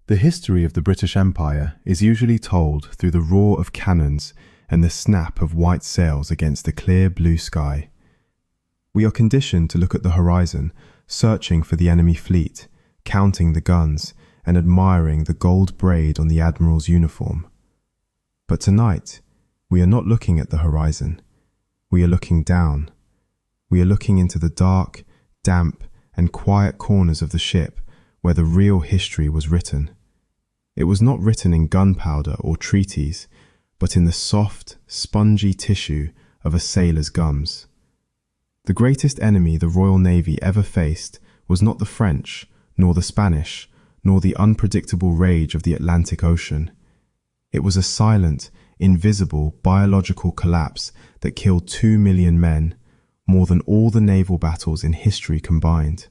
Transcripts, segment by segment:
The history of the British Empire is usually told through the roar of cannons and the snap of white sails against the clear blue sky. We are conditioned to look at the horizon, searching for the enemy fleet, counting the guns, and admiring the gold braid on the admiral's uniform. But tonight, we are not looking at the horizon. We are looking down. We are looking into the dark, damp, and quiet corners of the ship where the real history was written. It was not written in gunpowder or treaties, but in the soft, spongy tissue of a sailor's gums. The greatest enemy the Royal Navy ever faced was not the French, nor the Spanish, nor the unpredictable rage of the Atlantic Ocean. It was a silent, invisible, biological collapse that killed 2 million men, more than all the naval battles in history combined.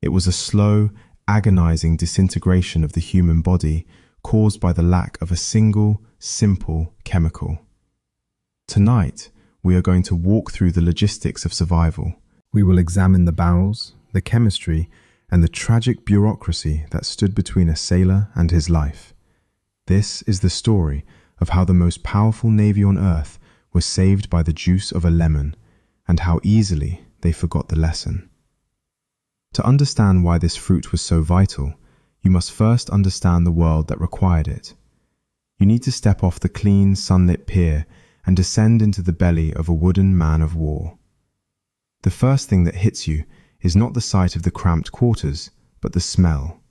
It was a slow, agonizing disintegration of the human body caused by the lack of a single, simple chemical. Tonight, we are going to walk through the logistics of survival. We will examine the bowels, the chemistry, and the tragic bureaucracy that stood between a sailor and his life. This is the story of how the most powerful navy on earth was saved by the juice of a lemon, and how easily they forgot the lesson. To understand why this fruit was so vital, you must first understand the world that required it. You need to step off the clean, sunlit pier and descend into the belly of a wooden man of war. The first thing that hits you is not the sight of the cramped quarters, but the smell.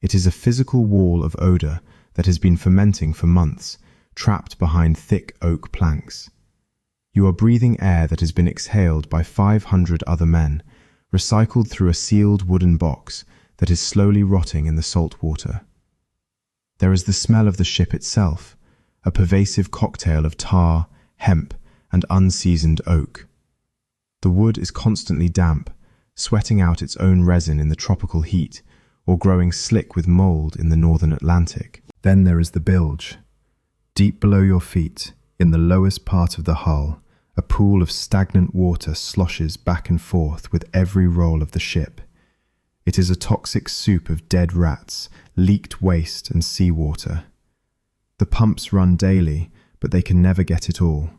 It is a physical wall of odor that has been fermenting for months, trapped behind thick oak planks. You are breathing air that has been exhaled by 500 other men, recycled through a sealed wooden box that is slowly rotting in the salt water. There is the smell of the ship itself, a pervasive cocktail of tar, hemp, and unseasoned oak. The wood is constantly damp, sweating out its own resin in the tropical heat, or growing slick with mold in the northern Atlantic. Then there is the bilge. Deep below your feet, in the lowest part of the hull, a pool of stagnant water sloshes back and forth with every roll of the ship. It is a toxic soup of dead rats, leaked waste, and seawater. The pumps run daily, but they can never get it all.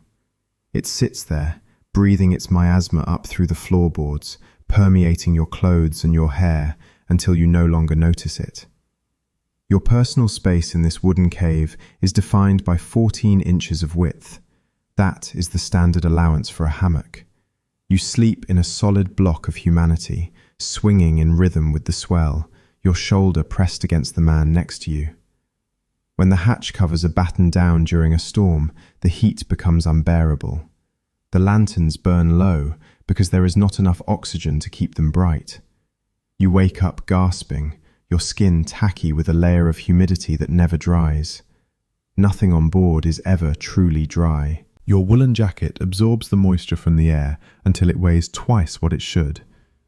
It sits there, breathing its miasma up through the floorboards, permeating your clothes and your hair until you no longer notice it. Your personal space in this wooden cave is defined by 14 inches of width. That is the standard allowance for a hammock. You sleep in a solid block of humanity, swinging in rhythm with the swell, your shoulder pressed against the man next to you. When the hatch covers are battened down during a storm, the heat becomes unbearable. The lanterns burn low because there is not enough oxygen to keep them bright. You wake up gasping, your skin tacky with a layer of humidity that never dries. Nothing on board is ever truly dry. Your woolen jacket absorbs the moisture from the air until it weighs twice what it should,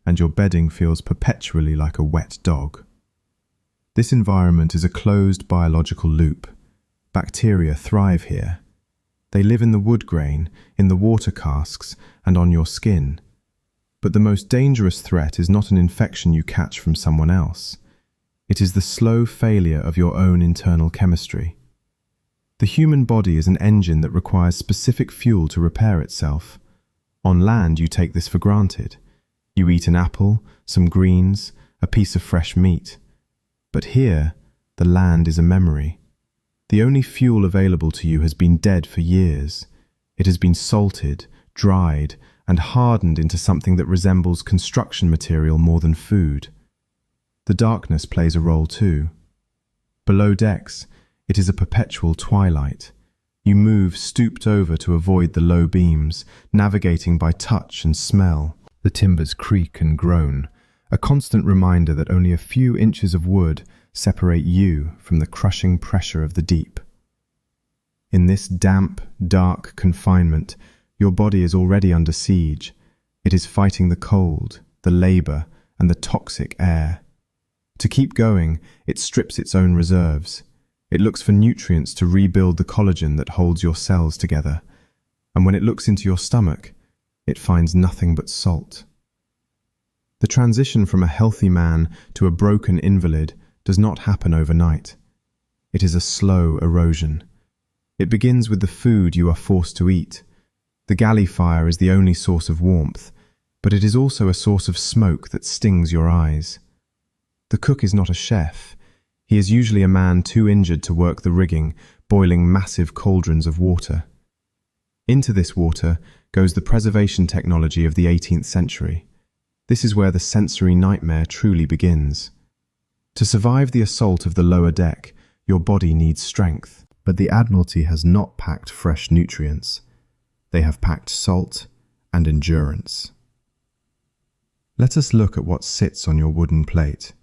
and your bedding feels perpetually like a wet dog. This environment is a closed biological loop. Bacteria thrive here. They live in the wood grain, in the water casks, and on your skin. But the most dangerous threat is not an infection you catch from someone else. It is the slow failure of your own internal chemistry. The human body is an engine that requires specific fuel to repair itself. On land, you take this for granted. You eat an apple, some greens, a piece of fresh meat. But here, the land is a memory. The only fuel available to you has been dead for years. It has been salted, dried, and hardened into something that resembles construction material more than food. The darkness plays a role too. Below decks, it is a perpetual twilight. You move stooped over to avoid the low beams, navigating by touch and smell. The timbers creak and groan, a constant reminder that only a few inches of wood separate you from the crushing pressure of the deep. In this damp, dark confinement, your body is already under siege. It is fighting the cold, the labor, and the toxic air. To keep going, it strips its own reserves. It looks for nutrients to rebuild the collagen that holds your cells together. And when it looks into your stomach, it finds nothing but salt. The transition from a healthy man to a broken invalid does not happen overnight. It is a slow erosion. It begins with the food you are forced to eat. The galley fire is the only source of warmth, but it is also a source of smoke that stings your eyes. The cook is not a chef. He is usually a man too injured to work the rigging, boiling massive cauldrons of water. Into this water goes the preservation technology of the 18th century. This is where the sensory nightmare truly begins. To survive the assault of the lower deck, your body needs strength. But the Admiralty has not packed fresh nutrients. They have packed salt and endurance. Let us look at what sits on your wooden plate.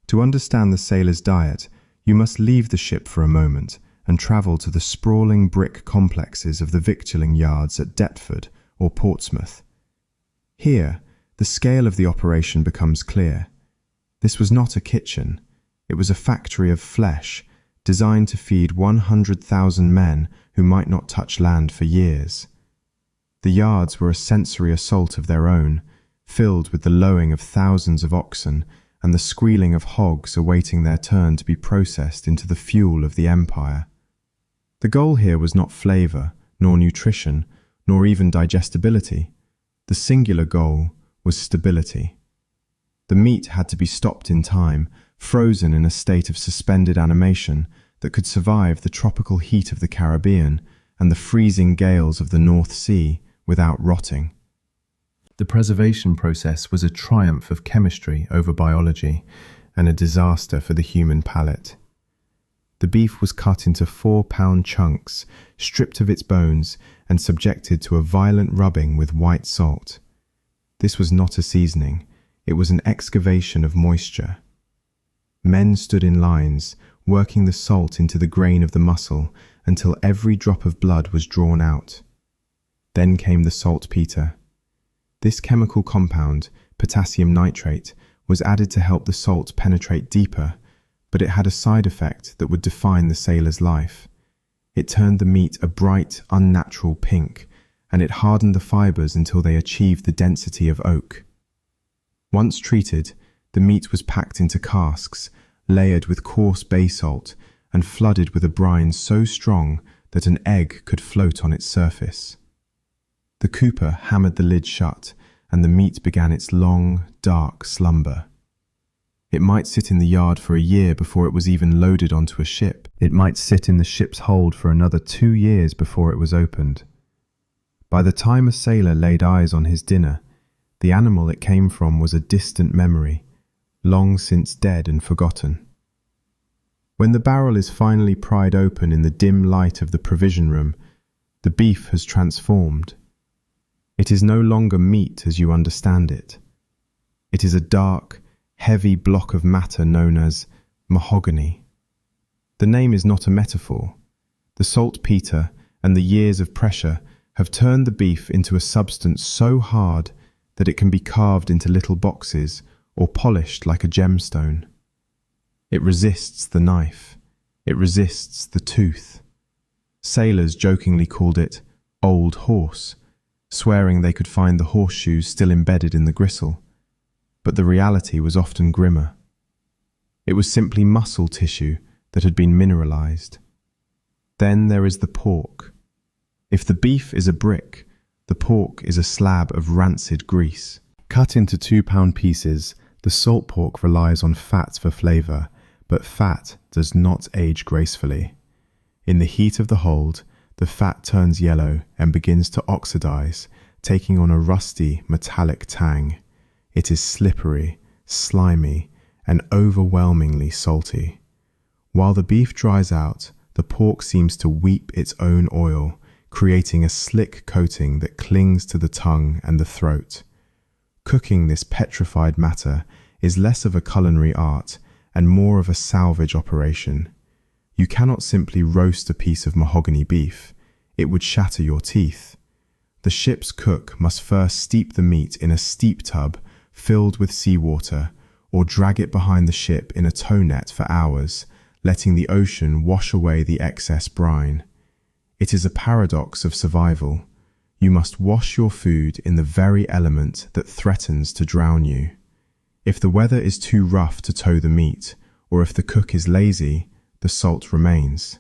To understand the sailor's diet, you must leave the ship for a moment and travel to the sprawling brick complexes of the victualling yards at Deptford or Portsmouth. Here, the scale of the operation becomes clear. This was not a kitchen. It was a factory of flesh, designed to feed 100,000 men who might not touch land for years. The yards were a sensory assault of their own, filled with the lowing of thousands of oxen and the squealing of hogs awaiting their turn to be processed into the fuel of the empire. The goal here was not flavour, nor nutrition, nor even digestibility. The singular goal was stability. The meat had to be stopped in time, frozen in a state of suspended animation that could survive the tropical heat of the Caribbean and the freezing gales of the North Sea without rotting. The preservation process was a triumph of chemistry over biology and a disaster for the human palate. The beef was cut into 4-pound chunks, stripped of its bones and subjected to a violent rubbing with white salt. This was not a seasoning, it was an excavation of moisture. Men stood in lines, working the salt into the grain of the muscle until every drop of blood was drawn out. Then came the saltpeter. This chemical compound, potassium nitrate, was added to help the salt penetrate deeper, but it had a side effect that would define the sailor's life. It turned the meat a bright, unnatural pink, and it hardened the fibres until they achieved the density of oak. Once treated, the meat was packed into casks, layered with coarse bay salt, and flooded with a brine so strong that an egg could float on its surface. The cooper hammered the lid shut, and the meat began its long, dark slumber. It might sit in the yard for a year before it was even loaded onto a ship. It might sit in the ship's hold for another 2 years before it was opened. By the time a sailor laid eyes on his dinner, the animal it came from was a distant memory, long since dead and forgotten. When the barrel is finally pried open in the dim light of the provision room, the beef has transformed. It is no longer meat as you understand it. It is a dark, heavy block of matter known as mahogany. The name is not a metaphor. The saltpeter and the years of pressure have turned the beef into a substance so hard that it can be carved into little boxes or polished like a gemstone. It resists the knife. It resists the tooth. Sailors jokingly called it old horse, swearing they could find the horseshoes still embedded in the gristle. But the reality was often grimmer. It was simply muscle tissue that had been mineralized. Then there is the pork. If the beef is a brick, the pork is a slab of rancid grease. Cut into 2-pound pieces, the salt pork relies on fat for flavor, but fat does not age gracefully. In the heat of the hold, the fat turns yellow and begins to oxidize, taking on a rusty, metallic tang. It is slippery, slimy, and overwhelmingly salty. While the beef dries out, the pork seems to weep its own oil, creating a slick coating that clings to the tongue and the throat. Cooking this petrified matter is less of a culinary art and more of a salvage operation. You cannot simply roast a piece of mahogany beef. It would shatter your teeth. The ship's cook must first steep the meat in a steep tub filled with seawater, or drag it behind the ship in a tow net for hours, letting the ocean wash away the excess brine. It is a paradox of survival. You must wash your food in the very element that threatens to drown you. If the weather is too rough to tow the meat, or if the cook is lazy, the salt remains.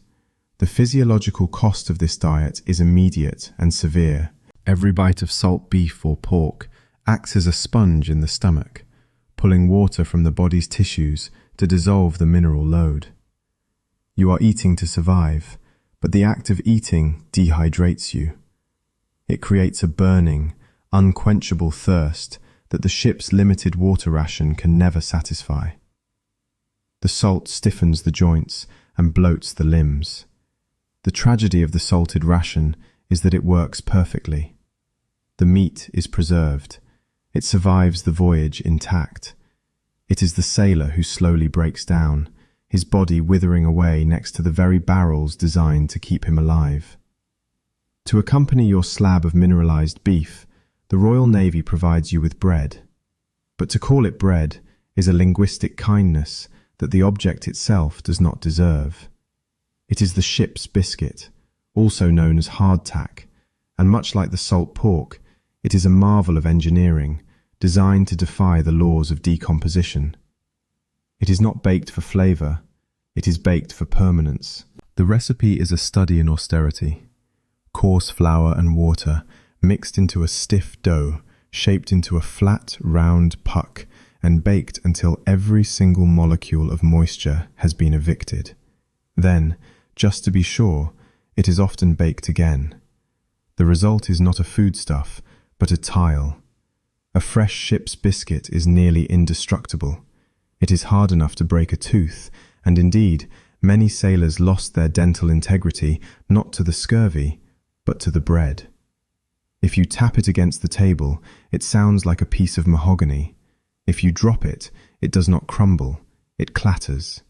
The physiological cost of this diet is immediate and severe. Every bite of salt beef or pork acts as a sponge in the stomach, pulling water from the body's tissues to dissolve the mineral load. You are eating to survive, but the act of eating dehydrates you. It creates a burning, unquenchable thirst that the ship's limited water ration can never satisfy. The salt stiffens the joints and bloats the limbs. The tragedy of the salted ration is that it works perfectly. The meat is preserved. It survives the voyage intact. It is the sailor who slowly breaks down, his body withering away next to the very barrels designed to keep him alive. To accompany your slab of mineralized beef, the Royal Navy provides you with bread. But to call it bread is a linguistic kindness that the object itself does not deserve. It is the ship's biscuit, also known as hardtack, and much like the salt pork, it is a marvel of engineering, designed to defy the laws of decomposition. It is not baked for flavor, it is baked for permanence. The recipe is a study in austerity. Coarse flour and water mixed into a stiff dough, shaped into a flat, round puck, and baked until every single molecule of moisture has been evicted. Then, just to be sure, it is often baked again. The result is not a foodstuff, but a tile. A fresh ship's biscuit is nearly indestructible. It is hard enough to break a tooth, and indeed, many sailors lost their dental integrity not to the scurvy, but to the bread. If you tap it against the table, it sounds like a piece of mahogany. If you drop it, it does not crumble, it clatters.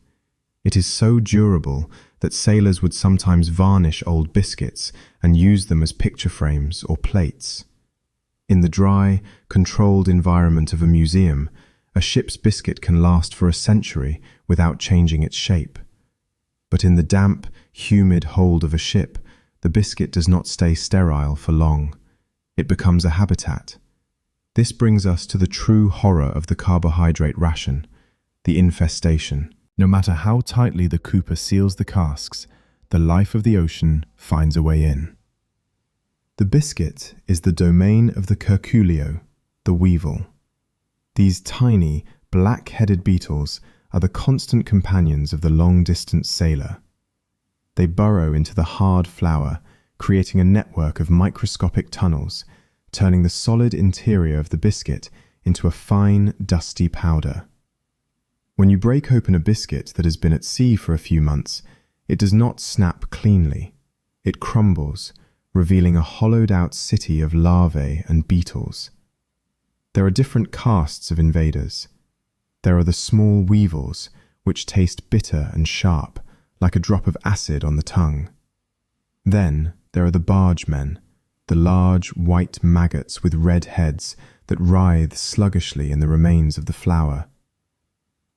It is so durable that sailors would sometimes varnish old biscuits and use them as picture frames or plates. In the dry, controlled environment of a museum, a ship's biscuit can last for a century without changing its shape. But in the damp, humid hold of a ship, the biscuit does not stay sterile for long. It becomes a habitat. This brings us to the true horror of the carbohydrate ration, the infestation. No matter how tightly the cooper seals the casks, the life of the ocean finds a way in. The biscuit is the domain of the curculio, the weevil. These tiny, black-headed beetles are the constant companions of the long-distance sailor. They burrow into the hard flour, creating a network of microscopic tunnels, turning the solid interior of the biscuit into a fine, dusty powder. When you break open a biscuit that has been at sea for a few months, it does not snap cleanly. It crumbles, revealing a hollowed-out city of larvae and beetles. There are different castes of invaders. There are the small weevils, which taste bitter and sharp, like a drop of acid on the tongue. Then there are the bargemen, the large white maggots with red heads that writhe sluggishly in the remains of the flour.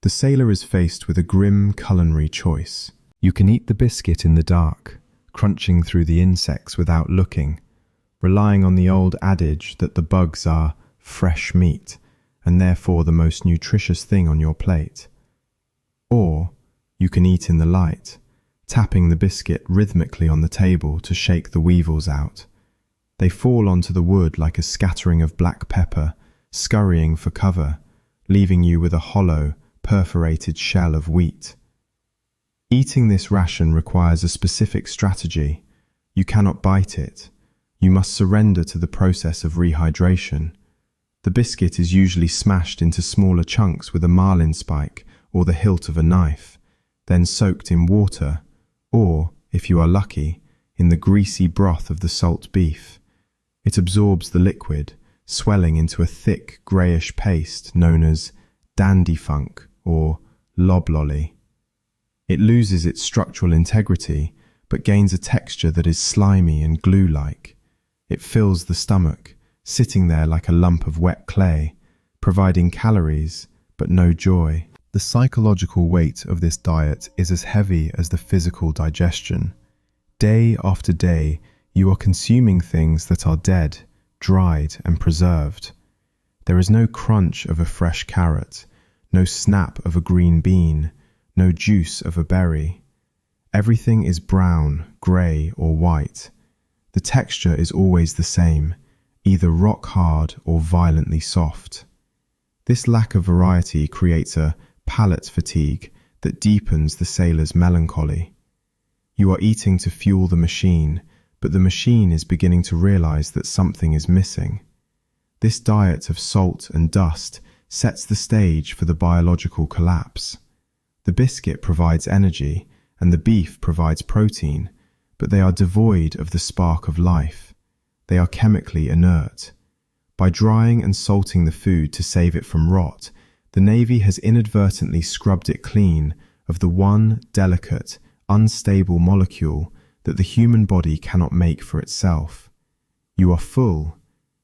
The sailor is faced with a grim culinary choice. You can eat the biscuit in the dark, crunching through the insects without looking, relying on the old adage that the bugs are fresh meat and therefore the most nutritious thing on your plate. Or you can eat in the light, tapping the biscuit rhythmically on the table to shake the weevils out. They fall onto the wood like a scattering of black pepper, scurrying for cover, leaving you with a hollow, perforated shell of wheat. Eating this ration requires a specific strategy. You cannot bite it. You must surrender to the process of rehydration. The biscuit is usually smashed into smaller chunks with a marlin spike or the hilt of a knife, then soaked in water, or, if you are lucky, in the greasy broth of the salt beef. It absorbs the liquid, swelling into a thick greyish paste known as dandy-funk or loblolly. It loses its structural integrity, but gains a texture that is slimy and glue-like. It fills the stomach, sitting there like a lump of wet clay, providing calories, but no joy. The psychological weight of this diet is as heavy as the physical digestion. Day after day, you are consuming things that are dead, dried, and preserved. There is no crunch of a fresh carrot, no snap of a green bean, no juice of a berry. Everything is brown, grey, or white. The texture is always the same, either rock hard or violently soft. This lack of variety creates a palate fatigue that deepens the sailor's melancholy. You are eating to fuel the machine, but the machine is beginning to realize that something is missing. This diet of salt and dust sets the stage for the biological collapse. The biscuit provides energy, and the beef provides protein, but they are devoid of the spark of life. They are chemically inert. By drying and salting the food to save it from rot, the Navy has inadvertently scrubbed it clean of the one delicate, unstable molecule that the human body cannot make for itself. You are full,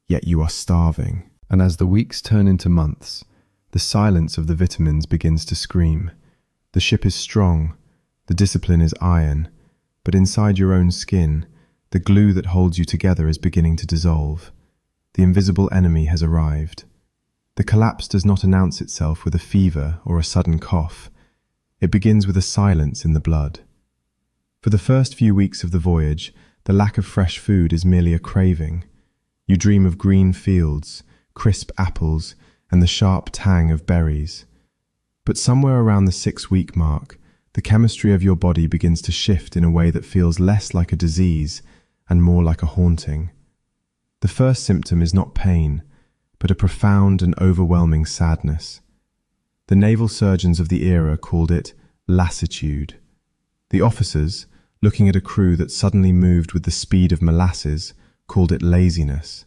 yet you are starving. And as the weeks turn into months, the silence of the vitamins begins to scream. The ship is strong, the discipline is iron, but inside your own skin, the glue that holds you together is beginning to dissolve. The invisible enemy has arrived. The collapse does not announce itself with a fever or a sudden cough. It begins with a silence in the blood. For the first few weeks of the voyage, the lack of fresh food is merely a craving. You dream of green fields, crisp apples, and the sharp tang of berries. But somewhere around the 6-week mark, the chemistry of your body begins to shift in a way that feels less like a disease and more like a haunting. The first symptom is not pain, but a profound and overwhelming sadness. The naval surgeons of the era called it lassitude. The officers, looking at a crew that suddenly moved with the speed of molasses, called it laziness.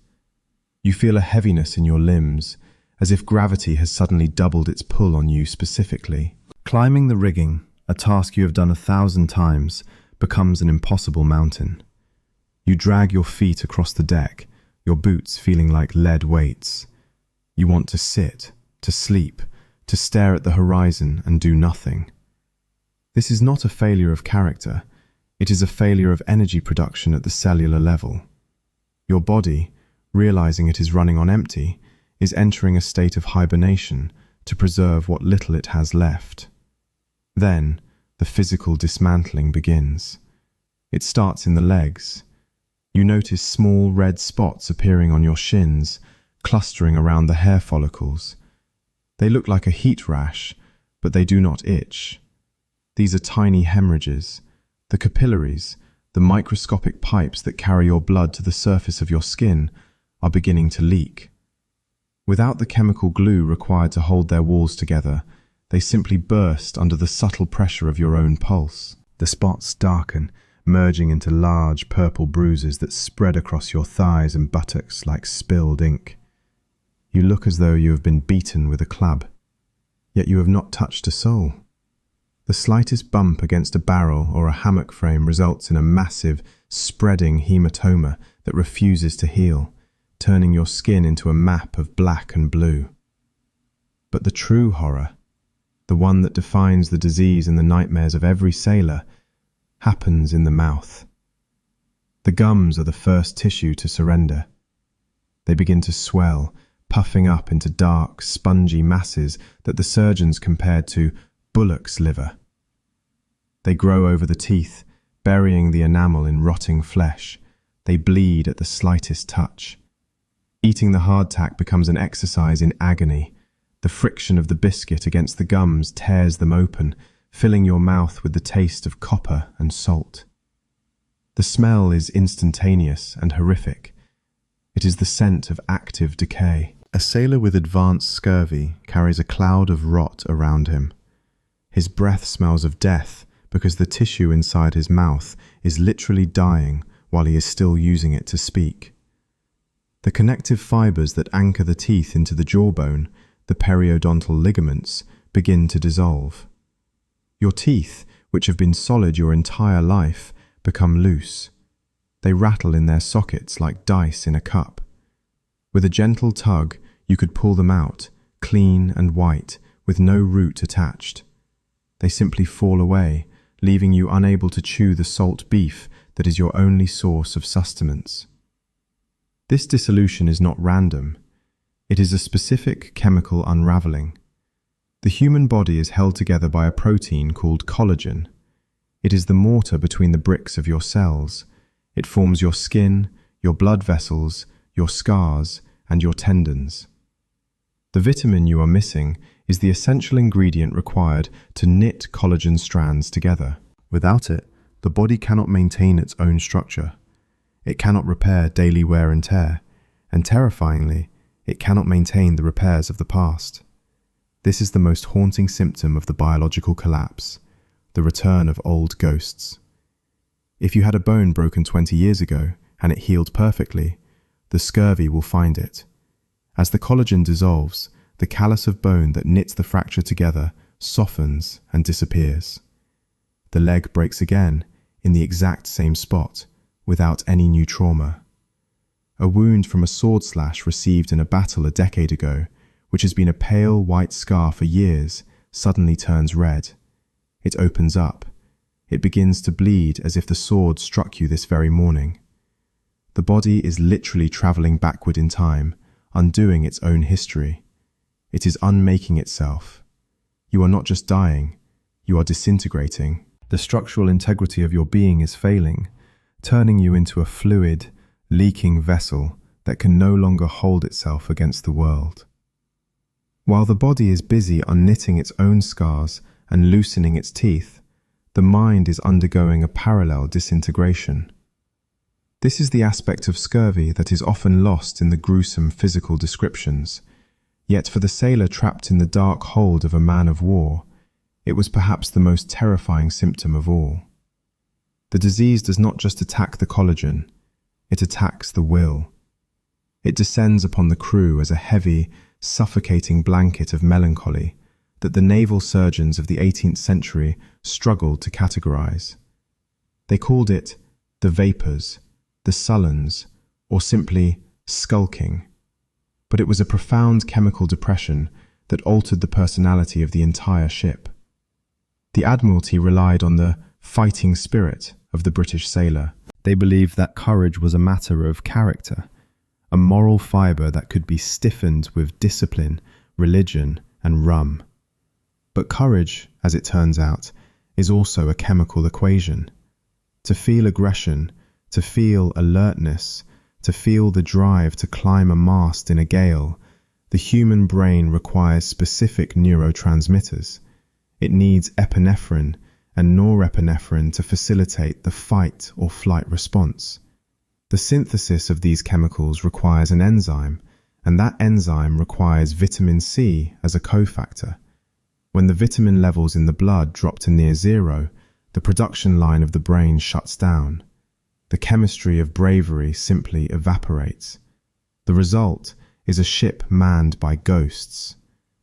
You feel a heaviness in your limbs, as if gravity has suddenly doubled its pull on you specifically. Climbing the rigging, a task you have done 1,000 times, becomes an impossible mountain. You drag your feet across the deck, your boots feeling like lead weights. You want to sit, to sleep, to stare at the horizon and do nothing. This is not a failure of character, it is a failure of energy production at the cellular level. Your body, realizing it is running on empty, is entering a state of hibernation to preserve what little it has left. Then, the physical dismantling begins. It starts in the legs. You notice small red spots appearing on your shins, clustering around the hair follicles. They look like a heat rash, but they do not itch. These are tiny hemorrhages. The capillaries, the microscopic pipes that carry your blood to the surface of your skin, are beginning to leak. Without the chemical glue required to hold their walls together, they simply burst under the subtle pressure of your own pulse. The spots darken, merging into large purple bruises that spread across your thighs and buttocks like spilled ink. You look as though you have been beaten with a club, yet you have not touched a soul. The slightest bump against a barrel or a hammock frame results in a massive, spreading hematoma that refuses to heal, turning your skin into a map of black and blue. But the true horror, the one that defines the disease and the nightmares of every sailor, happens in the mouth. The gums are the first tissue to surrender. They begin to swell, puffing up into dark, spongy masses that the surgeons compared to bullock's liver. They grow over the teeth, burying the enamel in rotting flesh. They bleed at the slightest touch. Eating the hardtack becomes an exercise in agony. The friction of the biscuit against the gums tears them open, filling your mouth with the taste of copper and salt. The smell is instantaneous and horrific. It is the scent of active decay. A sailor with advanced scurvy carries a cloud of rot around him. His breath smells of death because the tissue inside his mouth is literally dying while he is still using it to speak. The connective fibers that anchor the teeth into the jawbone, the periodontal ligaments, begin to dissolve. Your teeth, which have been solid your entire life, become loose. They rattle in their sockets like dice in a cup. With a gentle tug, you could pull them out, clean and white, with no root attached. They simply fall away, leaving you unable to chew the salt beef that is your only source of sustenance. This dissolution is not random. It is a specific chemical unraveling. The human body is held together by a protein called collagen. It is the mortar between the bricks of your cells. It forms your skin, your blood vessels, your scars, and your tendons. The vitamin you are missing is the essential ingredient required to knit collagen strands together. Without it, the body cannot maintain its own structure. It cannot repair daily wear and tear, and terrifyingly, it cannot maintain the repairs of the past. This is the most haunting symptom of the biological collapse, the return of old ghosts. If you had a bone broken 20 years ago and it healed perfectly, the scurvy will find it. As the collagen dissolves, the callus of bone that knits the fracture together softens and disappears. The leg breaks again in the exact same spot, without any new trauma. A wound from a sword slash received in a battle a decade ago, which has been a pale white scar for years, suddenly turns red. It opens up. It begins to bleed as if the sword struck you this very morning. The body is literally traveling backward in time, undoing its own history. It is unmaking itself. You are not just dying, you are disintegrating. The structural integrity of your being is failing, turning you into a fluid, leaking vessel that can no longer hold itself against the world. While the body is busy unknitting its own scars and loosening its teeth, the mind is undergoing a parallel disintegration. This is the aspect of scurvy that is often lost in the gruesome physical descriptions. Yet for the sailor trapped in the dark hold of a man of war, it was perhaps the most terrifying symptom of all. The disease does not just attack the collagen, it attacks the will. It descends upon the crew as a heavy, suffocating blanket of melancholy that the naval surgeons of the 18th century struggled to categorize. They called it the vapors, the sullens, or simply skulking. But it was a profound chemical depression that altered the personality of the entire ship. The Admiralty relied on the fighting spirit of the British sailor. They believed that courage was a matter of character, a moral fibre that could be stiffened with discipline, religion, and rum. But courage, as it turns out, is also a chemical equation. To feel aggression, to feel alertness, to feel the drive to climb a mast in a gale, the human brain requires specific neurotransmitters. It needs epinephrine and norepinephrine to facilitate the fight or flight response. The synthesis of these chemicals requires an enzyme, and that enzyme requires vitamin C as a cofactor. When the vitamin levels in the blood drop to near zero, the production line of the brain shuts down. The chemistry of bravery simply evaporates. The result is a ship manned by ghosts.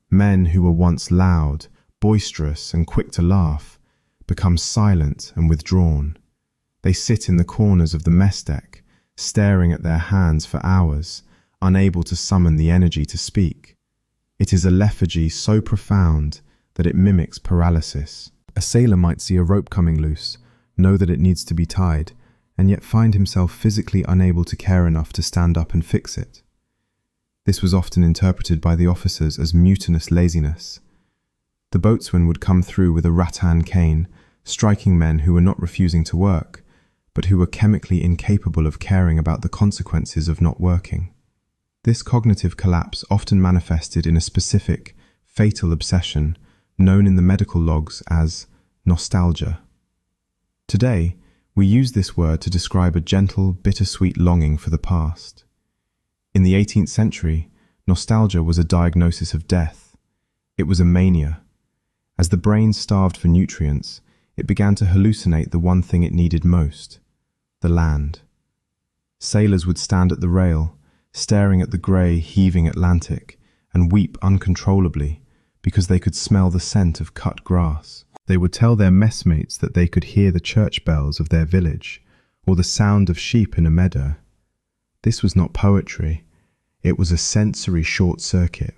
Men who were once loud, boisterous, and quick to laugh become silent and withdrawn. They sit in the corners of the mess deck, staring at their hands for hours, unable to summon the energy to speak. It is a lethargy so profound that it mimics paralysis. A sailor might see a rope coming loose, know that it needs to be tied, and yet find himself physically unable to care enough to stand up and fix it. This was often interpreted by the officers as mutinous laziness. The boatswain would come through with a rattan cane, striking men who were not refusing to work, but who were chemically incapable of caring about the consequences of not working. This cognitive collapse often manifested in a specific, fatal obsession known in the medical logs as nostalgia. Today, we use this word to describe a gentle, bittersweet longing for the past. In the 18th century, nostalgia was a diagnosis of death. It was a mania. As the brain starved for nutrients, it began to hallucinate the one thing it needed most: the land. Sailors would stand at the rail, staring at the grey, heaving Atlantic, and weep uncontrollably because they could smell the scent of cut grass. They would tell their messmates that they could hear the church bells of their village or the sound of sheep in a meadow. This was not poetry, it was a sensory short circuit.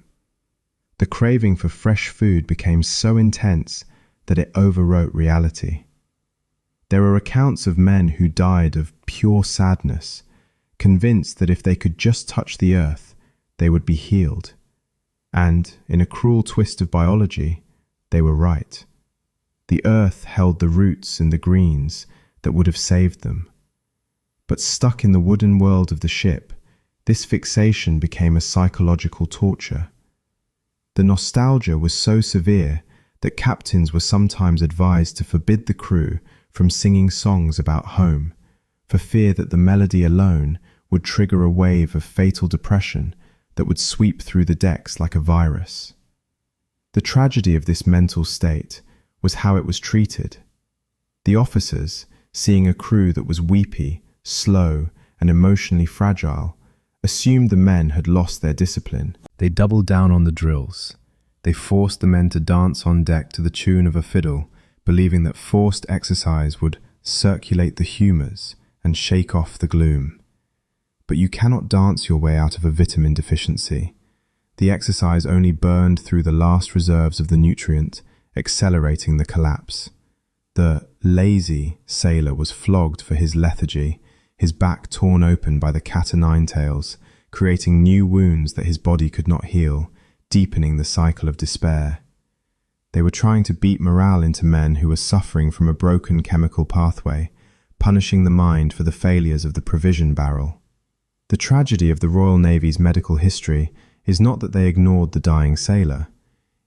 The craving for fresh food became so intense that it overwrote reality. There are accounts of men who died of pure sadness, convinced that if they could just touch the earth, they would be healed. And, in a cruel twist of biology, they were right. The earth held the roots and the greens that would have saved them. But stuck in the wooden world of the ship, this fixation became a psychological torture. The nostalgia was so severe that captains were sometimes advised to forbid the crew from singing songs about home, for fear that the melody alone would trigger a wave of fatal depression that would sweep through the decks like a virus. The tragedy of this mental state was how it was treated. The officers, seeing a crew that was weepy, slow, and emotionally fragile, assumed the men had lost their discipline. They doubled down on the drills. They forced the men to dance on deck to the tune of a fiddle, believing that forced exercise would circulate the humours and shake off the gloom. But you cannot dance your way out of a vitamin deficiency. The exercise only burned through the last reserves of the nutrient, accelerating the collapse. The lazy sailor was flogged for his lethargy, his back torn open by the cat-o'-nine-tails, creating new wounds that his body could not heal, deepening the cycle of despair. They were trying to beat morale into men who were suffering from a broken chemical pathway, punishing the mind for the failures of the provision barrel. The tragedy of the Royal Navy's medical history is not that they ignored the dying sailor.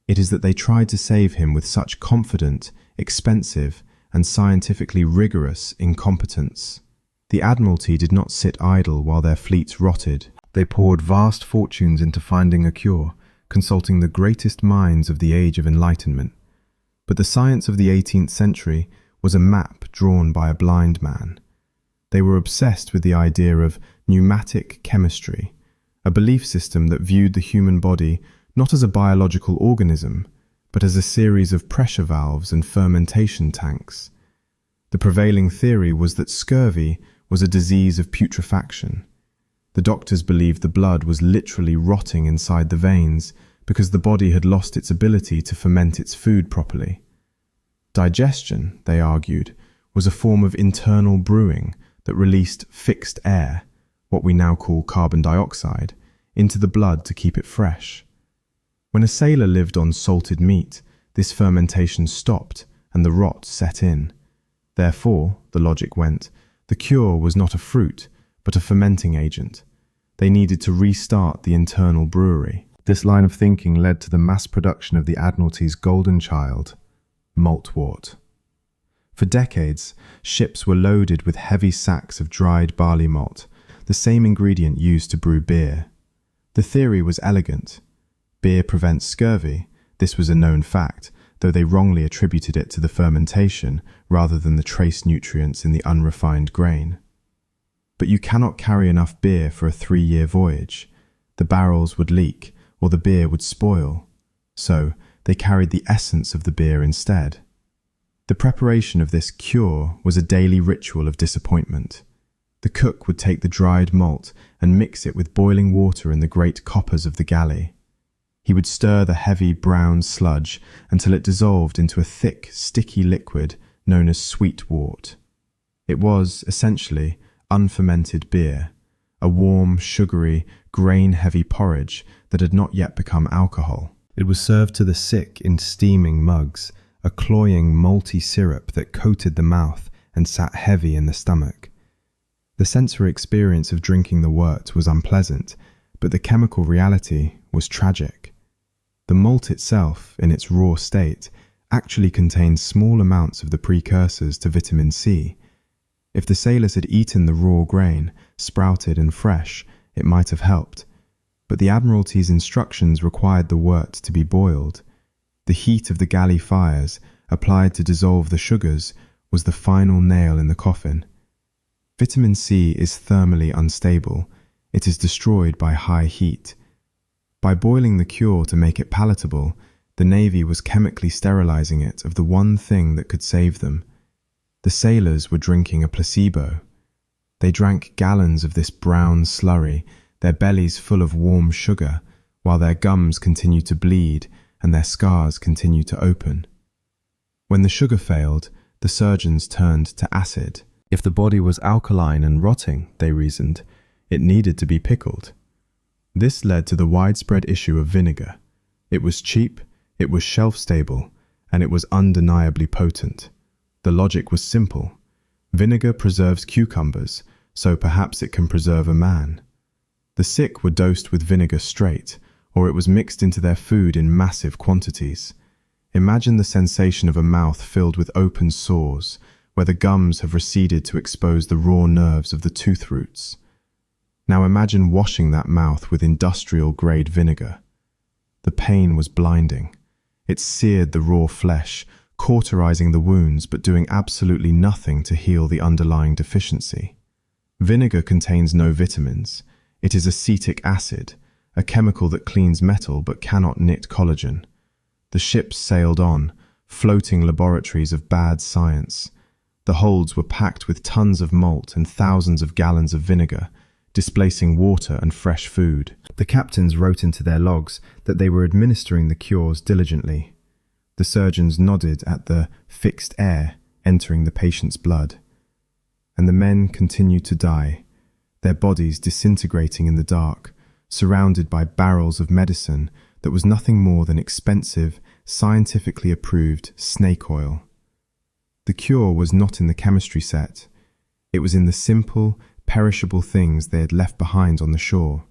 It is that they tried to save him with such confident, expensive, and scientifically rigorous incompetence. The Admiralty did not sit idle while their fleets rotted. They poured vast fortunes into finding a cure, consulting the greatest minds of the Age of Enlightenment. But the science of the 18th century was a map drawn by a blind man. They were obsessed with the idea of pneumatic chemistry, a belief system that viewed the human body not as a biological organism, but as a series of pressure valves and fermentation tanks. The prevailing theory was that scurvy was a disease of putrefaction. The doctors believed the blood was literally rotting inside the veins because the body had lost its ability to ferment its food properly. Digestion, they argued, was a form of internal brewing that released fixed air, what we now call carbon dioxide, into the blood to keep it fresh. When a sailor lived on salted meat, this fermentation stopped and the rot set in. Therefore, the logic went, the cure was not a fruit, but a fermenting agent. They needed to restart the internal brewery. This line of thinking led to the mass production of the Admiralty's golden child, maltwort. For decades, ships were loaded with heavy sacks of dried barley malt, the same ingredient used to brew beer. The theory was elegant. Beer prevents scurvy. This was a known fact, though they wrongly attributed it to the fermentation rather than the trace nutrients in the unrefined grain. But you cannot carry enough beer for a 3-year voyage. The barrels would leak, or the beer would spoil. So, they carried the essence of the beer instead. The preparation of this cure was a daily ritual of disappointment. The cook would take the dried malt and mix it with boiling water in the great coppers of the galley. He would stir the heavy brown sludge until it dissolved into a thick, sticky liquid known as sweet wort. It was, essentially, unfermented beer, a warm, sugary, grain-heavy porridge that had not yet become alcohol. It was served to the sick in steaming mugs, a cloying, malty syrup that coated the mouth and sat heavy in the stomach. The sensory experience of drinking the wort was unpleasant, but the chemical reality was tragic. The malt itself, in its raw state, actually contained small amounts of the precursors to vitamin C. If the sailors had eaten the raw grain, sprouted and fresh, it might have helped. But the Admiralty's instructions required the wort to be boiled. The heat of the galley fires, applied to dissolve the sugars, was the final nail in the coffin. Vitamin C is thermally unstable. It is destroyed by high heat. By boiling the cure to make it palatable, the Navy was chemically sterilizing it of the one thing that could save them. The sailors were drinking a placebo. They drank gallons of this brown slurry, their bellies full of warm sugar, while their gums continued to bleed and their scars continued to open. When the sugar failed, the surgeons turned to acid. If the body was alkaline and rotting, they reasoned, it needed to be pickled. This led to the widespread issue of vinegar. It was cheap, it was shelf-stable, and it was undeniably potent. The logic was simple. Vinegar preserves cucumbers, so perhaps it can preserve a man. The sick were dosed with vinegar straight, or it was mixed into their food in massive quantities. Imagine the sensation of a mouth filled with open sores, where the gums have receded to expose the raw nerves of the tooth roots. Now imagine washing that mouth with industrial-grade vinegar. The pain was blinding. It seared the raw flesh, cauterizing the wounds but doing absolutely nothing to heal the underlying deficiency. Vinegar contains no vitamins. It is acetic acid, a chemical that cleans metal but cannot knit collagen. The ships sailed on, floating laboratories of bad science. The holds were packed with tons of malt and thousands of gallons of vinegar, displacing water and fresh food. The captains wrote into their logs that they were administering the cures diligently. The surgeons nodded at the fixed air entering the patient's blood. And the men continued to die, their bodies disintegrating in the dark, surrounded by barrels of medicine that was nothing more than expensive, scientifically approved snake oil. The cure was not in the chemistry set. It was in the simple, perishable things they had left behind on the shore.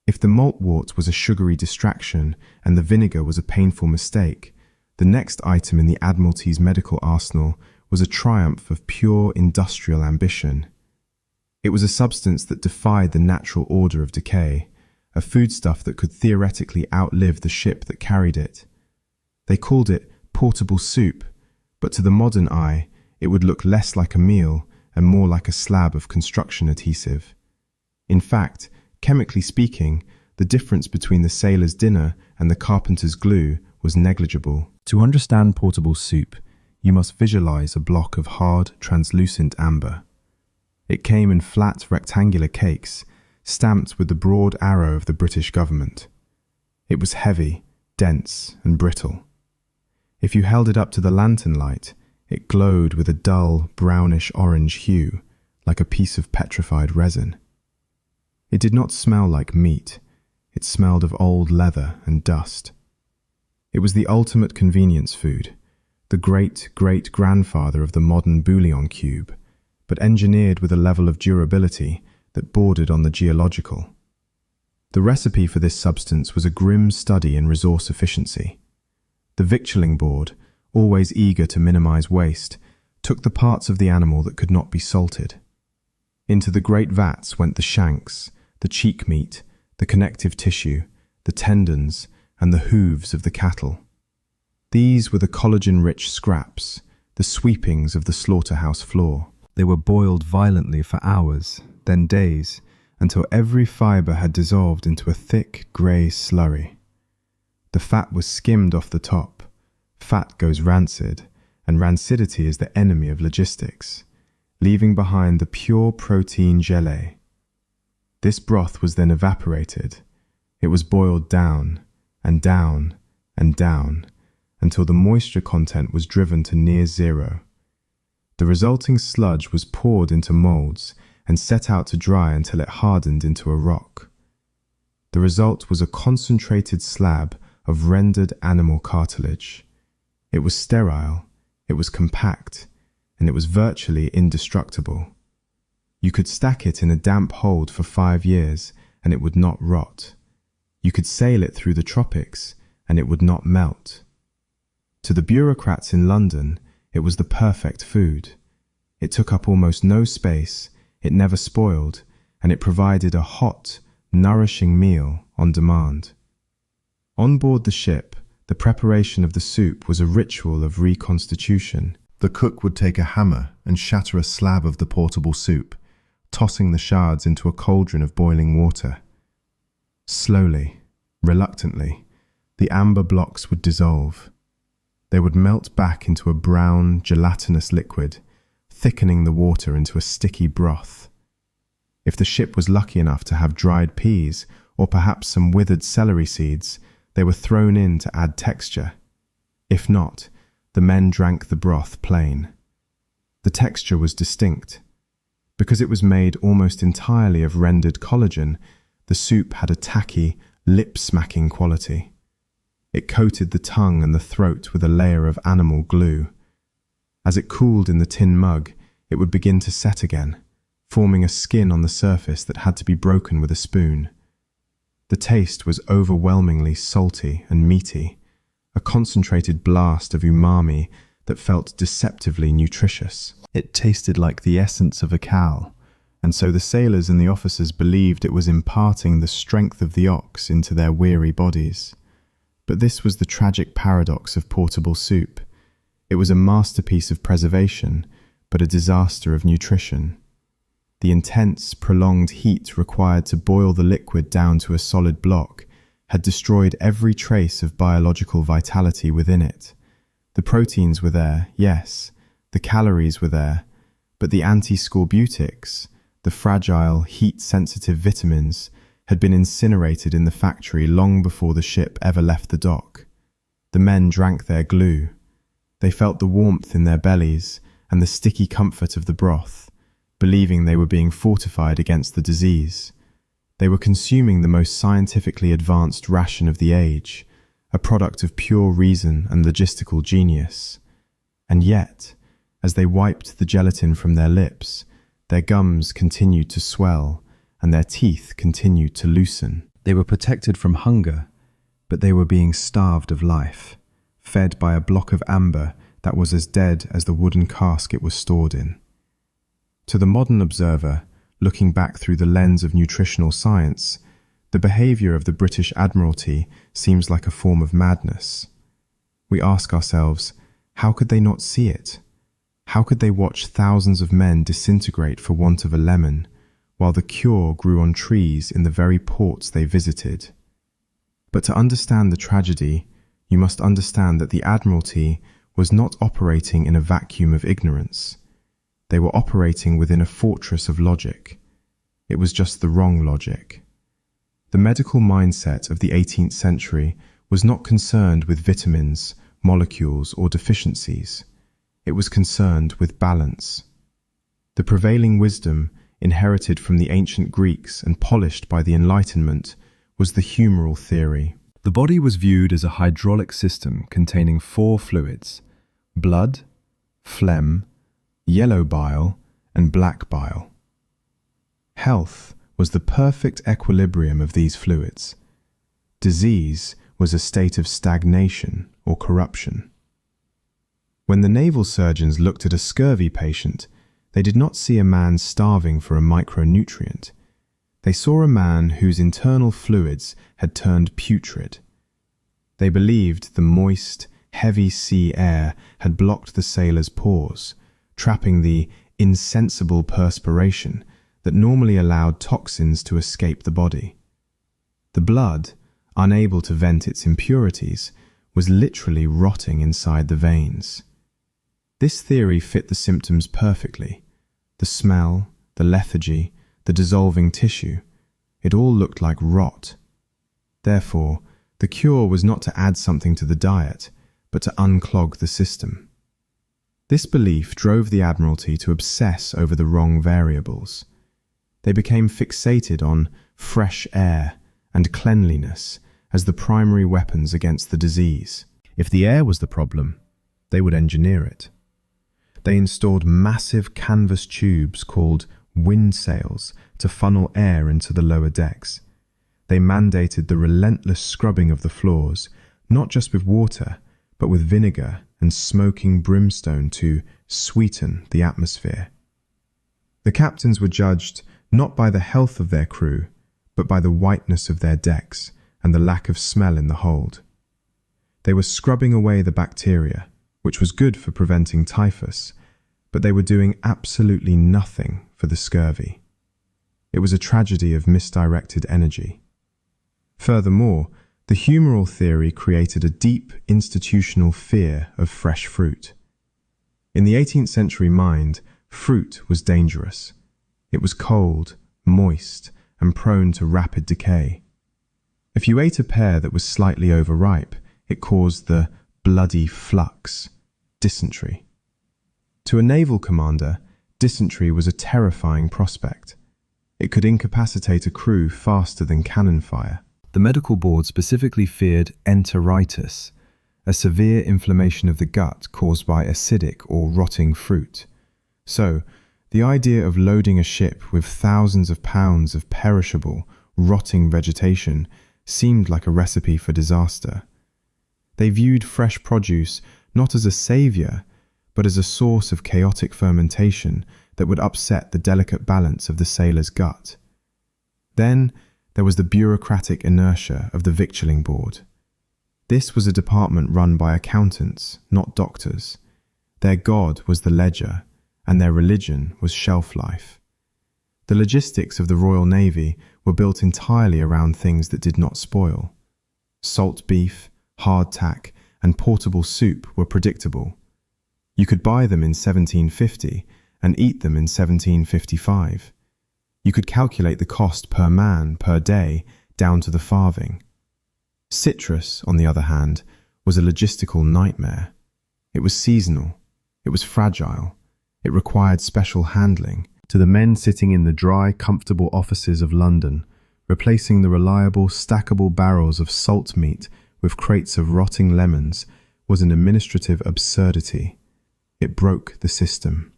If the maltwort was a sugary distraction and the vinegar was a painful mistake, the next item in the Admiralty's medical arsenal was a triumph of pure industrial ambition. It was a substance that defied the natural order of decay, a foodstuff that could theoretically outlive the ship that carried it. They called it portable soup, but to the modern eye, it would look less like a meal and more like a slab of construction adhesive. In fact, chemically speaking, the difference between the sailor's dinner and the carpenter's glue was negligible. To understand portable soup, you must visualize a block of hard, translucent amber. It came in flat, rectangular cakes, stamped with the broad arrow of the British government. It was heavy, dense, and brittle. If you held it up to the lantern light, it glowed with a dull, brownish-orange hue, like a piece of petrified resin. It did not smell like meat. It smelled of old leather and dust. It was the ultimate convenience food, the great-great-grandfather of the modern bouillon cube, but engineered with a level of durability that bordered on the geological. The recipe for this substance was a grim study in resource efficiency. The victualling board, always eager to minimize waste, took the parts of the animal that could not be salted. Into the great vats went the shanks, the cheek meat, the connective tissue, the tendons, and the hooves of the cattle. These were the collagen-rich scraps, the sweepings of the slaughterhouse floor. They were boiled violently for hours, then days, until every fibre had dissolved into a thick, grey slurry. The fat was skimmed off the top. Fat goes rancid, and rancidity is the enemy of logistics, leaving behind the pure protein gelée. This broth was then evaporated. It was boiled down, and down, and down, until the moisture content was driven to near zero. The resulting sludge was poured into moulds and set out to dry until it hardened into a rock. The result was a concentrated slab of rendered animal cartilage. It was sterile, it was compact, and it was virtually indestructible. You could stack it in a damp hold for 5 years and it would not rot. You could sail it through the tropics and it would not melt. To the bureaucrats in London, it was the perfect food. It took up almost no space, it never spoiled, and it provided a hot, nourishing meal on demand. On board the ship, the preparation of the soup was a ritual of reconstitution. The cook would take a hammer and shatter a slab of the portable soup, tossing the shards into a cauldron of boiling water. Slowly, reluctantly, the amber blocks would dissolve. They would melt back into a brown, gelatinous liquid, thickening the water into a sticky broth. If the ship was lucky enough to have dried peas or perhaps some withered celery seeds, they were thrown in to add texture. If not, the men drank the broth plain. The texture was distinct. Because it was made almost entirely of rendered collagen, the soup had a tacky, lip-smacking quality. It coated the tongue and the throat with a layer of animal glue. As it cooled in the tin mug, it would begin to set again, forming a skin on the surface that had to be broken with a spoon. The taste was overwhelmingly salty and meaty, a concentrated blast of umami that felt deceptively nutritious. It tasted like the essence of a cow, and so the sailors and the officers believed it was imparting the strength of the ox into their weary bodies. But this was the tragic paradox of portable soup. It was a masterpiece of preservation, but a disaster of nutrition. The intense, prolonged heat required to boil the liquid down to a solid block had destroyed every trace of biological vitality within it. The proteins were there, yes, the calories were there, but the anti-scorbutics, the fragile, heat-sensitive vitamins, had been incinerated in the factory long before the ship ever left the dock. The men drank their glue. They felt the warmth in their bellies and the sticky comfort of the broth, believing they were being fortified against the disease. They were consuming the most scientifically advanced ration of the age, a product of pure reason and logistical genius. And yet, as they wiped the gelatin from their lips, their gums continued to swell and their teeth continued to loosen. They were protected from hunger, but they were being starved of life, fed by a block of amber that was as dead as the wooden cask it was stored in. To the modern observer, looking back through the lens of nutritional science, the behaviour of the British Admiralty seems like a form of madness. We ask ourselves, how could they not see it? How could they watch thousands of men disintegrate for want of a lemon, while the cure grew on trees in the very ports they visited? But to understand the tragedy, you must understand that the Admiralty was not operating in a vacuum of ignorance. They were operating within a fortress of logic. It was just the wrong logic. The medical mindset of the 18th century was not concerned with vitamins, molecules, or deficiencies. It was concerned with balance. The prevailing wisdom, inherited from the ancient Greeks and polished by the Enlightenment, was the humoral theory. The body was viewed as a hydraulic system containing 4 fluids: blood, phlegm, yellow bile, and black bile. Health was the perfect equilibrium of these fluids. Disease was a state of stagnation or corruption. When the naval surgeons looked at a scurvy patient, they did not see a man starving for a micronutrient. They saw a man whose internal fluids had turned putrid. They believed the moist, heavy sea air had blocked the sailors' pores, trapping the insensible perspiration that normally allowed toxins to escape the body. The blood, unable to vent its impurities, was literally rotting inside the veins. This theory fit the symptoms perfectly. The smell, the lethargy, the dissolving tissue, it all looked like rot. Therefore, the cure was not to add something to the diet, but to unclog the system. This belief drove the Admiralty to obsess over the wrong variables. They became fixated on fresh air and cleanliness as the primary weapons against the disease. If the air was the problem, they would engineer it. They installed massive canvas tubes called wind sails to funnel air into the lower decks. They mandated the relentless scrubbing of the floors, not just with water, but with vinegar and smoking brimstone to sweeten the atmosphere. The captains were judged not by the health of their crew, but by the whiteness of their decks and the lack of smell in the hold. They were scrubbing away the bacteria, which was good for preventing typhus, but they were doing absolutely nothing for the scurvy. It was a tragedy of misdirected energy. Furthermore, the humoral theory created a deep institutional fear of fresh fruit. In the 18th century mind, fruit was dangerous. It was cold, moist, and prone to rapid decay. If you ate a pear that was slightly overripe, it caused the bloody flux, dysentery. To a naval commander, dysentery was a terrifying prospect. It could incapacitate a crew faster than cannon fire. The The medical board specifically feared enteritis, a severe inflammation of the gut caused by acidic or rotting fruit. So, the idea of loading a ship with thousands of pounds of perishable, rotting vegetation seemed like a recipe for disaster. They viewed fresh produce not as a savior, but as a source of chaotic fermentation that would upset the delicate balance of the sailor's gut. Then there was the bureaucratic inertia of the victualling board. This was a department run by accountants, not doctors. Their god was the ledger, and their religion was shelf life. The logistics of the Royal Navy were built entirely around things that did not spoil. Salt beef, hardtack, and portable soup were predictable. You could buy them in 1750 and eat them in 1755. You could calculate the cost per man per day down to the farthing. Citrus, on the other hand, was a logistical nightmare. It was seasonal. It was fragile. It required special handling. To the men sitting in the dry, comfortable offices of London, replacing the reliable, stackable barrels of salt meat with crates of rotting lemons was an administrative absurdity. It broke the system.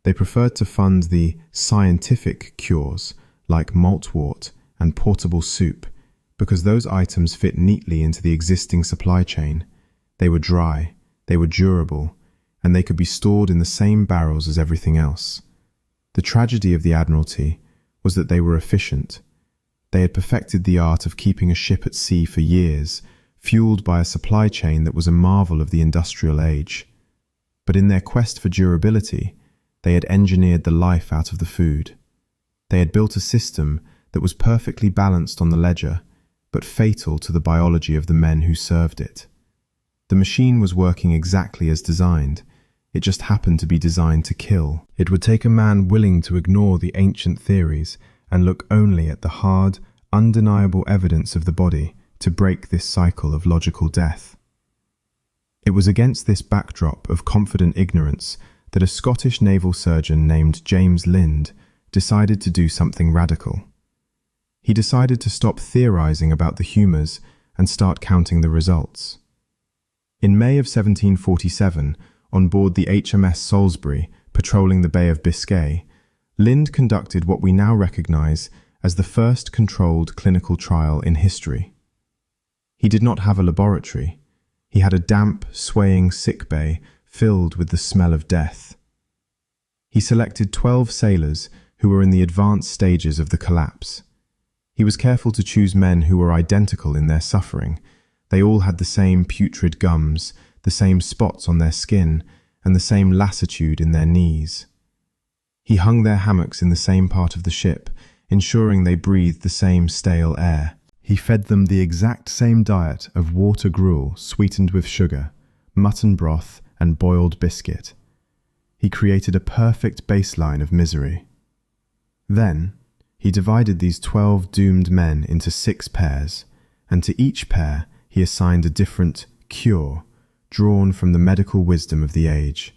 They preferred to fund the scientific cures like maltwort and portable soup because those items fit neatly into the existing supply chain. They were dry, they were durable, and they could be stored in the same barrels as everything else. The tragedy of the Admiralty was that they were efficient. They had perfected the art of keeping a ship at sea for years, fueled by a supply chain that was a marvel of the industrial age. But in their quest for durability, they had engineered the life out of the food. They had built a system that was perfectly balanced on the ledger, but fatal to the biology of the men who served it. The machine was working exactly as designed. It just happened to be designed to kill. It would take a man willing to ignore the ancient theories and look only at the hard, undeniable evidence of the body to break this cycle of logical death. It was against this backdrop of confident ignorance that a Scottish naval surgeon named James Lind decided to do something radical. He decided to stop theorizing about the humours and start counting the results. In May of 1747, on board the HMS Salisbury, patrolling the Bay of Biscay, Lind conducted what we now recognise as the first controlled clinical trial in history. He did not have a laboratory. He had a damp, swaying sick bay filled with the smell of death. He selected 12 sailors who were in the advanced stages of the collapse. He was careful to choose men who were identical in their suffering. They all had the same putrid gums, the same spots on their skin, and the same lassitude in their knees. He hung their hammocks in the same part of the ship, ensuring they breathed the same stale air. He fed them the exact same diet of water gruel sweetened with sugar, mutton broth, and boiled biscuit. He created a perfect baseline of misery. Then, he divided these 12 doomed men into 6 pairs, and to each pair he assigned a different cure, drawn from the medical wisdom of the age.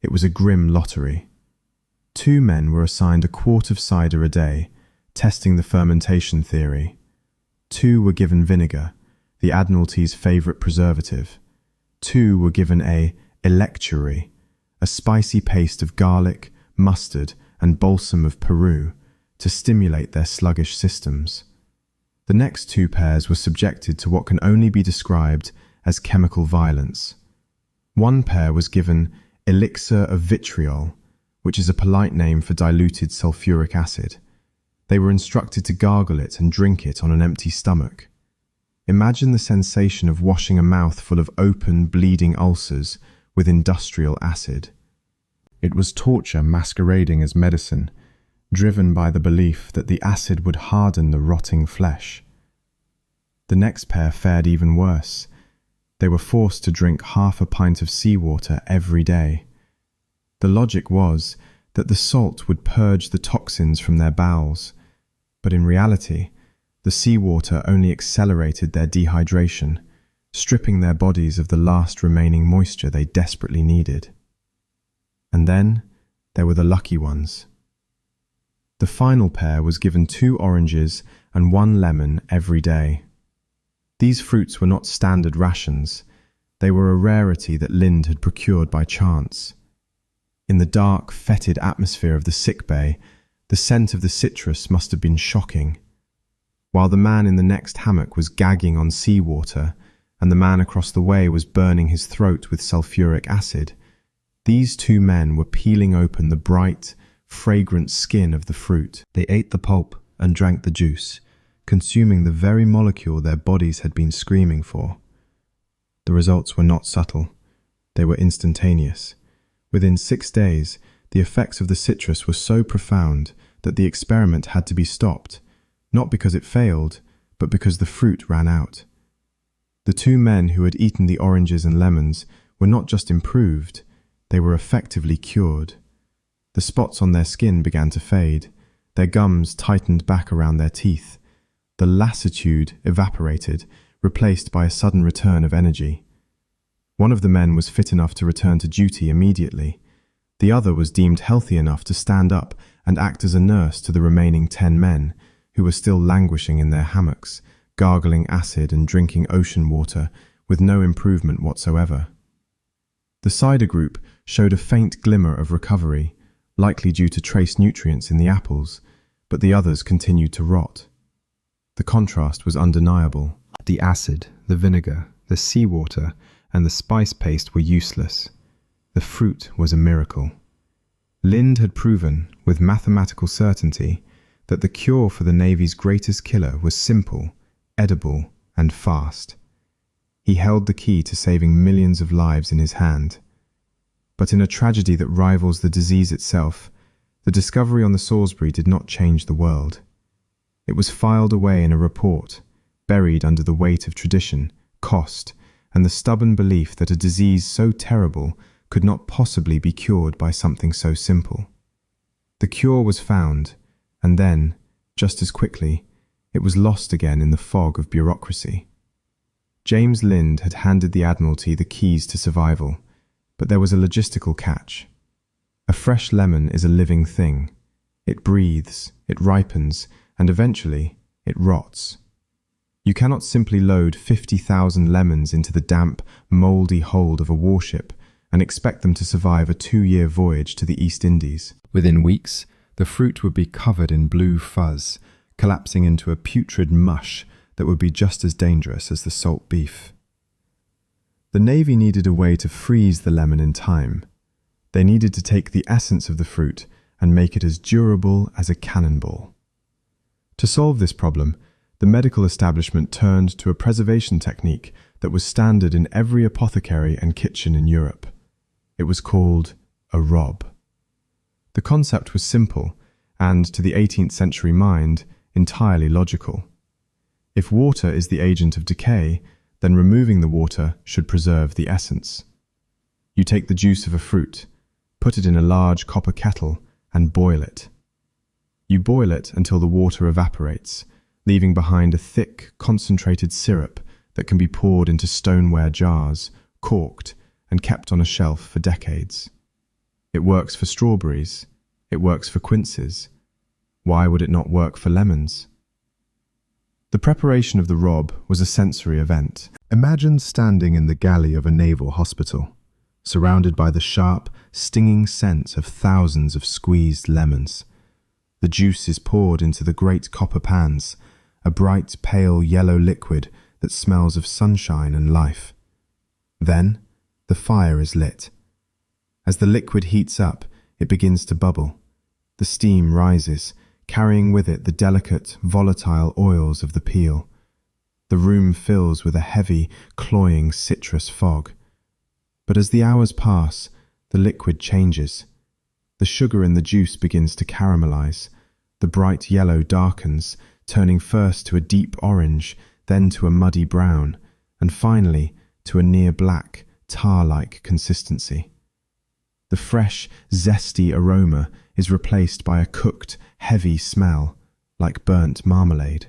It was a grim lottery. 2 men were assigned a quart of cider a day, testing the fermentation theory. 2 were given vinegar, the Admiralty's favourite preservative. 2 were given a electuary, a spicy paste of garlic, mustard, and balsam of Peru to stimulate their sluggish systems. The next 2 pairs were subjected to what can only be described as chemical violence. 1 pair was given elixir of vitriol, which is a polite name for diluted sulfuric acid. They were instructed to gargle it and drink it on an empty stomach. Imagine the sensation of washing a mouth full of open, bleeding ulcers with industrial acid. It was torture masquerading as medicine, driven by the belief that the acid would harden the rotting flesh. The next pair fared even worse. They were forced to drink half a pint of seawater every day. The logic was that the salt would purge the toxins from their bowels, but in reality, the seawater only accelerated their dehydration, stripping their bodies of the last remaining moisture they desperately needed. And then there were the lucky ones. The final pair was given 2 oranges and 1 lemon every day. These fruits were not standard rations. They were a rarity that Lind had procured by chance. In the dark, fetid atmosphere of the sick bay, the scent of the citrus must have been shocking. While the man in the next hammock was gagging on seawater, and the man across the way was burning his throat with sulfuric acid, these two men were peeling open the bright, fragrant skin of the fruit. They ate the pulp and drank the juice, consuming the very molecule their bodies had been screaming for. The results were not subtle. They were instantaneous. Within 6 days, the effects of the citrus were so profound that the experiment had to be stopped, not because it failed, but because the fruit ran out. The two men who had eaten the oranges and lemons were not just improved, they were effectively cured. The spots on their skin began to fade, their gums tightened back around their teeth, the lassitude evaporated, replaced by a sudden return of energy. One of the men was fit enough to return to duty immediately. The other was deemed healthy enough to stand up and act as a nurse to the remaining 10 men, who were still languishing in their hammocks, gargling acid and drinking ocean water with no improvement whatsoever. The cider group showed a faint glimmer of recovery, likely due to trace nutrients in the apples, but the others continued to rot. The contrast was undeniable. The acid, the vinegar, the seawater, and the spice paste were useless. The fruit was a miracle. Lind had proven, with mathematical certainty, that the cure for the Navy's greatest killer was simple, edible, and fast. He held the key to saving millions of lives in his hand. But in a tragedy that rivals the disease itself, the discovery on the Salisbury did not change the world. It was filed away in a report, buried under the weight of tradition, cost, and the stubborn belief that a disease so terrible could not possibly be cured by something so simple. The cure was found, and then, just as quickly, it was lost again in the fog of bureaucracy. James Lind had handed the Admiralty the keys to survival, but there was a logistical catch. A fresh lemon is a living thing. It breathes, it ripens, and eventually, it rots. You cannot simply load 50,000 lemons into the damp, mouldy hold of a warship and expect them to survive a 2-year voyage to the East Indies. Within weeks, the fruit would be covered in blue fuzz, collapsing into a putrid mush that would be just as dangerous as the salt beef. The Navy needed a way to freeze the lemon in time. They needed to take the essence of the fruit and make it as durable as a cannonball. To solve this problem, the medical establishment turned to a preservation technique that was standard in every apothecary and kitchen in Europe. It was called a rob. The concept was simple and, to the 18th century mind, entirely logical. If water is the agent of decay, then removing the water should preserve the essence. You take the juice of a fruit, put it in a large copper kettle, and boil it. You boil it until the water evaporates, leaving behind a thick, concentrated syrup that can be poured into stoneware jars, corked, and kept on a shelf for decades. It works for strawberries. It works for quinces. Why would it not work for lemons? The preparation of the rob was a sensory event. Imagine standing in the galley of a naval hospital, surrounded by the sharp, stinging scent of thousands of squeezed lemons. The juice is poured into the great copper pans, a bright, pale yellow liquid that smells of sunshine and life. Then, the fire is lit. As the liquid heats up, it begins to bubble. The steam rises, carrying with it the delicate, volatile oils of the peel. The room fills with a heavy, cloying citrus fog. But as the hours pass, the liquid changes. The sugar in the juice begins to caramelize. The bright yellow darkens, turning first to a deep orange, then to a muddy brown, and finally to a near black, tar-like consistency. The fresh, zesty aroma is replaced by a cooked, heavy smell, like burnt marmalade.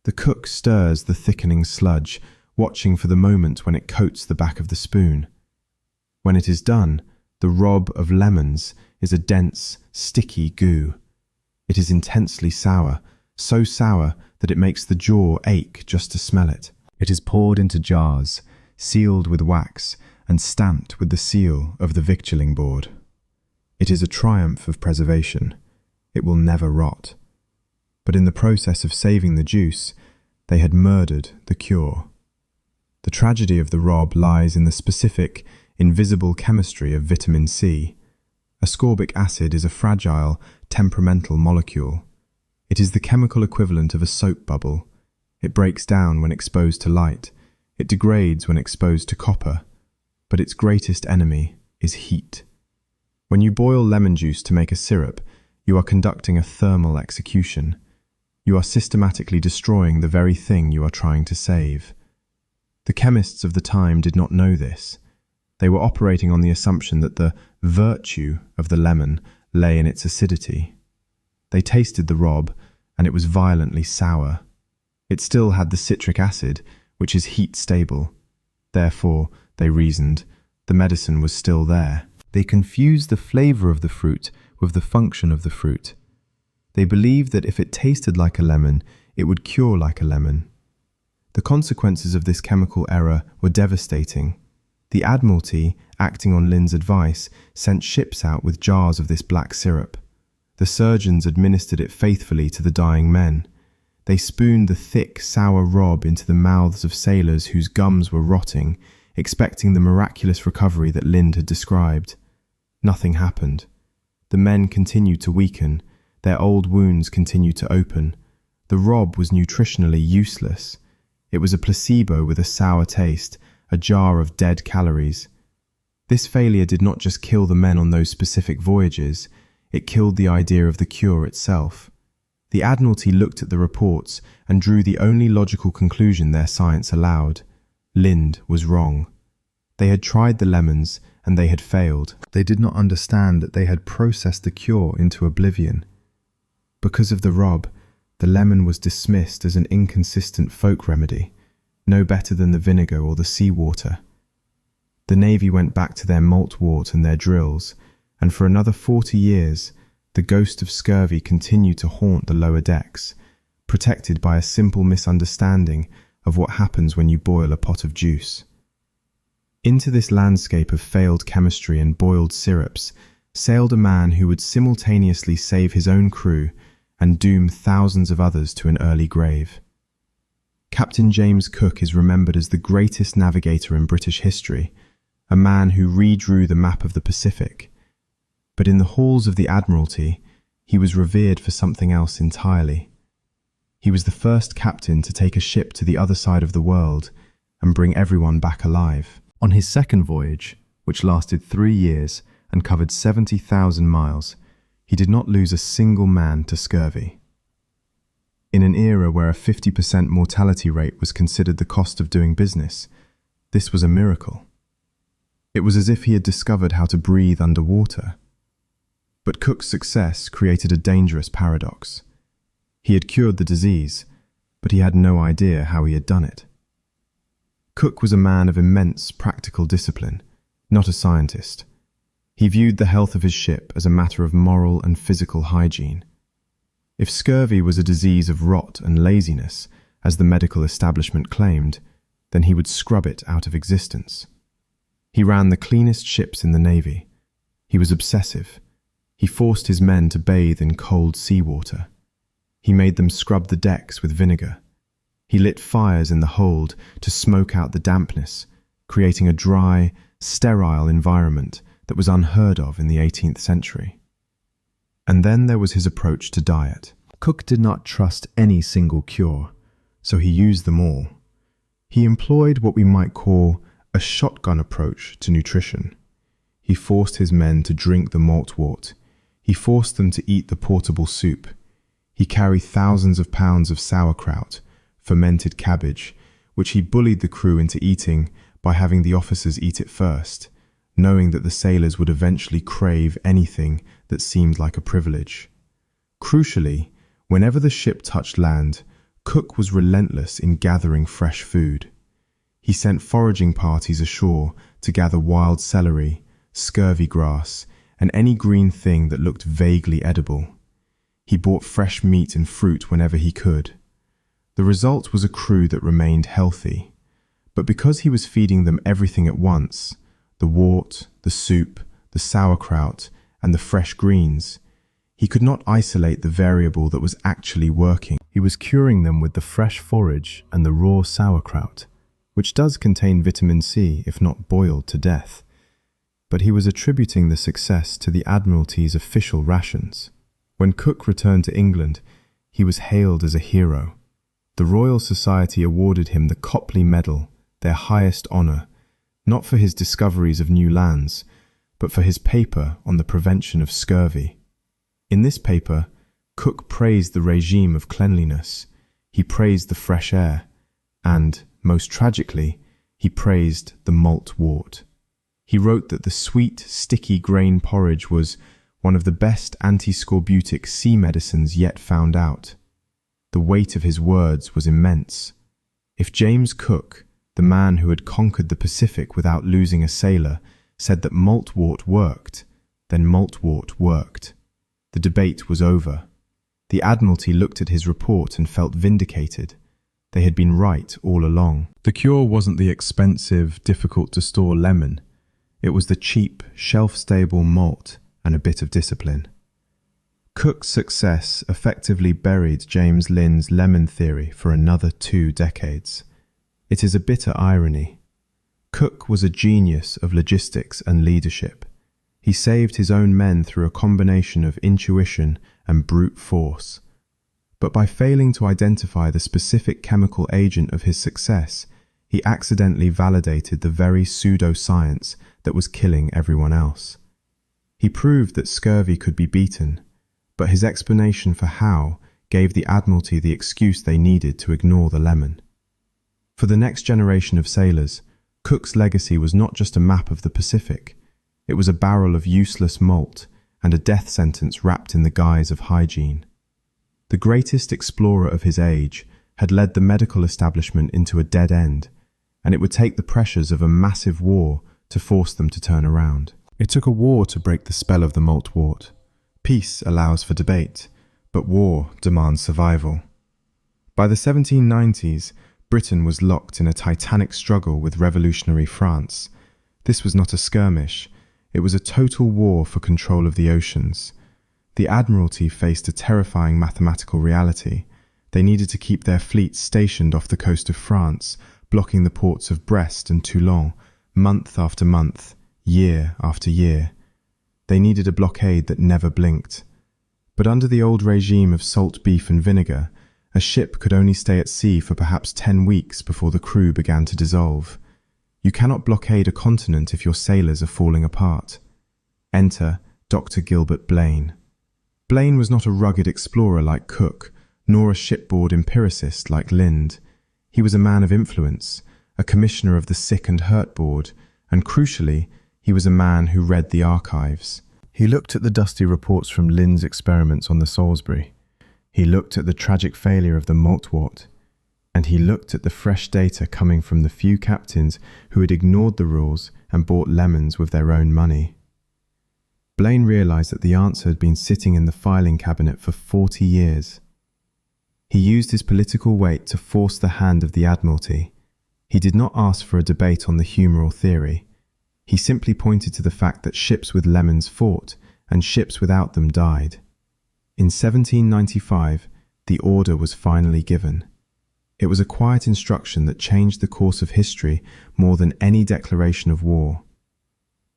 The cook stirs the thickening sludge, watching for the moment when it coats the back of the spoon. When it is done, the rob of lemons is a dense, sticky goo. It is intensely sour, so sour that it makes the jaw ache just to smell it. It is poured into jars, sealed with wax, and stamped with the seal of the victualling board. It is a triumph of preservation. It will never rot. But in the process of saving the juice, they had murdered the cure. The tragedy of the rob lies in the specific, invisible chemistry of vitamin C. Ascorbic acid is a fragile, temperamental molecule. It is the chemical equivalent of a soap bubble. It breaks down when exposed to light. It degrades when exposed to copper. But its greatest enemy is heat. When you boil lemon juice to make a syrup, you are conducting a thermal execution. You are systematically destroying the very thing you are trying to save. The chemists of the time did not know this. They were operating on the assumption that the virtue of the lemon lay in its acidity. They tasted the rob, and it was violently sour. It still had the citric acid, which is heat stable. Therefore, they reasoned, the medicine was still there. They confused the flavor of the fruit with the function of the fruit. They believed that if it tasted like a lemon, it would cure like a lemon. The consequences of this chemical error were devastating. The Admiralty, acting on Lynn's advice, sent ships out with jars of this black syrup. The surgeons administered it faithfully to the dying men. They spooned the thick, sour rob into the mouths of sailors whose gums were rotting, expecting the miraculous recovery that Lynn had described. Nothing happened. The men continued to weaken. Their old wounds continued to open. The rob was nutritionally useless. It was a placebo with a sour taste, a jar of dead calories. This failure did not just kill the men on those specific voyages, it killed the idea of the cure itself. The Admiralty looked at the reports and drew the only logical conclusion their science allowed. Lind was wrong. They had tried the lemons and they had failed. They did not understand that they had processed the cure into oblivion. Because of the rob, the lemon was dismissed as an inconsistent folk remedy, no better than the vinegar or the seawater. The Navy went back to their malt wort and their drills, and for another 40 years, the ghost of scurvy continued to haunt the lower decks, protected by a simple misunderstanding of what happens when you boil a pot of juice. Into this landscape of failed chemistry and boiled syrups sailed a man who would simultaneously save his own crew and doom thousands of others to an early grave. Captain James Cook is remembered as the greatest navigator in British history, a man who redrew the map of the Pacific. But in the halls of the Admiralty, he was revered for something else entirely. He was the first captain to take a ship to the other side of the world and bring everyone back alive. On his second voyage, which lasted 3 years and covered 70,000 miles, he did not lose a single man to scurvy. In an era where a 50% mortality rate was considered the cost of doing business, this was a miracle. It was as if he had discovered how to breathe underwater. But Cook's success created a dangerous paradox. He had cured the disease, but he had no idea how he had done it. Cook was a man of immense practical discipline, not a scientist. He viewed the health of his ship as a matter of moral and physical hygiene. If scurvy was a disease of rot and laziness, as the medical establishment claimed, then he would scrub it out of existence. He ran the cleanest ships in the Navy. He was obsessive. He forced his men to bathe in cold seawater. He made them scrub the decks with vinegar. He lit fires in the hold to smoke out the dampness, creating a dry, sterile environment that was unheard of in the 18th century. And then there was his approach to diet. Cook did not trust any single cure, so he used them all. He employed what we might call a shotgun approach to nutrition. He forced his men to drink the malt wort. He forced them to eat the portable soup. He carried thousands of pounds of sauerkraut, fermented cabbage, which he bullied the crew into eating by having the officers eat it first, knowing that the sailors would eventually crave anything that seemed like a privilege. Crucially, whenever the ship touched land, Cook was relentless in gathering fresh food. He sent foraging parties ashore to gather wild celery, scurvy grass, and any green thing that looked vaguely edible. He bought fresh meat and fruit whenever he could. The result was a crew that remained healthy. But because he was feeding them everything at once, the wort, the soup, the sauerkraut, and the fresh greens, he could not isolate the variable that was actually working. He was curing them with the fresh forage and the raw sauerkraut, which does contain vitamin C if not boiled to death. But he was attributing the success to the Admiralty's official rations. When Cook returned to England, he was hailed as a hero. The Royal Society awarded him the Copley Medal, their highest honour, not for his discoveries of new lands, but for his paper on the prevention of scurvy. In this paper, Cook praised the regime of cleanliness, he praised the fresh air, and, most tragically, he praised the malt wort. He wrote that the sweet, sticky grain porridge was one of the best anti-scorbutic sea medicines yet found out. The weight of his words was immense. If James Cook, the man who had conquered the Pacific without losing a sailor, said that malt wort worked, then malt wort worked. The debate was over. The Admiralty looked at his report and felt vindicated. They had been right all along. The cure wasn't the expensive, difficult-to-store lemon. It was the cheap, shelf-stable malt and a bit of discipline. Cook's success effectively buried James Linn's lemon theory for another 2 decades. It is a bitter irony. Cook was a genius of logistics and leadership. He saved his own men through a combination of intuition and brute force. But by failing to identify the specific chemical agent of his success, he accidentally validated the very pseudo-science that was killing everyone else. He proved that scurvy could be beaten, but his explanation for how gave the Admiralty the excuse they needed to ignore the lemon. For the next generation of sailors, Cook's legacy was not just a map of the Pacific. It was a barrel of useless malt and a death sentence wrapped in the guise of hygiene. The greatest explorer of his age had led the medical establishment into a dead end, and it would take the pressures of a massive war to force them to turn around. It took a war to break the spell of the malt wort. Peace allows for debate, but war demands survival. By the 1790s, Britain was locked in a titanic struggle with revolutionary France. This was not a skirmish, it was a total war for control of the oceans. The Admiralty faced a terrifying mathematical reality. They needed to keep their fleets stationed off the coast of France, blocking the ports of Brest and Toulon, month after month, year after year. They needed a blockade that never blinked. But under the old regime of salt beef and vinegar, a ship could only stay at sea for perhaps 10 weeks before the crew began to dissolve. You cannot blockade a continent if your sailors are falling apart. Enter Dr. Gilbert Blaine. Blaine was not a rugged explorer like Cook, nor a shipboard empiricist like Lind. He was a man of influence, a commissioner of the Sick and Hurt Board, and crucially, he was a man who read the archives. He looked at the dusty reports from Lind's experiments on the Salisbury. He looked at the tragic failure of the malt wort. And he looked at the fresh data coming from the few captains who had ignored the rules and bought lemons with their own money. Blaine realized that the answer had been sitting in the filing cabinet for 40 years. He used his political weight to force the hand of the Admiralty. He did not ask for a debate on the humoral theory. He simply pointed to the fact that ships with lemons fought and ships without them died. In 1795, the order was finally given. It was a quiet instruction that changed the course of history more than any declaration of war.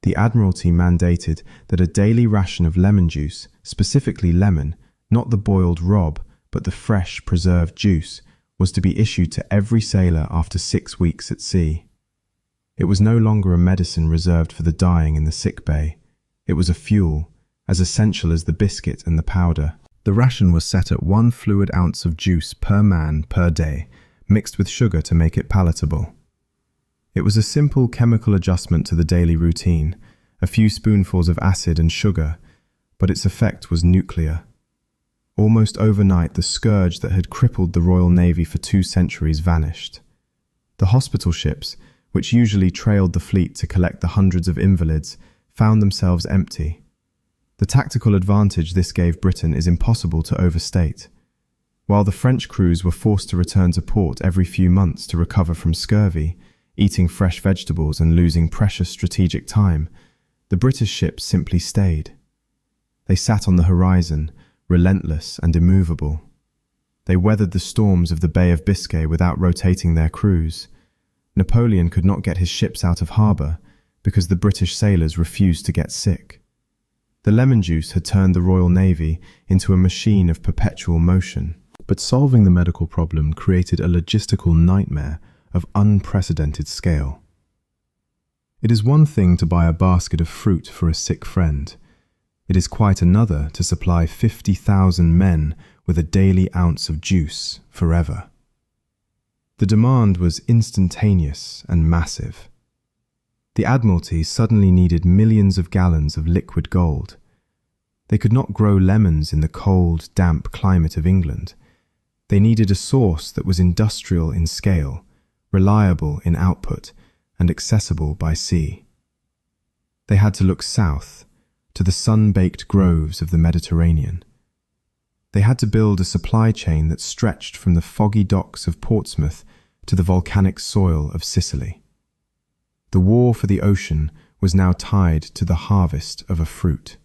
The Admiralty mandated that a daily ration of lemon juice, specifically lemon, not the boiled rob, but the fresh, preserved juice, was to be issued to every sailor after 6 weeks at sea. It was no longer a medicine reserved for the dying in the sick bay. It was a fuel, as essential as the biscuit and the powder. The ration was set at 1 fluid ounce of juice per man per day, mixed with sugar to make it palatable. It was a simple chemical adjustment to the daily routine, a few spoonfuls of acid and sugar, but its effect was nuclear. Almost overnight, the scourge that had crippled the Royal Navy for 2 centuries vanished. The hospital ships, which usually trailed the fleet to collect the hundreds of invalids, found themselves empty. The tactical advantage this gave Britain is impossible to overstate. While the French crews were forced to return to port every few months to recover from scurvy, eating fresh vegetables and losing precious strategic time, the British ships simply stayed. They sat on the horizon, relentless and immovable. They weathered the storms of the Bay of Biscay without rotating their crews. Napoleon could not get his ships out of harbour because the British sailors refused to get sick. The lemon juice had turned the Royal Navy into a machine of perpetual motion. But solving the medical problem created a logistical nightmare of unprecedented scale. It is one thing to buy a basket of fruit for a sick friend. It is quite another to supply 50,000 men with a daily ounce of juice forever. The demand was instantaneous and massive. The Admiralty suddenly needed millions of gallons of liquid gold. They could not grow lemons in the cold, damp climate of England. They needed a source that was industrial in scale, reliable in output, and accessible by sea. They had to look south, to the sun-baked groves of the Mediterranean. They had to build a supply chain that stretched from the foggy docks of Portsmouth to the volcanic soil of Sicily. The war for the ocean was now tied to the harvest of a fruit.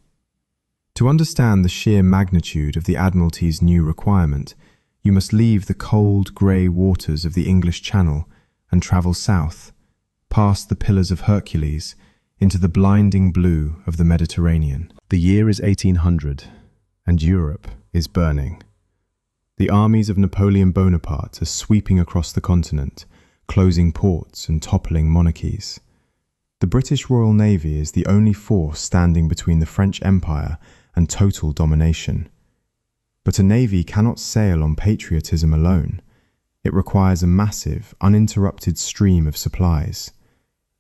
To understand the sheer magnitude of the Admiralty's new requirement, you must leave the cold, grey waters of the English Channel and travel south, past the Pillars of Hercules, into the blinding blue of the Mediterranean. The year is 1800, and Europe is burning. The armies of Napoleon Bonaparte are sweeping across the continent, closing ports and toppling monarchies. The British Royal Navy is the only force standing between the French Empire and total domination. But a navy cannot sail on patriotism alone. It requires a massive, uninterrupted stream of supplies.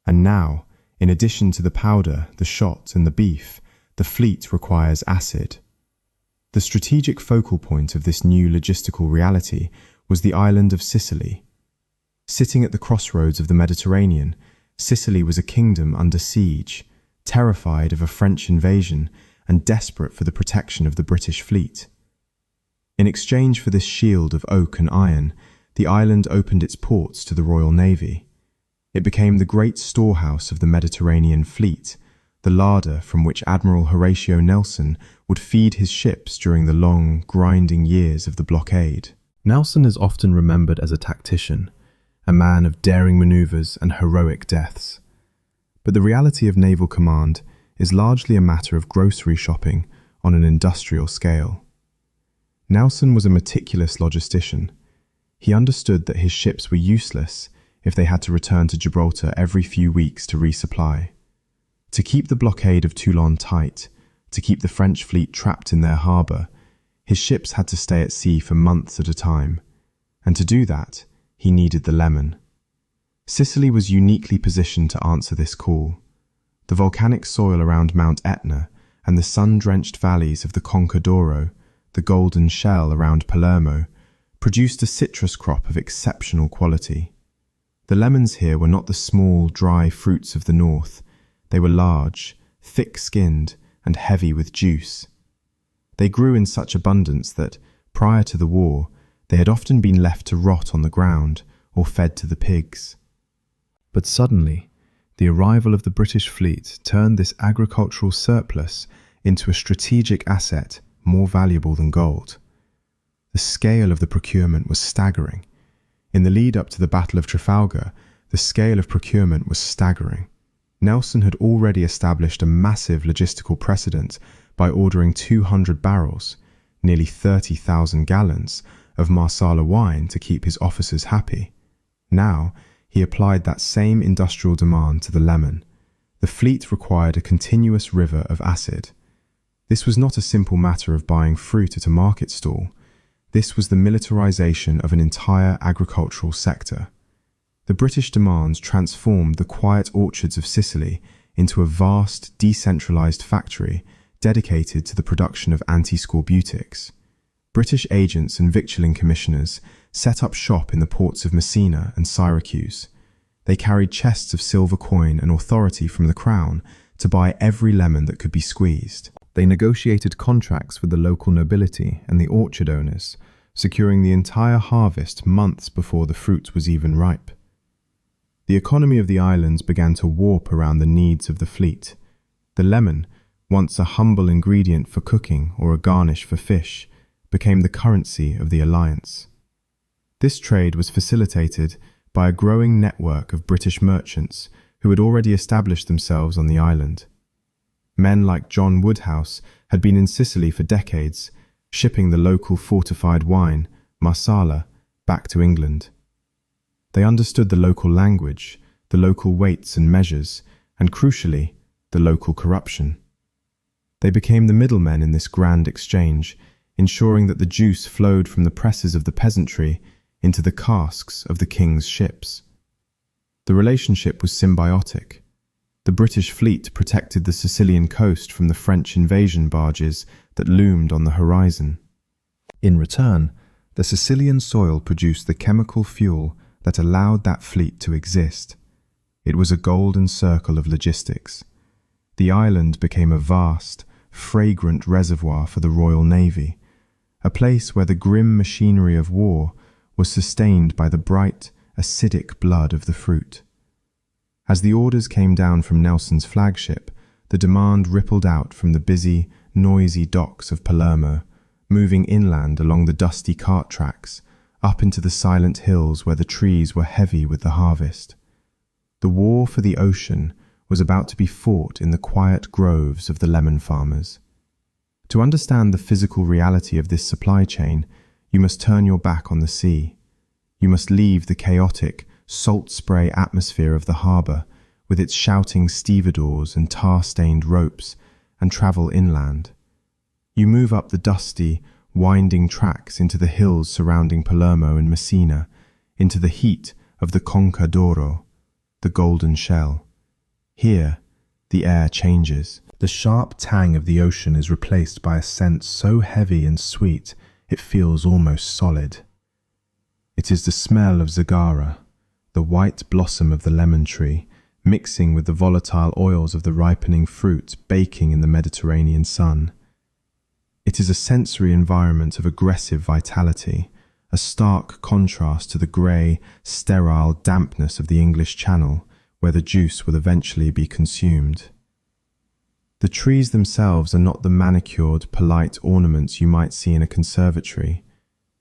And now, in addition to the powder, the shot and the beef, the fleet requires acid. The strategic focal point of this new logistical reality was the island of Sicily. Sitting at the crossroads of the Mediterranean, Sicily was a kingdom under siege, terrified of a French invasion and desperate for the protection of the British fleet. In exchange for this shield of oak and iron, the island opened its ports to the Royal Navy. It became the great storehouse of the Mediterranean fleet, the larder from which Admiral Horatio Nelson would feed his ships during the long, grinding years of the blockade. Nelson is often remembered as a tactician, a man of daring maneuvers and heroic deaths. But the reality of naval command is largely a matter of grocery shopping on an industrial scale. Nelson was a meticulous logistician. He understood that his ships were useless if they had to return to Gibraltar every few weeks to resupply. To keep the blockade of Toulon tight, to keep the French fleet trapped in their harbour, his ships had to stay at sea for months at a time. And to do that, he needed the lemon. Sicily was uniquely positioned to answer this call. The volcanic soil around Mount Etna and the sun-drenched valleys of the Conca d'Oro, the golden shell around Palermo, produced a citrus crop of exceptional quality. The lemons here were not the small, dry fruits of the north. They were large, thick-skinned, and heavy with juice. They grew in such abundance that, prior to the war, they had often been left to rot on the ground or fed to the pigs. But suddenly, the arrival of the British fleet turned this agricultural surplus into a strategic asset more valuable than gold. The scale of the procurement was staggering. In the lead up to the Battle of Trafalgar, the scale of procurement was staggering. Nelson had already established a massive logistical precedent by ordering 200 barrels, nearly 30,000 gallons, of Marsala wine to keep his officers happy. Now, he applied that same industrial demand to the lemon. The fleet required a continuous river of acid. This was not a simple matter of buying fruit at a market stall. This was the militarization of an entire agricultural sector. The British demands transformed the quiet orchards of Sicily into a vast, decentralized factory dedicated to the production of anti-scorbutics. British agents and victualling commissioners set up shop in the ports of Messina and Syracuse. They carried chests of silver coin and authority from the crown to buy every lemon that could be squeezed. They negotiated contracts with the local nobility and the orchard owners, securing the entire harvest months before the fruit was even ripe. The economy of the islands began to warp around the needs of the fleet. The lemon, once a humble ingredient for cooking or a garnish for fish, became the currency of the alliance. This trade was facilitated by a growing network of British merchants who had already established themselves on the island. Men like John Woodhouse had been in Sicily for decades, shipping the local fortified wine, Marsala, back to England. They understood the local language, the local weights and measures, and crucially, the local corruption. They became the middlemen in this grand exchange, ensuring that the juice flowed from the presses of the peasantry into the casks of the king's ships. The relationship was symbiotic. The British fleet protected the Sicilian coast from the French invasion barges that loomed on the horizon. In return, the Sicilian soil produced the chemical fuel that allowed that fleet to exist. It was a golden circle of logistics. The island became a vast, fragrant reservoir for the Royal Navy, a place where the grim machinery of war was sustained by the bright, acidic blood of the fruit. As the orders came down from Nelson's flagship, the demand rippled out from the busy, noisy docks of Palermo, moving inland along the dusty cart tracks, up into the silent hills where the trees were heavy with the harvest. The war for the ocean was about to be fought in the quiet groves of the lemon farmers. To understand the physical reality of this supply chain, you must turn your back on the sea. You must leave the chaotic, salt spray atmosphere of the harbour with its shouting stevedores and tar-stained ropes and travel inland. You move up the dusty, winding tracks into the hills surrounding Palermo and Messina, into the heat of the Conca d'Oro, the golden shell. Here, the air changes. The sharp tang of the ocean is replaced by a scent so heavy and sweet it feels almost solid. It is the smell of zagara, the white blossom of the lemon tree, mixing with the volatile oils of the ripening fruit baking in the Mediterranean sun. It is a sensory environment of aggressive vitality, a stark contrast to the grey, sterile dampness of the English Channel, where the juice will eventually be consumed. The trees themselves are not the manicured, polite ornaments you might see in a conservatory.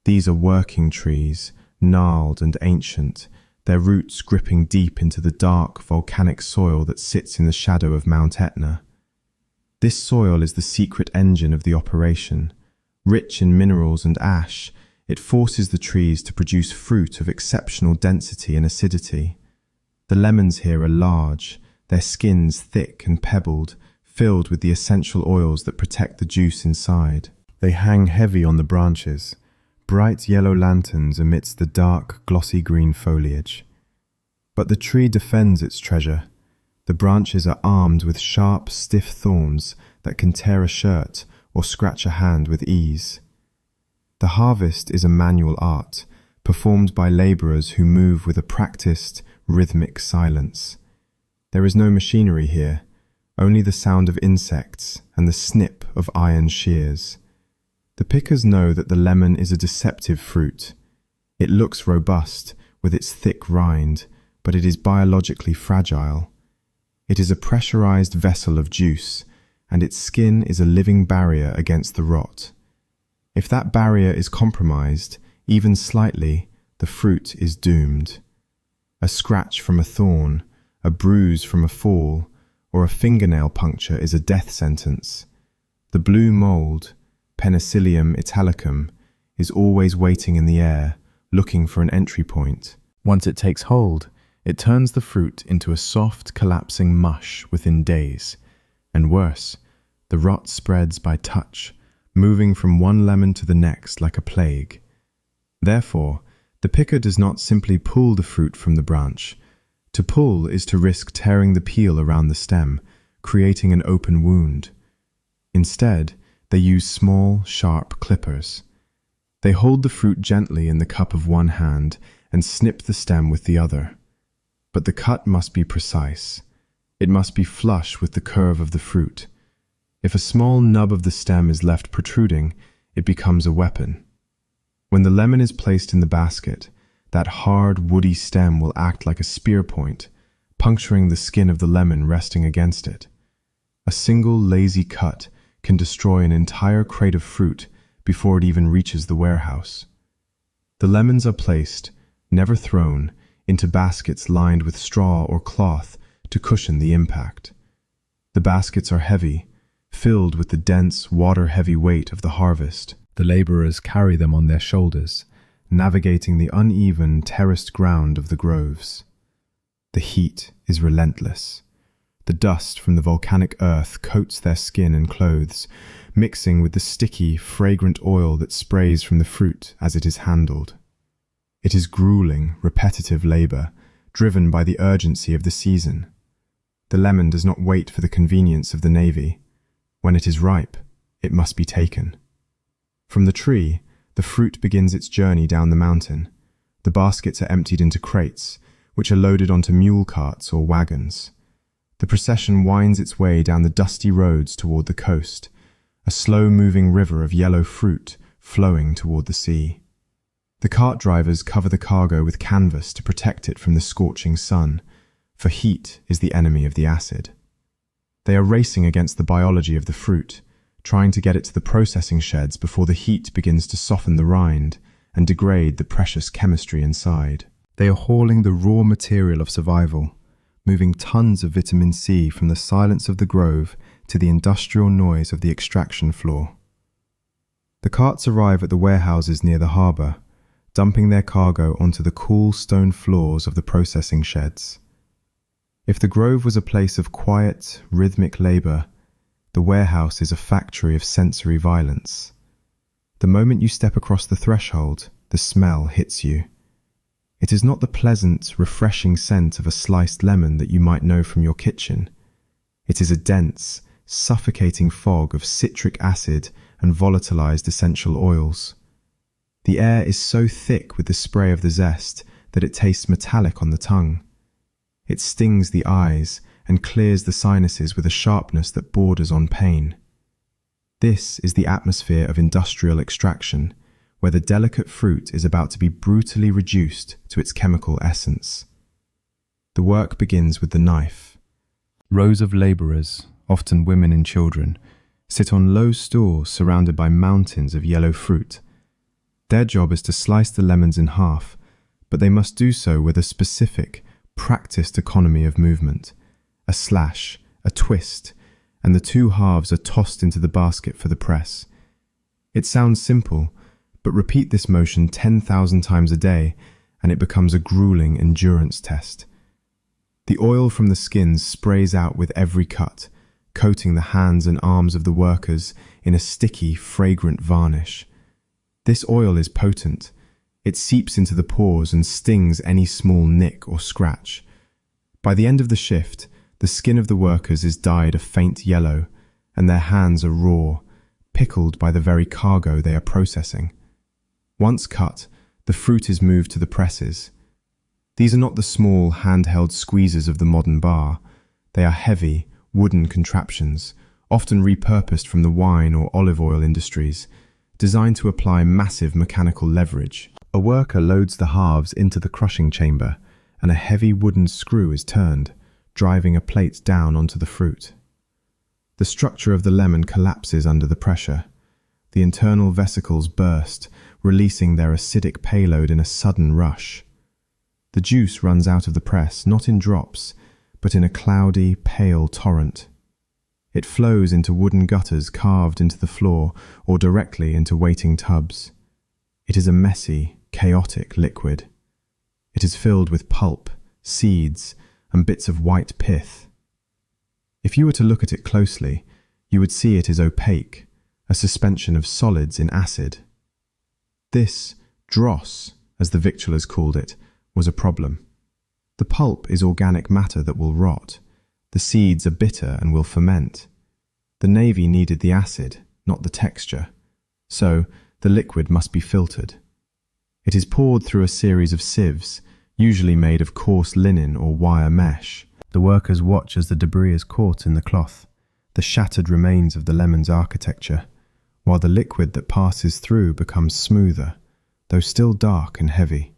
These are working trees, gnarled and ancient, their roots gripping deep into the dark, volcanic soil that sits in the shadow of Mount Etna. This soil is the secret engine of the operation. Rich in minerals and ash, it forces the trees to produce fruit of exceptional density and acidity. The lemons here are large, their skins thick and pebbled, filled with the essential oils that protect the juice inside. They hang heavy on the branches, bright yellow lanterns amidst the dark, glossy green foliage. But the tree defends its treasure. The branches are armed with sharp, stiff thorns that can tear a shirt or scratch a hand with ease. The harvest is a manual art, performed by labourers who move with a practiced, rhythmic silence. There is no machinery here, only the sound of insects and the snip of iron shears. The pickers know that the lemon is a deceptive fruit. It looks robust with its thick rind, but it is biologically fragile. It is a pressurized vessel of juice, and its skin is a living barrier against the rot. If that barrier is compromised, even slightly, the fruit is doomed. A scratch from a thorn, a bruise from a fall, or a fingernail puncture is a death sentence. The blue mold, Penicillium italicum, is always waiting in the air, looking for an entry point. Once it takes hold, it turns the fruit into a soft, collapsing mush within days. And worse, the rot spreads by touch, moving from one lemon to the next like a plague. Therefore, the picker does not simply pull the fruit from the branch. To pull is to risk tearing the peel around the stem, creating an open wound. Instead, they use small, sharp clippers. They hold the fruit gently in the cup of one hand and snip the stem with the other. But the cut must be precise. It must be flush with the curve of the fruit. If a small nub of the stem is left protruding, it becomes a weapon. When the lemon is placed in the basket, that hard, woody stem will act like a spear point, puncturing the skin of the lemon resting against it. A single lazy cut can destroy an entire crate of fruit before it even reaches the warehouse. The lemons are placed, never thrown, into baskets lined with straw or cloth to cushion the impact. The baskets are heavy, filled with the dense, water-heavy weight of the harvest. The laborers carry them on their shoulders, navigating the uneven, terraced ground of the groves. The heat is relentless. The dust from the volcanic earth coats their skin and clothes, mixing with the sticky, fragrant oil that sprays from the fruit as it is handled. It is grueling, repetitive labor, driven by the urgency of the season. The lemon does not wait for the convenience of the navy. When it is ripe, it must be taken. From the tree, the fruit begins its journey down the mountain. The baskets are emptied into crates, which are loaded onto mule carts or wagons. The procession winds its way down the dusty roads toward the coast, a slow-moving river of yellow fruit flowing toward the sea. The cart drivers cover the cargo with canvas to protect it from the scorching sun, for heat is the enemy of the acid. They are racing against the biology of the fruit, trying to get it to the processing sheds before the heat begins to soften the rind and degrade the precious chemistry inside. They are hauling the raw material of survival, moving tons of vitamin C from the silence of the grove to the industrial noise of the extraction floor. The carts arrive at the warehouses near the harbour, dumping their cargo onto the cool stone floors of the processing sheds. If the grove was a place of quiet, rhythmic labour, the warehouse is a factory of sensory violence. The moment you step across the threshold, the smell hits you. It is not the pleasant, refreshing scent of a sliced lemon that you might know from your kitchen. It is a dense, suffocating fog of citric acid and volatilized essential oils. The air is so thick with the spray of the zest that it tastes metallic on the tongue. It stings the eyes and clears the sinuses with a sharpness that borders on pain. This is the atmosphere of industrial extraction, where the delicate fruit is about to be brutally reduced to its chemical essence. The work begins with the knife. Rows of labourers, often women and children, sit on low stools surrounded by mountains of yellow fruit. Their job is to slice the lemons in half, but they must do so with a specific, practiced economy of movement. A slash, a twist, and the two halves are tossed into the basket for the press. It sounds simple, but repeat this motion 10,000 times a day, and it becomes a grueling endurance test. The oil from the skins sprays out with every cut, coating the hands and arms of the workers in a sticky, fragrant varnish. This oil is potent. It seeps into the pores and stings any small nick or scratch. By the end of the shift, the skin of the workers is dyed a faint yellow, and their hands are raw, pickled by the very cargo they are processing. Once cut, the fruit is moved to the presses. These are not the small, handheld squeezers of the modern bar. They are heavy, wooden contraptions, often repurposed from the wine or olive oil industries, designed to apply massive mechanical leverage. A worker loads the halves into the crushing chamber, and a heavy wooden screw is turned, driving a plate down onto the fruit. The structure of the lemon collapses under the pressure. The internal vesicles burst, releasing their acidic payload in a sudden rush. The juice runs out of the press, not in drops, but in a cloudy, pale torrent. It flows into wooden gutters carved into the floor or directly into waiting tubs. It is a messy, chaotic liquid. It is filled with pulp, seeds, and bits of white pith. If you were to look at it closely, you would see it is opaque, a suspension of solids in acid. This dross, as the victuallers called it, was a problem. The pulp is organic matter that will rot. The seeds are bitter and will ferment. The navy needed the acid, not the texture. So, the liquid must be filtered. It is poured through a series of sieves, usually made of coarse linen or wire mesh. The workers watch as the debris is caught in the cloth, the shattered remains of the lemon's architecture, while the liquid that passes through becomes smoother, though still dark and heavy.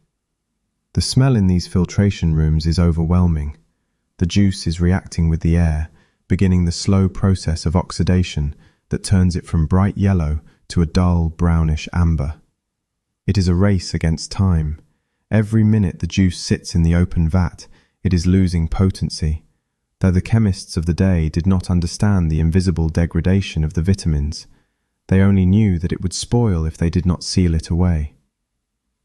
The smell in these filtration rooms is overwhelming. The juice is reacting with the air, beginning the slow process of oxidation that turns it from bright yellow to a dull brownish amber. It is a race against time. Every minute the juice sits in the open vat, it is losing potency, though the chemists of the day did not understand the invisible degradation of the vitamins. They only knew that it would spoil if they did not seal it away.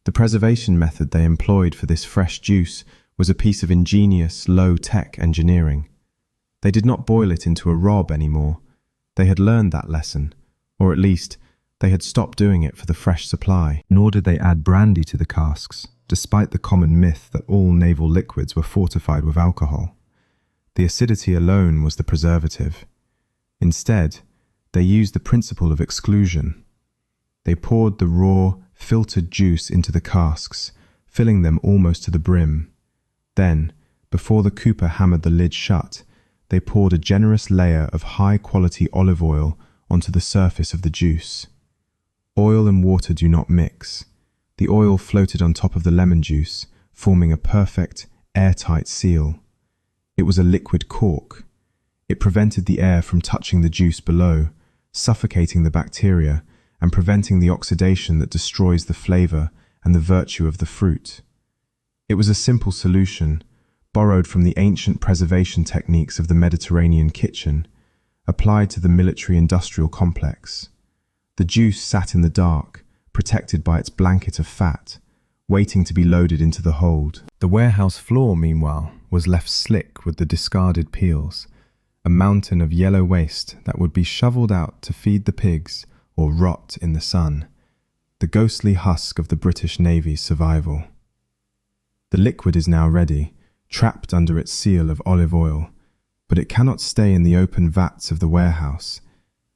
The preservation method they employed for this fresh juice was a piece of ingenious, low-tech engineering. They did not boil it into a rob anymore. They had learned that lesson, or at least, they had stopped doing it for the fresh supply. Nor did they add brandy to the casks, despite the common myth that all naval liquids were fortified with alcohol. The acidity alone was the preservative. Instead, they used the principle of exclusion. They poured the raw, filtered juice into the casks, filling them almost to the brim. Then, before the cooper hammered the lid shut, they poured a generous layer of high-quality olive oil onto the surface of the juice. Oil and water do not mix. The oil floated on top of the lemon juice, forming a perfect, airtight seal. It was a liquid cork. It prevented the air from touching the juice below, suffocating the bacteria and preventing the oxidation that destroys the flavor and the virtue of the fruit. It was a simple solution, borrowed from the ancient preservation techniques of the Mediterranean kitchen, applied to the military-industrial complex. The juice sat in the dark, protected by its blanket of fat, waiting to be loaded into the hold. The warehouse floor, meanwhile, was left slick with the discarded peels, a mountain of yellow waste that would be shoveled out to feed the pigs or rot in the sun, the ghostly husk of the British Navy's survival. The liquid is now ready, trapped under its seal of olive oil, but it cannot stay in the open vats of the warehouse.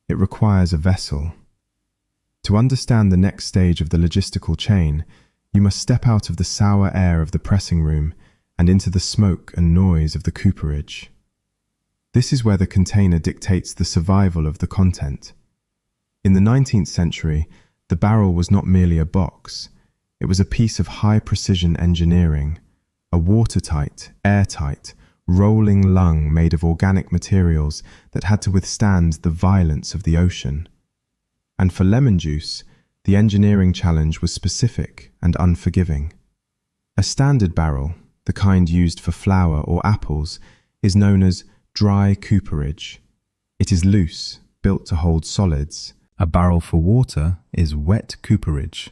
It requires a vessel. To understand the next stage of the logistical chain, you must step out of the sour air of the pressing room and into the smoke and noise of the cooperage. This is where the container dictates the survival of the content. In the 19th century, the barrel was not merely a box. It was a piece of high-precision engineering, a watertight, airtight, rolling lung made of organic materials that had to withstand the violence of the ocean. And for lemon juice, the engineering challenge was specific and unforgiving. A standard barrel, the kind used for flour or apples, is known as dry cooperage. It is loose, built to hold solids. A barrel for water is wet cooperage.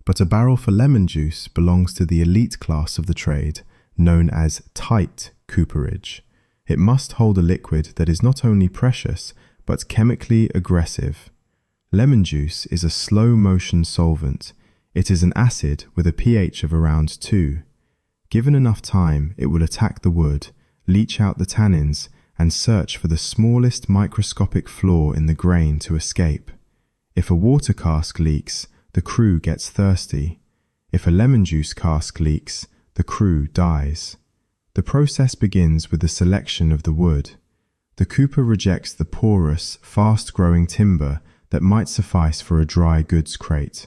But a barrel for lemon juice belongs to the elite class of the trade, known as tight cooperage. It must hold a liquid that is not only precious, but chemically aggressive. Lemon juice is a slow-motion solvent. It is an acid with a pH of around 2. Given enough time, it will attack the wood, leach out the tannins, and search for the smallest microscopic flaw in the grain to escape. If a water cask leaks, the crew gets thirsty. If a lemon juice cask leaks, the crew dies. The process begins with the selection of the wood. The cooper rejects the porous, fast-growing timber that might suffice for a dry goods crate.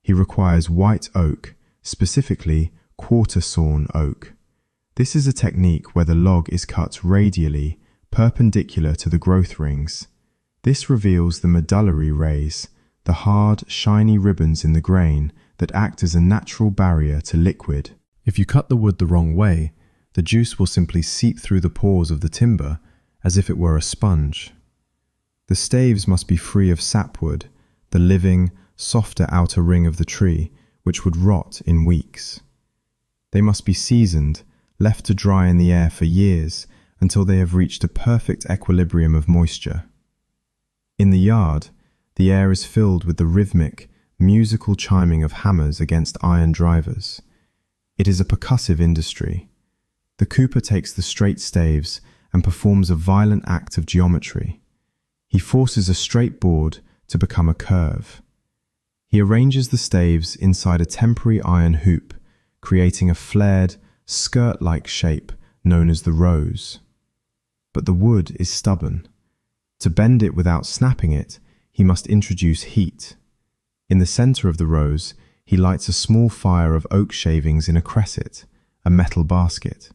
He requires white oak, specifically quarter-sawn oak. This is a technique where the log is cut radially, perpendicular to the growth rings. This reveals the medullary rays, the hard, shiny ribbons in the grain that act as a natural barrier to liquid. If you cut the wood the wrong way, the juice will simply seep through the pores of the timber as if it were a sponge. The staves must be free of sapwood, the living, softer outer ring of the tree, which would rot in weeks. They must be seasoned, left to dry in the air for years until they have reached a perfect equilibrium of moisture. In the yard, the air is filled with the rhythmic, musical chiming of hammers against iron drivers. It is a percussive industry. The cooper takes the straight staves and performs a violent act of geometry. He forces a straight board to become a curve. He arranges the staves inside a temporary iron hoop, creating a flared, skirt-like shape known as the rose. But the wood is stubborn. To bend it without snapping it, he must introduce heat. In the center of the rose, he lights a small fire of oak shavings in a cresset, a metal basket.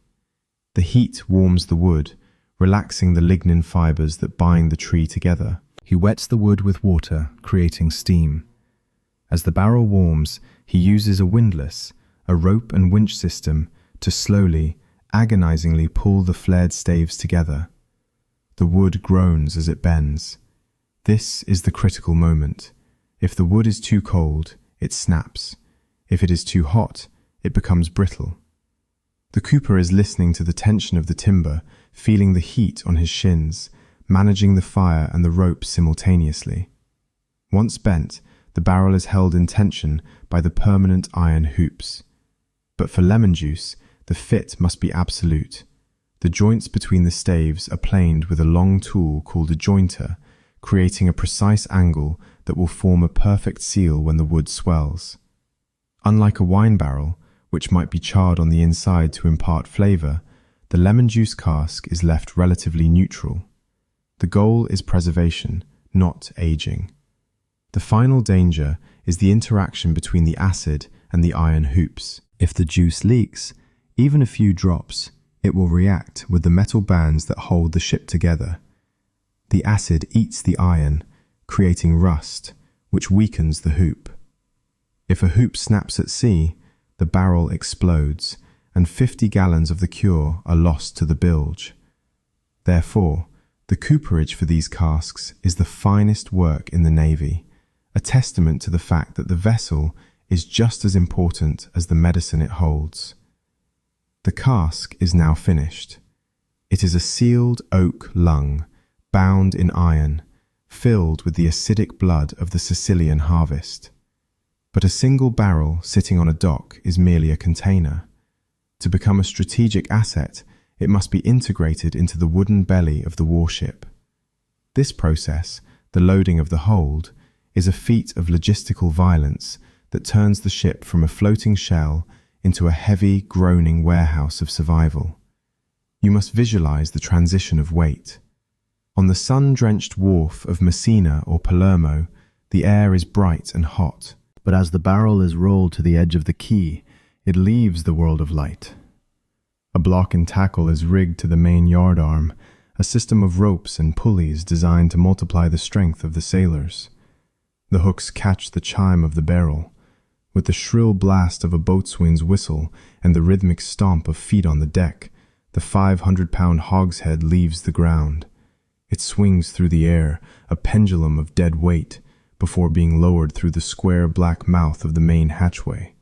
The heat warms the wood, relaxing the lignin fibers that bind the tree together. He wets the wood with water, creating steam. As the barrel warms, he uses a windlass, a rope and winch system, to slowly, agonizingly pull the flared staves together. The wood groans as it bends. This is the critical moment. If the wood is too cold, it snaps. If it is too hot, it becomes brittle. The cooper is listening to the tension of the timber, feeling the heat on his shins, managing the fire and the rope simultaneously. Once bent, the barrel is held in tension by the permanent iron hoops. But for lemon juice, the fit must be absolute. The joints between the staves are planed with a long tool called a jointer, creating a precise angle that will form a perfect seal when the wood swells. Unlike a wine barrel, which might be charred on the inside to impart flavor, the lemon juice cask is left relatively neutral. The goal is preservation, not aging. The final danger is the interaction between the acid and the iron hoops. If the juice leaks, even a few drops, it will react with the metal bands that hold the ship together. The acid eats the iron, creating rust, which weakens the hoop. If a hoop snaps at sea, the barrel explodes, and 50 gallons of the cure are lost to the bilge. Therefore, the cooperage for these casks is the finest work in the Navy, a testament to the fact that the vessel is just as important as the medicine it holds. The cask is now finished. It is a sealed oak lung, bound in iron, filled with the acidic blood of the Sicilian harvest. But a single barrel sitting on a dock is merely a container. To become a strategic asset, it must be integrated into the wooden belly of the warship. This process, the loading of the hold, is a feat of logistical violence that turns the ship from a floating shell into a heavy, groaning warehouse of survival. You must visualize the transition of weight. On the sun-drenched wharf of Messina or Palermo, the air is bright and hot, but as the barrel is rolled to the edge of the quay, it leaves the world of light. A block and tackle is rigged to the main yard arm, a system of ropes and pulleys designed to multiply the strength of the sailors. The hooks catch the chime of the barrel. With the shrill blast of a boatswain's whistle and the rhythmic stomp of feet on the deck, the 500-pound hogshead leaves the ground. It swings through the air, a pendulum of dead weight, before being lowered through the square black mouth of the main hatchway.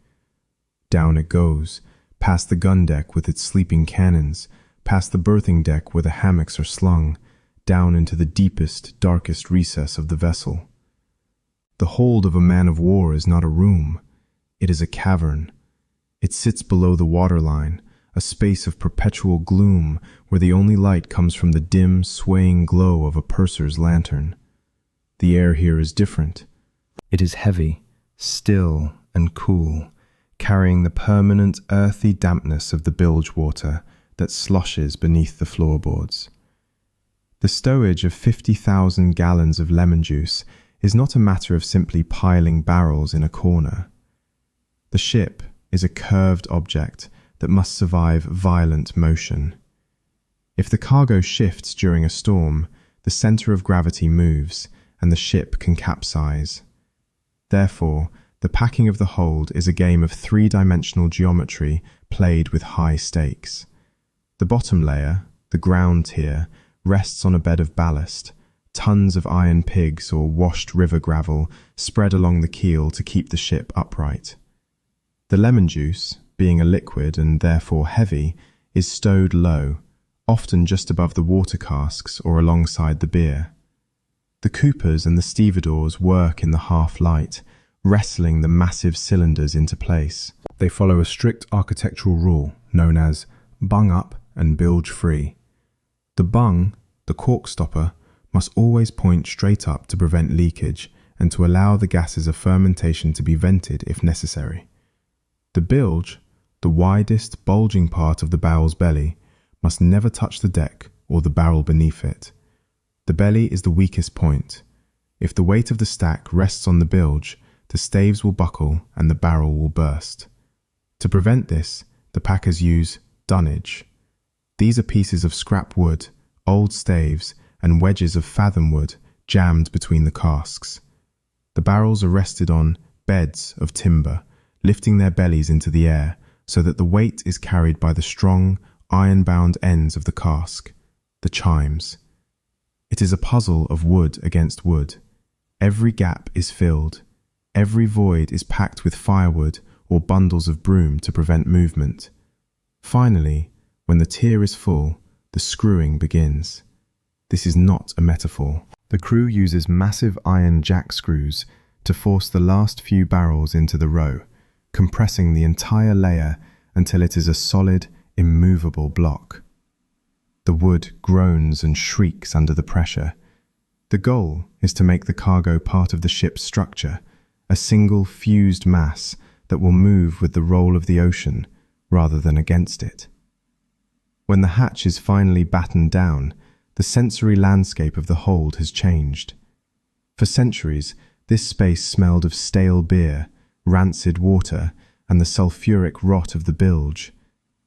Down it goes, past the gun deck with its sleeping cannons, past the berthing deck where the hammocks are slung, down into the deepest, darkest recess of the vessel. The hold of a man of war is not a room. It is a cavern. It sits below the waterline, a space of perpetual gloom where the only light comes from the dim, swaying glow of a purser's lantern. The air here is different. It is heavy, still, and cool, carrying the permanent, earthy dampness of the bilge water that sloshes beneath the floorboards. The stowage of 50,000 gallons of lemon juice is not a matter of simply piling barrels in a corner. The ship is a curved object that must survive violent motion. If the cargo shifts during a storm, the center of gravity moves, and the ship can capsize. Therefore, the packing of the hold is a game of three-dimensional geometry played with high stakes. The bottom layer, the ground tier, rests on a bed of ballast, tons of iron pigs or washed river gravel spread along the keel to keep the ship upright. The lemon juice, being a liquid and therefore heavy, is stowed low, often just above the water casks or alongside the beer. The coopers and the stevedores work in the half-light, wrestling the massive cylinders into place. They follow a strict architectural rule known as bung up and bilge free. The bung, the cork stopper, must always point straight up to prevent leakage and to allow the gases of fermentation to be vented if necessary. The bilge, the widest, bulging part of the barrel's belly, must never touch the deck or the barrel beneath it. The belly is the weakest point. If the weight of the stack rests on the bilge, the staves will buckle and the barrel will burst. To prevent this, the packers use dunnage. These are pieces of scrap wood, old staves, and wedges of fathom wood jammed between the casks. The barrels are rested on beds of timber, lifting their bellies into the air so that the weight is carried by the strong, iron-bound ends of the cask, the chimes. It is a puzzle of wood against wood. Every gap is filled. Every void is packed with firewood or bundles of broom to prevent movement. Finally, when the tier is full, the screwing begins. This is not a metaphor. The crew uses massive iron jack screws to force the last few barrels into the row, compressing the entire layer until it is a solid, immovable block. The wood groans and shrieks under the pressure. The goal is to make the cargo part of the ship's structure, a single fused mass that will move with the roll of the ocean rather than against it. When the hatch is finally battened down, the sensory landscape of the hold has changed. For centuries, this space smelled of stale beer, rancid water, and the sulfuric rot of the bilge.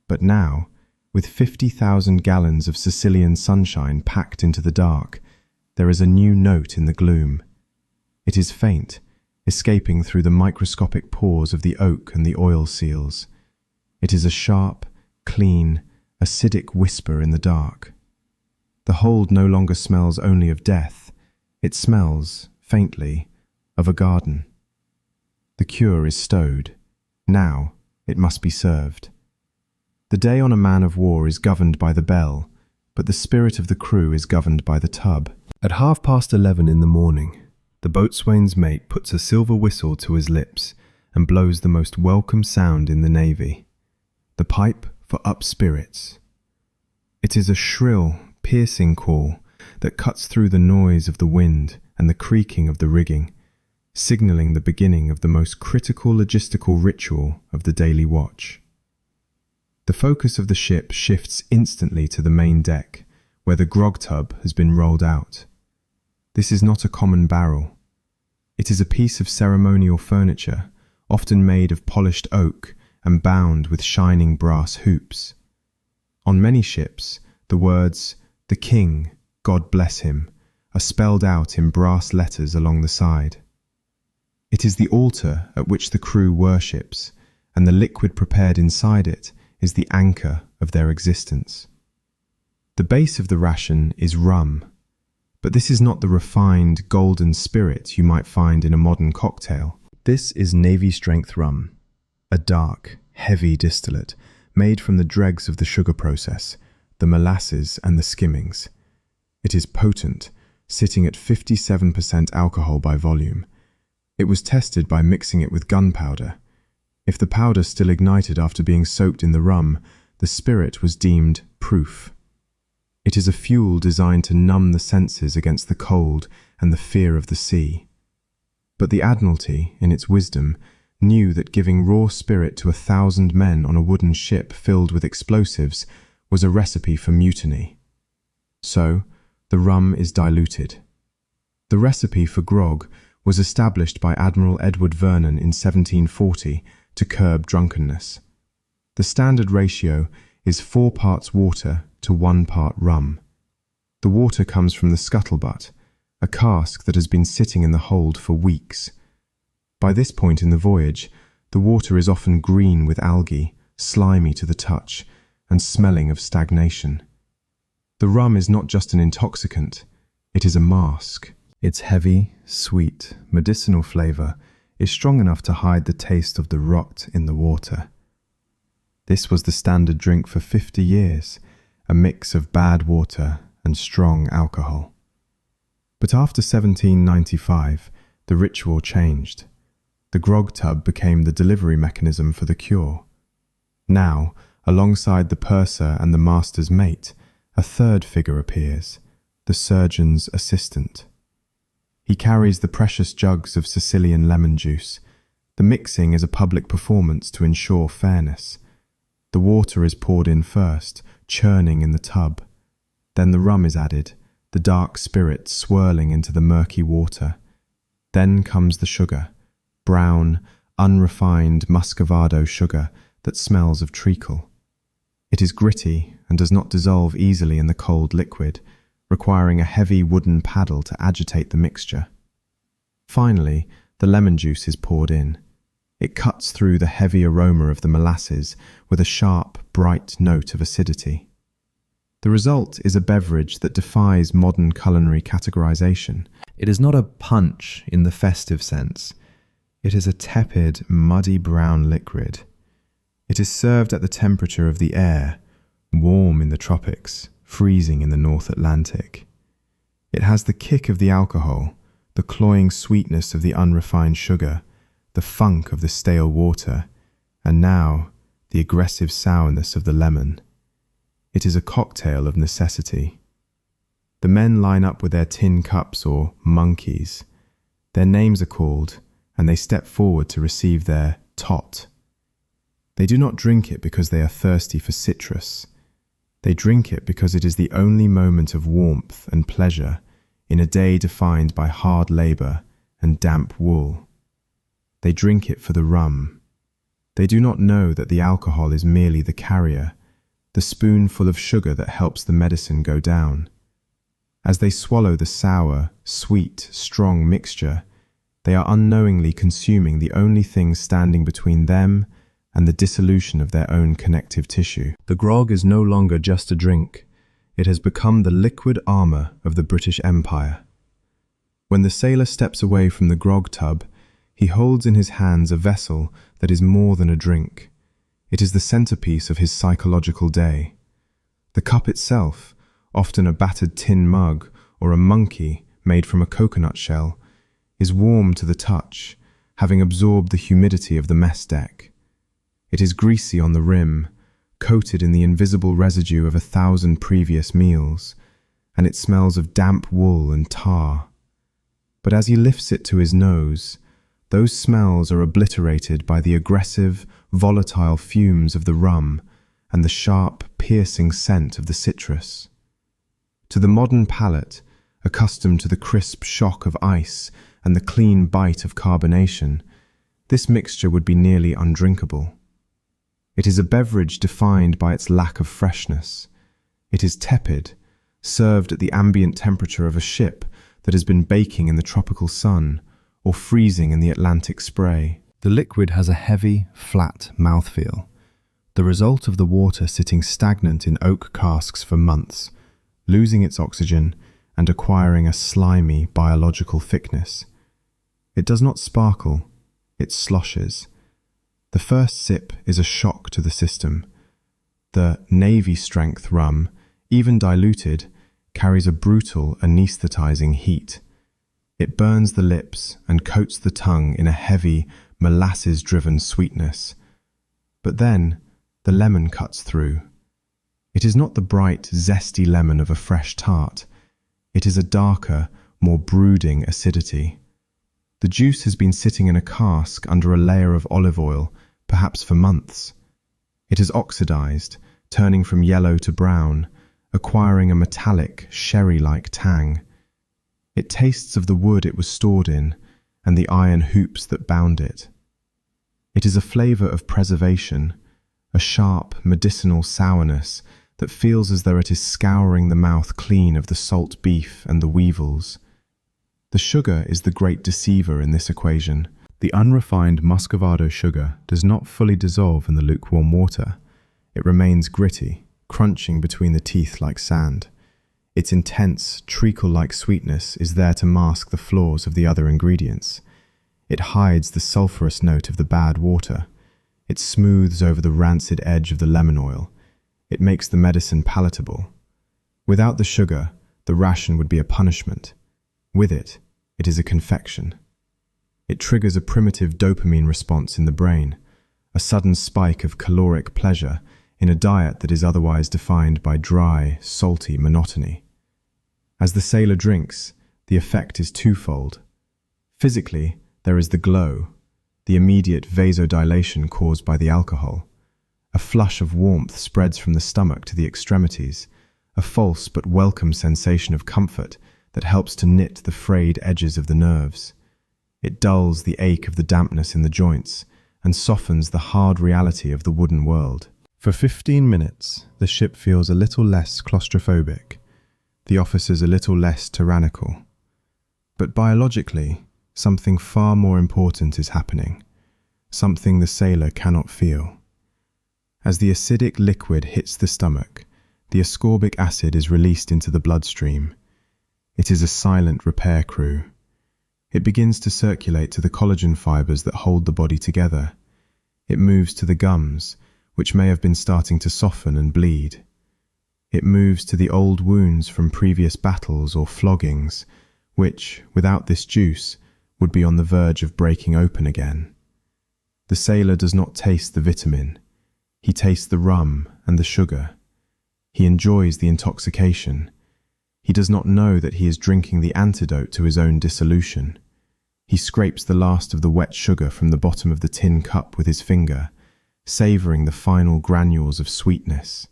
But now, with 50,000 gallons of Sicilian sunshine packed into the dark, there is a new note in the gloom. It is faint, escaping through the microscopic pores of the oak and the oil seals. It is a sharp, clean, acidic whisper in the dark. The hold no longer smells only of death. It smells, faintly, of a garden. The cure is stowed. Now it must be served. The day on a man of war is governed by the bell, but the spirit of the crew is governed by the tub. At 11:30 in the morning, the boatswain's mate puts a silver whistle to his lips and blows the most welcome sound in the Navy, the pipe for up spirits. It is a shrill, piercing call that cuts through the noise of the wind and the creaking of the rigging, signalling the beginning of the most critical logistical ritual of the daily watch. The focus of the ship shifts instantly to the main deck, where the grog tub has been rolled out. This is not a common barrel. It is a piece of ceremonial furniture, often made of polished oak and bound with shining brass hoops. On many ships, the words, "The King, God bless him," are spelled out in brass letters along the side. It is the altar at which the crew worships, and the liquid prepared inside it is the anchor of their existence. The base of the ration is rum, but this is not the refined golden spirit you might find in a modern cocktail. This is Navy-strength rum, a dark, heavy distillate made from the dregs of the sugar process, the molasses and the skimmings. It is potent, sitting at 57% alcohol by volume. It was tested by mixing it with gunpowder. If the powder still ignited after being soaked in the rum, the spirit was deemed proof. It is a fuel designed to numb the senses against the cold and the fear of the sea. But the Admiralty, in its wisdom, knew that giving raw spirit to 1,000 men on a wooden ship filled with explosives was a recipe for mutiny. So, the rum is diluted. The recipe for grog was established by Admiral Edward Vernon in 1740 to curb drunkenness. The standard ratio is 4 parts water to 1 part rum. The water comes from the scuttlebutt, a cask that has been sitting in the hold for weeks. By this point in the voyage, the water is often green with algae, slimy to the touch, and smelling of stagnation. The rum is not just an intoxicant, it is a mask. Its heavy, sweet, medicinal flavour is strong enough to hide the taste of the rot in the water. This was the standard drink for 50 years, a mix of bad water and strong alcohol. But after 1795, the ritual changed. The grog tub became the delivery mechanism for the cure. Now, alongside the purser and the master's mate, a third figure appears, the surgeon's assistant. He carries the precious jugs of Sicilian lemon juice. The mixing is a public performance to ensure fairness. The water is poured in first, churning in the tub. Then the rum is added, the dark spirit swirling into the murky water. Then comes the sugar, brown, unrefined muscovado sugar that smells of treacle. It is gritty and does not dissolve easily in the cold liquid, requiring a heavy wooden paddle to agitate the mixture. Finally, the lemon juice is poured in. It cuts through the heavy aroma of the molasses with a sharp, bright note of acidity. The result is a beverage that defies modern culinary categorization. It is not a punch in the festive sense. It is a tepid, muddy brown liquid. It is served at the temperature of the air, warm in the tropics, freezing in the North Atlantic. It has the kick of the alcohol, the cloying sweetness of the unrefined sugar, the funk of the stale water, and now the aggressive sourness of the lemon. It is a cocktail of necessity. The men line up with their tin cups or monkeys. Their names are called, and they step forward to receive their tot. They do not drink it because they are thirsty for citrus. They drink it because it is the only moment of warmth and pleasure in a day defined by hard labor and damp wool. They drink it for the rum. They do not know that the alcohol is merely the carrier, the spoonful of sugar that helps the medicine go down. As they swallow the sour, sweet, strong mixture, they are unknowingly consuming the only thing standing between them and the dissolution of their own connective tissue. The grog is no longer just a drink. It has become the liquid armor of the British Empire. When the sailor steps away from the grog tub, he holds in his hands a vessel that is more than a drink. It is the centerpiece of his psychological day. The cup itself, often a battered tin mug or a monkey made from a coconut shell, is warm to the touch, having absorbed the humidity of the mess deck. It is greasy on the rim, coated in the invisible residue of 1,000 previous meals, and it smells of damp wool and tar. But as he lifts it to his nose, those smells are obliterated by the aggressive, volatile fumes of the rum and the sharp, piercing scent of the citrus. To the modern palate, accustomed to the crisp shock of ice and the clean bite of carbonation, this mixture would be nearly undrinkable. It is a beverage defined by its lack of freshness. It is tepid, served at the ambient temperature of a ship that has been baking in the tropical sun or freezing in the Atlantic spray. The liquid has a heavy, flat mouthfeel, the result of the water sitting stagnant in oak casks for months, losing its oxygen and acquiring a slimy biological thickness. It does not sparkle, it sloshes. The first sip is a shock to the system. The Navy-strength rum, even diluted, carries a brutal, anesthetizing heat. It burns the lips and coats the tongue in a heavy, molasses-driven sweetness. But then, the lemon cuts through. It is not the bright, zesty lemon of a fresh tart. It is a darker, more brooding acidity. The juice has been sitting in a cask under a layer of olive oil, perhaps for months. It has oxidized, turning from yellow to brown, acquiring a metallic, sherry-like tang. It tastes of the wood it was stored in and the iron hoops that bound it. It is a flavor of preservation, a sharp, medicinal sourness that feels as though it is scouring the mouth clean of the salt beef and the weevils. The sugar is the great deceiver in this equation. The unrefined muscovado sugar does not fully dissolve in the lukewarm water. It remains gritty, crunching between the teeth like sand. Its intense, treacle-like sweetness is there to mask the flaws of the other ingredients. It hides the sulphurous note of the bad water. It smooths over the rancid edge of the lemon oil. It makes the medicine palatable. Without the sugar, the ration would be a punishment. With it, it is a confection. It triggers a primitive dopamine response in the brain, a sudden spike of caloric pleasure in a diet that is otherwise defined by dry, salty monotony. As the sailor drinks, the effect is twofold. Physically, there is the glow, the immediate vasodilation caused by the alcohol. A flush of warmth spreads from the stomach to the extremities, a false but welcome sensation of comfort that helps to knit the frayed edges of the nerves. It dulls the ache of the dampness in the joints and softens the hard reality of the wooden world. For 15 minutes, the ship feels a little less claustrophobic, the officers a little less tyrannical. But biologically, something far more important is happening, something the sailor cannot feel. As the acidic liquid hits the stomach, the ascorbic acid is released into the bloodstream. It is a silent repair crew. It begins to circulate to the collagen fibers that hold the body together. It moves to the gums, which may have been starting to soften and bleed. It moves to the old wounds from previous battles or floggings, which, without this juice, would be on the verge of breaking open again. The sailor does not taste the vitamin. He tastes the rum and the sugar. He enjoys the intoxication. He does not know that he is drinking the antidote to his own dissolution. He scrapes the last of the wet sugar from the bottom of the tin cup with his finger, savouring the final granules of sweetness.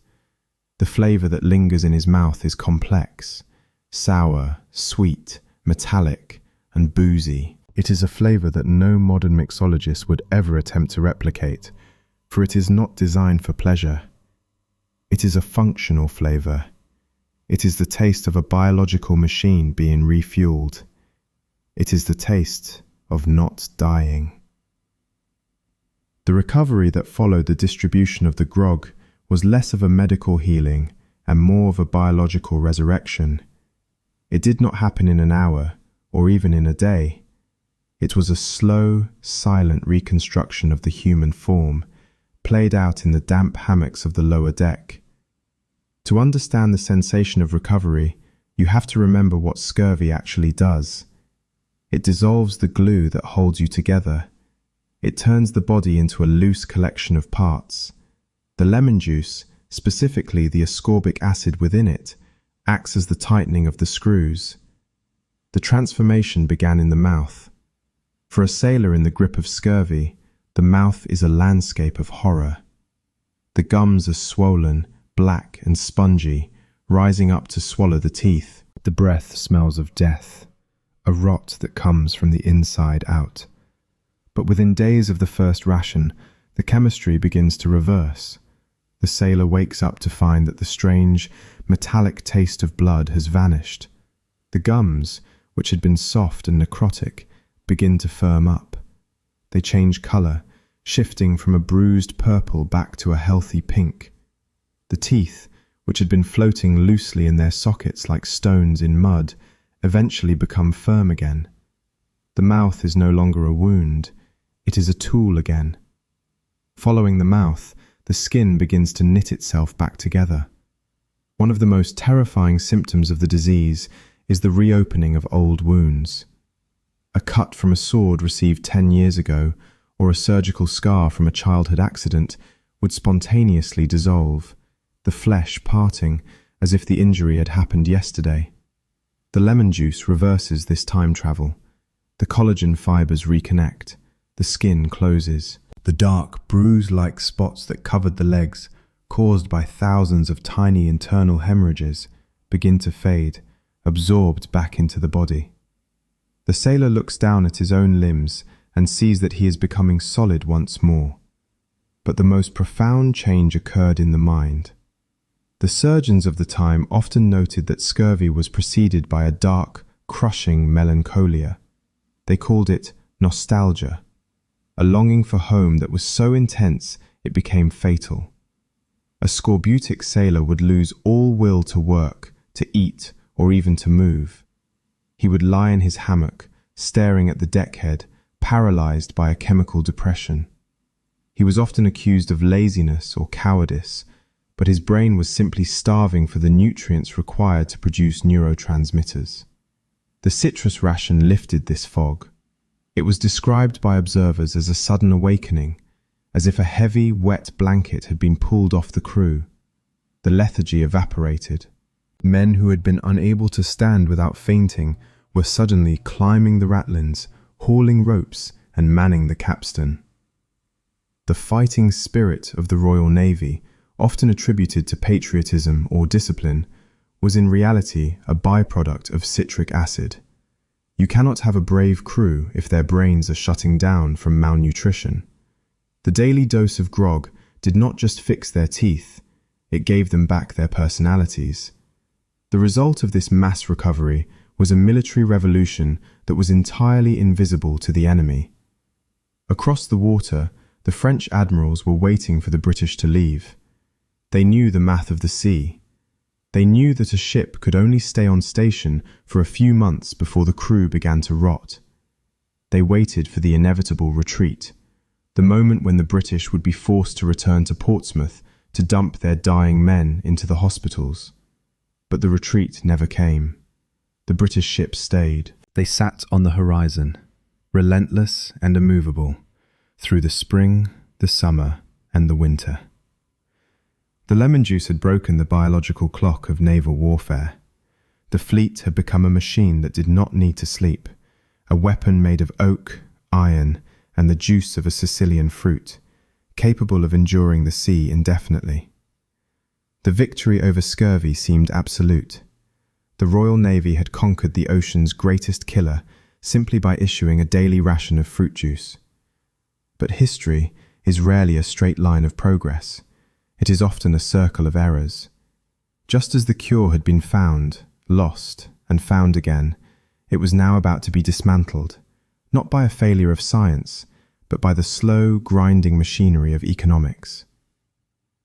The flavour that lingers in his mouth is complex, sour, sweet, metallic, and boozy. It is a flavour that no modern mixologist would ever attempt to replicate, for it is not designed for pleasure. It is a functional flavour. It is the taste of a biological machine being refueled. It is the taste of not dying. The recovery that followed the distribution of the grog was less of a medical healing and more of a biological resurrection. It did not happen in an hour or even in a day. It was a slow, silent reconstruction of the human form, played out in the damp hammocks of the lower deck. To understand the sensation of recovery, you have to remember what scurvy actually does. It dissolves the glue that holds you together. It turns the body into a loose collection of parts. The lemon juice, specifically the ascorbic acid within it, acts as the tightening of the screws. The transformation began in the mouth. For a sailor in the grip of scurvy, the mouth is a landscape of horror. The gums are swollen, black and spongy, rising up to swallow the teeth. The breath smells of death, a rot that comes from the inside out. But within days of the first ration, the chemistry begins to reverse. The sailor wakes up to find that the strange, metallic taste of blood has vanished. The gums, which had been soft and necrotic, begin to firm up. They change colour, shifting from a bruised purple back to a healthy pink. The teeth, which had been floating loosely in their sockets like stones in mud, eventually become firm again. The mouth is no longer a wound. It is a tool again. Following the mouth, the skin begins to knit itself back together. One of the most terrifying symptoms of the disease is the reopening of old wounds. A cut from a sword received 10 years ago, or a surgical scar from a childhood accident, would spontaneously dissolve, the flesh parting as if the injury had happened yesterday. The lemon juice reverses this time travel. The collagen fibers reconnect. The skin closes. The dark, bruise-like spots that covered the legs, caused by thousands of tiny internal hemorrhages, begin to fade, absorbed back into the body. The sailor looks down at his own limbs and sees that he is becoming solid once more. But the most profound change occurred in the mind. The surgeons of the time often noted that scurvy was preceded by a dark, crushing melancholia. They called it nostalgia, a longing for home that was so intense it became fatal. A scorbutic sailor would lose all will to work, to eat, or even to move. He would lie in his hammock, staring at the deckhead, paralyzed by a chemical depression. He was often accused of laziness or cowardice, but his brain was simply starving for the nutrients required to produce neurotransmitters. The citrus ration lifted this fog. It was described by observers as a sudden awakening, as if a heavy, wet blanket had been pulled off the crew. The lethargy evaporated. Men who had been unable to stand without fainting were suddenly climbing the ratlins, hauling ropes, and manning the capstan. The fighting spirit of the Royal Navy, often attributed to patriotism or discipline, was in reality a byproduct of citric acid. You cannot have a brave crew if their brains are shutting down from malnutrition. The daily dose of grog did not just fix their teeth, it gave them back their personalities. The result of this mass recovery was a military revolution that was entirely invisible to the enemy. Across the water, the French admirals were waiting for the British to leave. They knew the math of the sea. They knew that a ship could only stay on station for a few months before the crew began to rot. They waited for the inevitable retreat, the moment when the British would be forced to return to Portsmouth to dump their dying men into the hospitals. But the retreat never came. The British ships stayed. They sat on the horizon, relentless and immovable, through the spring, the summer, and the winter. The lemon juice had broken the biological clock of naval warfare. The fleet had become a machine that did not need to sleep, a weapon made of oak, iron, and the juice of a Sicilian fruit, capable of enduring the sea indefinitely. The victory over scurvy seemed absolute. The Royal Navy had conquered the ocean's greatest killer simply by issuing a daily ration of fruit juice. But history is rarely a straight line of progress. It is often a circle of errors. Just as the cure had been found, lost, and found again, it was now about to be dismantled, not by a failure of science, but by the slow, grinding machinery of economics.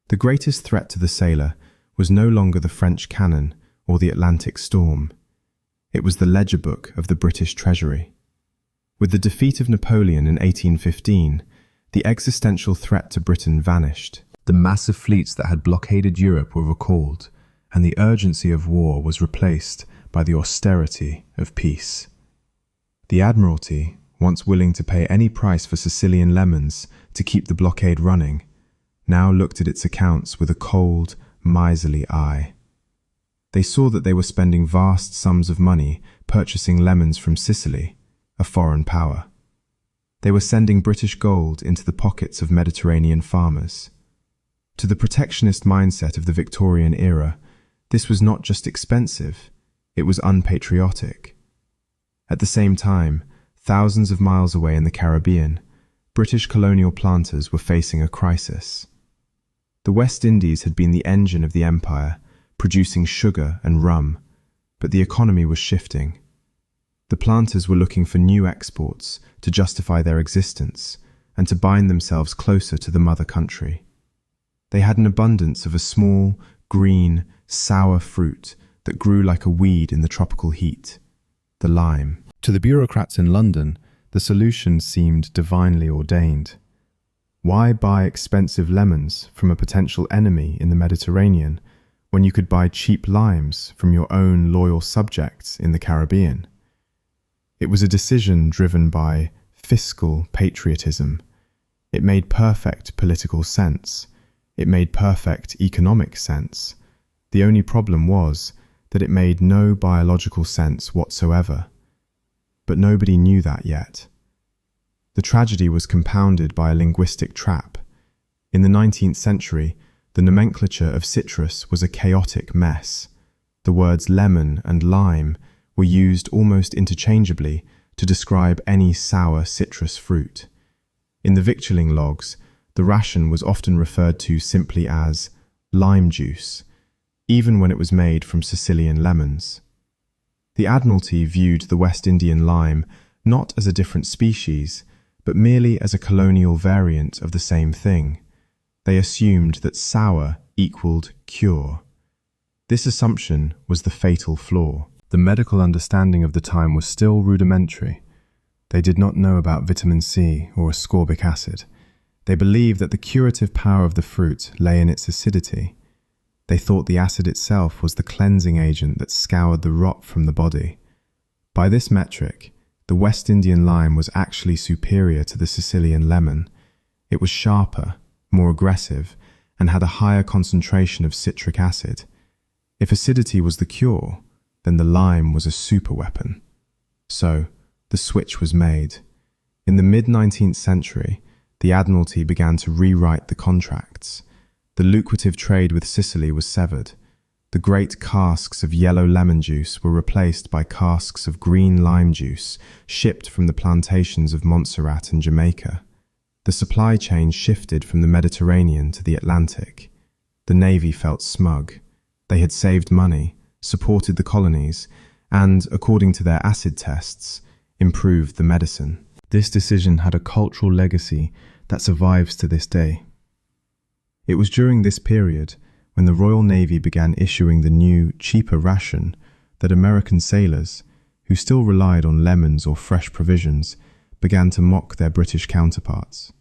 The greatest threat to the sailor was no longer the French cannon or the Atlantic storm. It was the ledger book of the British Treasury. With the defeat of Napoleon in 1815, the existential threat to Britain vanished. The massive fleets that had blockaded Europe were recalled, and the urgency of war was replaced by the austerity of peace. The Admiralty, once willing to pay any price for Sicilian lemons to keep the blockade running, now looked at its accounts with a cold, miserly eye. They saw that they were spending vast sums of money purchasing lemons from Sicily, a foreign power. They were sending British gold into the pockets of Mediterranean farmers. To the protectionist mindset of the Victorian era, this was not just expensive, it was unpatriotic. At the same time, thousands of miles away in the Caribbean, British colonial planters were facing a crisis. The West Indies had been the engine of the empire, producing sugar and rum, but the economy was shifting. The planters were looking for new exports to justify their existence and to bind themselves closer to the mother country. They had an abundance of a small, green, sour fruit that grew like a weed in the tropical heat, the lime. To the bureaucrats in London, the solution seemed divinely ordained. Why buy expensive lemons from a potential enemy in the Mediterranean when you could buy cheap limes from your own loyal subjects in the Caribbean? It was a decision driven by fiscal patriotism. It made perfect political sense. It made perfect economic sense. The only problem was that it made no biological sense whatsoever. But nobody knew that yet. The tragedy was compounded by a linguistic trap. In the 19th century, the nomenclature of citrus was a chaotic mess. The words lemon and lime were used almost interchangeably to describe any sour citrus fruit. In the victualling logs, the ration was often referred to simply as lime juice, even when it was made from Sicilian lemons. The Admiralty viewed the West Indian lime not as a different species, but merely as a colonial variant of the same thing. They assumed that sour equaled cure. This assumption was the fatal flaw. The medical understanding of the time was still rudimentary. They did not know about vitamin C or ascorbic acid. They believed that the curative power of the fruit lay in its acidity. They thought the acid itself was the cleansing agent that scoured the rot from the body. By this metric, the West Indian lime was actually superior to the Sicilian lemon. It was sharper, more aggressive, and had a higher concentration of citric acid. If acidity was the cure, then the lime was a superweapon. So, the switch was made. In the mid-19th century, the Admiralty began to rewrite the contracts. The lucrative trade with Sicily was severed. The The great casks of yellow lemon juice were replaced by casks of green lime juice shipped from the plantations of Montserrat and Jamaica. The supply chain shifted from the Mediterranean to the Atlantic. The Navy felt smug. They had saved money, supported the colonies, and, according to their acid tests, improved the medicine. This decision had a cultural legacy that survives to this day. It was during this period, when the Royal Navy began issuing the new, cheaper ration, that American sailors, who still relied on lemons or fresh provisions, began to mock their British counterparts.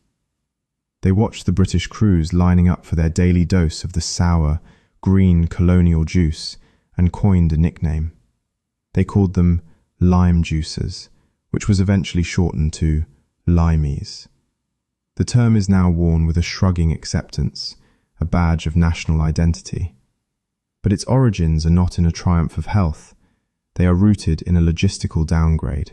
They watched the British crews lining up for their daily dose of the sour, green colonial juice and coined a nickname. They called them lime juicers, which was eventually shortened to limeys. The term is now worn with a shrugging acceptance, a badge of national identity. But its origins are not in a triumph of health. They are rooted in a logistical downgrade.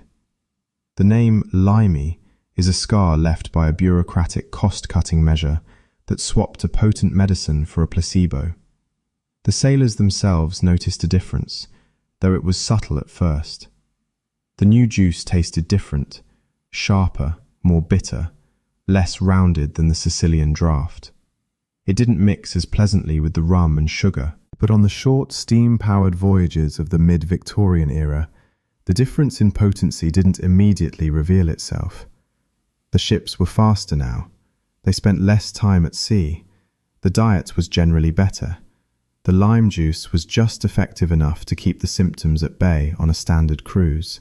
The name limey is a scar left by a bureaucratic cost-cutting measure that swapped a potent medicine for a placebo. The sailors themselves noticed a difference, though it was subtle at first. The new juice tasted different, sharper, more bitter, less rounded than the Sicilian draught. It didn't mix as pleasantly with the rum and sugar, but on the short steam-powered voyages of the mid-Victorian era, the difference in potency didn't immediately reveal itself. The ships were faster now. They spent less time at sea. The diet was generally better. The lime juice was just effective enough to keep the symptoms at bay on a standard cruise.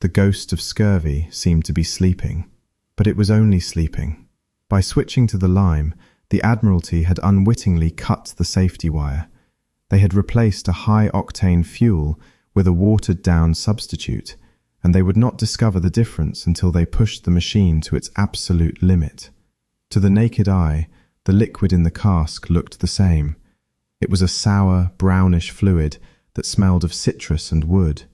The ghost of scurvy seemed to be sleeping, but it was only sleeping. By switching to the lime, the Admiralty had unwittingly cut the safety wire. They had replaced a high-octane fuel with a watered-down substitute, and they would not discover the difference until they pushed the machine to its absolute limit. To the naked eye, the liquid in the cask looked the same. It was a sour, brownish fluid that smelled of citrus and wood.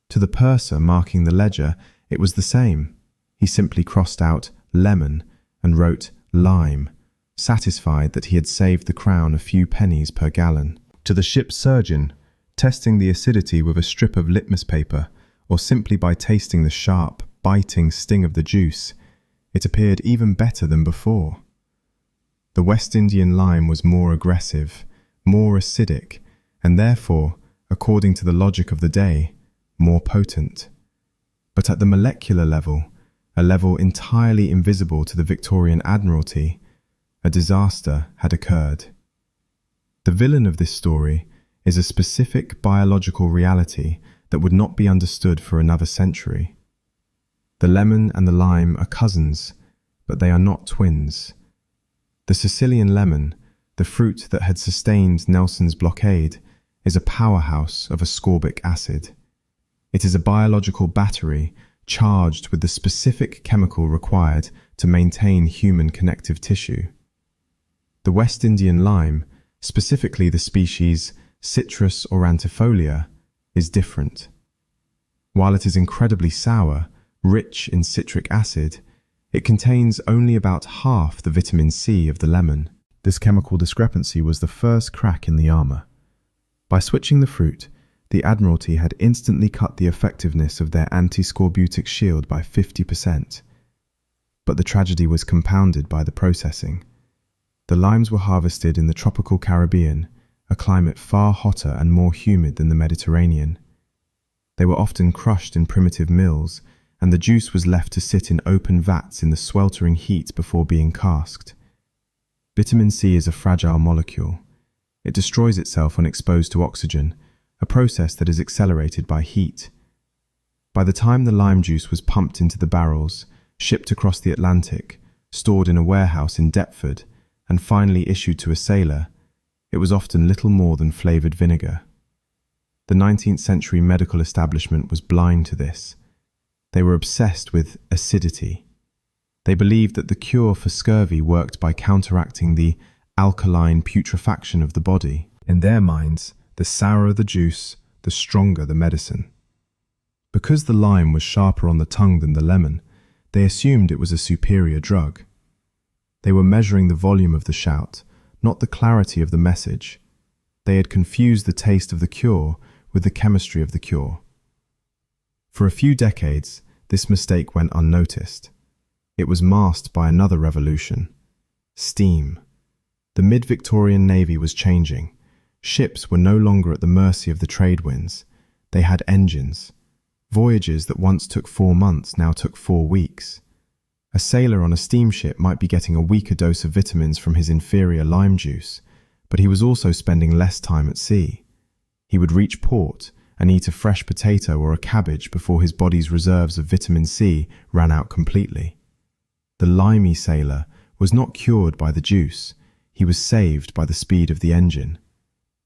To the purser marking the ledger, it was the same. He simply crossed out lemon and wrote lime, satisfied that he had saved the crown a few pennies per gallon. To the ship's surgeon, testing the acidity with a strip of litmus paper, or simply by tasting the sharp, biting sting of the juice, it appeared even better than before. The West Indian lime was more aggressive, more acidic, and therefore, according to the logic of the day, more potent. But at the molecular level, a level entirely invisible to the Victorian Admiralty, a disaster had occurred. The villain of this story is a specific biological reality that would not be understood for another century. The lemon and the lime are cousins, but they are not twins. The Sicilian lemon, the fruit that had sustained Nelson's blockade, is a powerhouse of ascorbic acid. It is a biological battery charged with the specific chemical required to maintain human connective tissue. The West Indian lime, specifically the species Citrus aurantifolia, is different. While it is incredibly sour, rich in citric acid, it contains only about half the vitamin C of the lemon. This chemical discrepancy was the first crack in the armor. By switching the fruit, the Admiralty had instantly cut the effectiveness of their anti-scorbutic shield by 50%. But the tragedy was compounded by the processing. The limes were harvested in the tropical Caribbean, a climate far hotter and more humid than the Mediterranean. They were often crushed in primitive mills, and the juice was left to sit in open vats in the sweltering heat before being casked. Vitamin C is a fragile molecule. It destroys itself when exposed to oxygen, a process that is accelerated by heat. By the time the lime juice was pumped into the barrels, shipped across the Atlantic, stored in a warehouse in Deptford, and finally issued to a sailor, it was often little more than flavoured vinegar. The 19th century medical establishment was blind to this. They were obsessed with acidity. They believed that the cure for scurvy worked by counteracting the alkaline putrefaction of the body. In their minds, the sourer the juice, the stronger the medicine. Because the lime was sharper on the tongue than the lemon, they assumed it was a superior drug. They were measuring the volume of the shout, not the clarity of the message. They had confused the taste of the cure with the chemistry of the cure. For a few decades, this mistake went unnoticed. It was masked by another revolution: steam. The mid-Victorian Navy was changing. Ships were no longer at the mercy of the trade winds. They had engines. Voyages that once took 4 months now took 4 weeks. A sailor on a steamship might be getting a weaker dose of vitamins from his inferior lime juice, but he was also spending less time at sea. He would reach port and eat a fresh potato or a cabbage before his body's reserves of vitamin C ran out completely. The limey sailor was not cured by the juice, he was saved by the speed of the engine.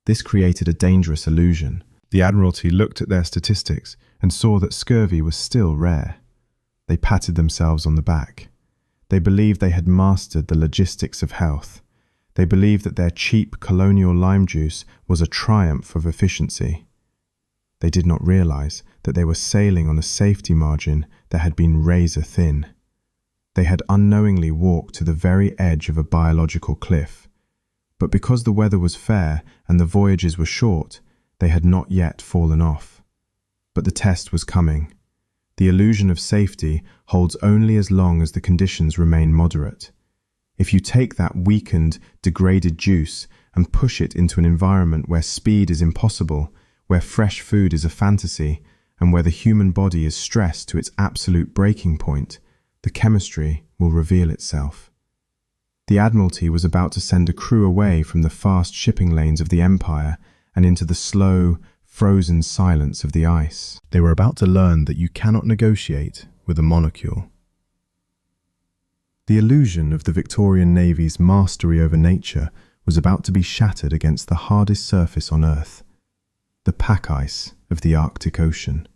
This created a dangerous illusion. The Admiralty looked at their statistics and saw that scurvy was still rare. They patted themselves on the back. They believed they had mastered the logistics of health. They believed that their cheap colonial lime juice was a triumph of efficiency. They did not realize that they were sailing on a safety margin that had been razor thin. They had unknowingly walked to the very edge of a biological cliff. But because the weather was fair and the voyages were short, they had not yet fallen off. But the test was coming. The illusion of safety holds only as long as the conditions remain moderate. If you take that weakened, degraded juice and push it into an environment where speed is impossible, where fresh food is a fantasy, and where the human body is stressed to its absolute breaking point, the chemistry will reveal itself. The Admiralty was about to send a crew away from the fast shipping lanes of the Empire and into the slow, frozen silence of the ice. They were about to learn that you cannot negotiate with a molecule. The illusion of the Victorian Navy's mastery over nature was about to be shattered against the hardest surface on Earth, the pack ice of the Arctic Ocean.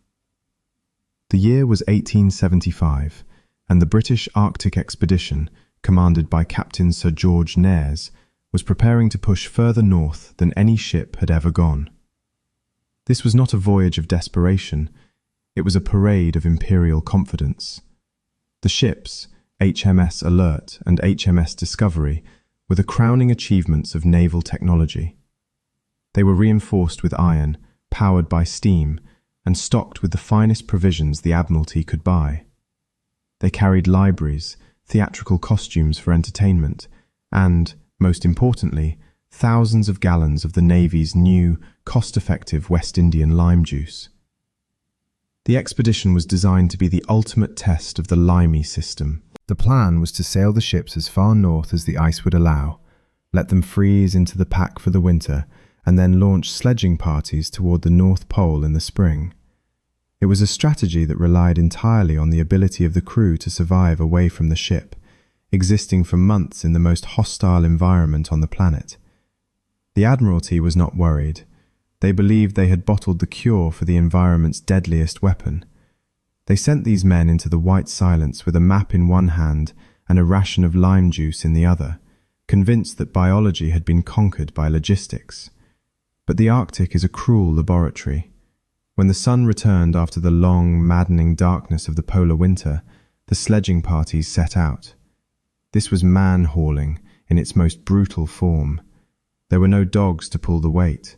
The year was 1875, and the British Arctic expedition, commanded by Captain Sir George Nares, was preparing to push further north than any ship had ever gone. This was not a voyage of desperation, it was a parade of imperial confidence. The ships, HMS Alert and HMS Discovery, were the crowning achievements of naval technology. They were reinforced with iron, powered by steam, and stocked with the finest provisions the Admiralty could buy. They carried libraries, theatrical costumes for entertainment, and, most importantly, thousands of gallons of the Navy's new, cost-effective West Indian lime juice. The expedition was designed to be the ultimate test of the limey system. The plan was to sail the ships as far north as the ice would allow, let them freeze into the pack for the winter, and then launch sledging parties toward the North Pole in the spring. It was a strategy that relied entirely on the ability of the crew to survive away from the ship, existing for months in the most hostile environment on the planet. The Admiralty was not worried. They believed they had bottled the cure for the environment's deadliest weapon. They sent these men into the white silence with a map in one hand and a ration of lime juice in the other, convinced that biology had been conquered by logistics. But the Arctic is a cruel laboratory. When the sun returned after the long, maddening darkness of the polar winter, the sledging parties set out. This was man-hauling in its most brutal form. There were no dogs to pull the weight.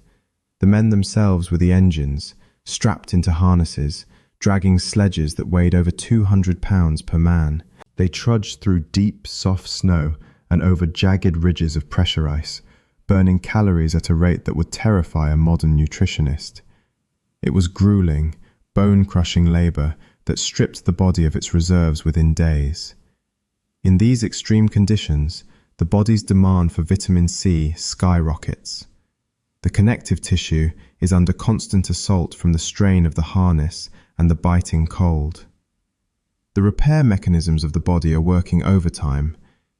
The men themselves were the engines, strapped into harnesses, dragging sledges that weighed over 200 pounds per man. They trudged through deep, soft snow and over jagged ridges of pressure ice, burning calories at a rate that would terrify a modern nutritionist. It was grueling, bone-crushing labor that stripped the body of its reserves within days. In these extreme conditions, the body's demand for vitamin C skyrockets. The connective tissue is under constant assault from the strain of the harness and the biting cold. The repair mechanisms of the body are working overtime,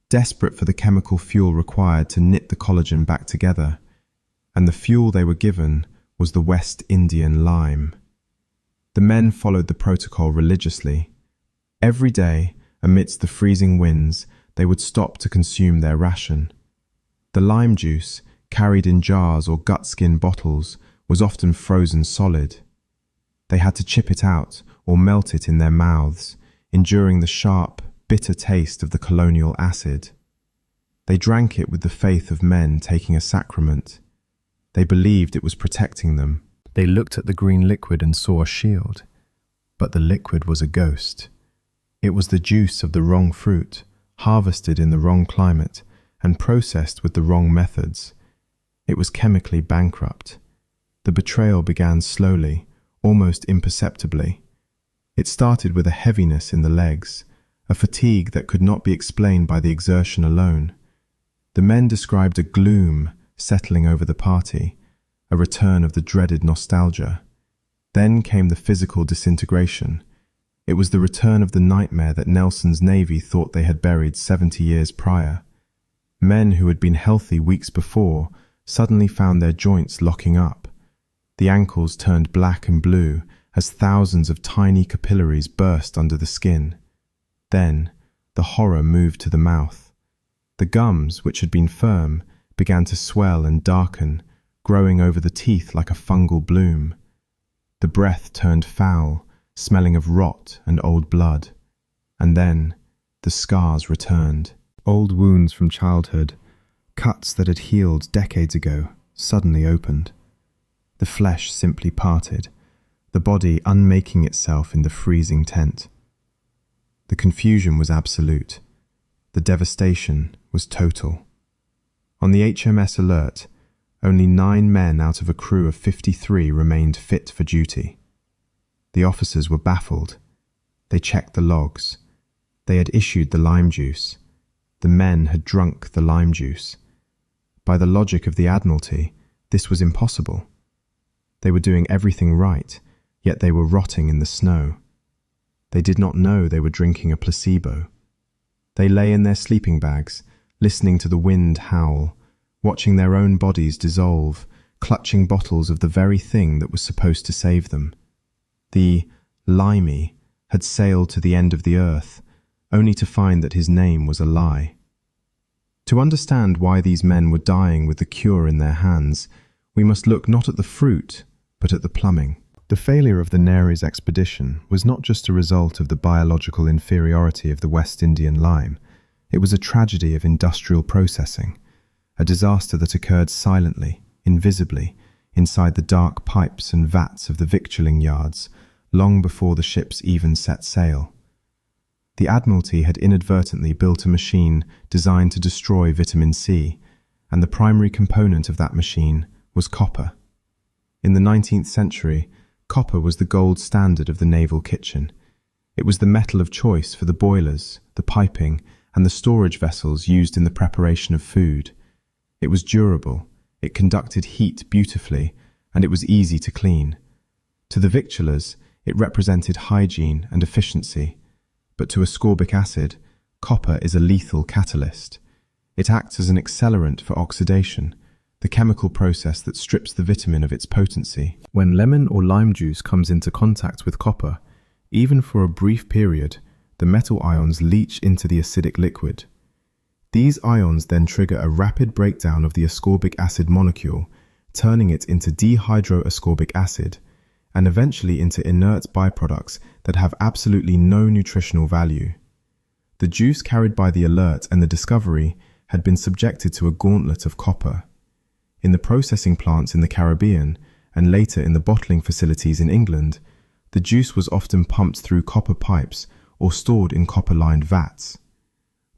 desperate for the chemical fuel required to knit the collagen back together, and the fuel they were given was the West Indian lime. The men followed the protocol religiously. Every day, amidst the freezing winds, they would stop to consume their ration. The lime juice, carried in jars or gut-skin bottles, was often frozen solid. They had to chip it out or melt it in their mouths, enduring the sharp, bitter taste of the colonial acid. They drank it with the faith of men taking a sacrament. They believed it was protecting them. They looked at the green liquid and saw a shield. But the liquid was a ghost. It was the juice of the wrong fruit, harvested in the wrong climate, and processed with the wrong methods. It was chemically bankrupt. The betrayal began slowly, almost imperceptibly. It started with a heaviness in the legs, a fatigue that could not be explained by the exertion alone. The men described a gloom settling over the party, a return of the dreaded nostalgia. Then came the physical disintegration. It was the return of the nightmare that Nelson's navy thought they had buried 70 years prior. Men who had been healthy weeks before suddenly found their joints locking up. The ankles turned black and blue as thousands of tiny capillaries burst under the skin. Then, the horror moved to the mouth. The gums, which had been firm, began to swell and darken, growing over the teeth like a fungal bloom. The breath turned foul, smelling of rot and old blood. And then, the scars returned. Old wounds from childhood, cuts that had healed decades ago, suddenly opened. The flesh simply parted, the body unmaking itself in the freezing tent. The confusion was absolute. The devastation was total. On the HMS Alert, only 9 men out of a crew of 53 remained fit for duty. The officers were baffled. They checked the logs. They had issued the lime juice. The men had drunk the lime juice. By the logic of the Admiralty, this was impossible. They were doing everything right, yet they were rotting in the snow. They did not know they were drinking a placebo. They lay in their sleeping bags, listening to the wind howl, watching their own bodies dissolve, clutching bottles of the very thing that was supposed to save them. The Limey had sailed to the end of the earth, only to find that his name was a lie. To understand why these men were dying with the cure in their hands, we must look not at the fruit, but at the plumbing. The failure of the Nares expedition was not just a result of the biological inferiority of the West Indian lime. It was a tragedy of industrial processing, a disaster that occurred silently, invisibly, inside the dark pipes and vats of the victualling yards, long before the ships even set sail. The Admiralty had inadvertently built a machine designed to destroy vitamin C, and the primary component of that machine was copper. In the 19th century, copper was the gold standard of the naval kitchen. It was the metal of choice for the boilers, the piping, and the storage vessels used in the preparation of food. It was durable, it conducted heat beautifully, and it was easy to clean. To the victuallers, it represented hygiene and efficiency. But to ascorbic acid, copper is a lethal catalyst. It acts as an accelerant for oxidation, the chemical process that strips the vitamin of its potency. When lemon or lime juice comes into contact with copper, even for a brief period, the metal ions leach into the acidic liquid. These ions then trigger a rapid breakdown of the ascorbic acid molecule, turning it into dehydroascorbic acid, and eventually into inert byproducts that have absolutely no nutritional value. The juice carried by the Alert and the Discovery had been subjected to a gauntlet of copper. In the processing plants in the Caribbean, and later in the bottling facilities in England, the juice was often pumped through copper pipes or stored in copper-lined vats.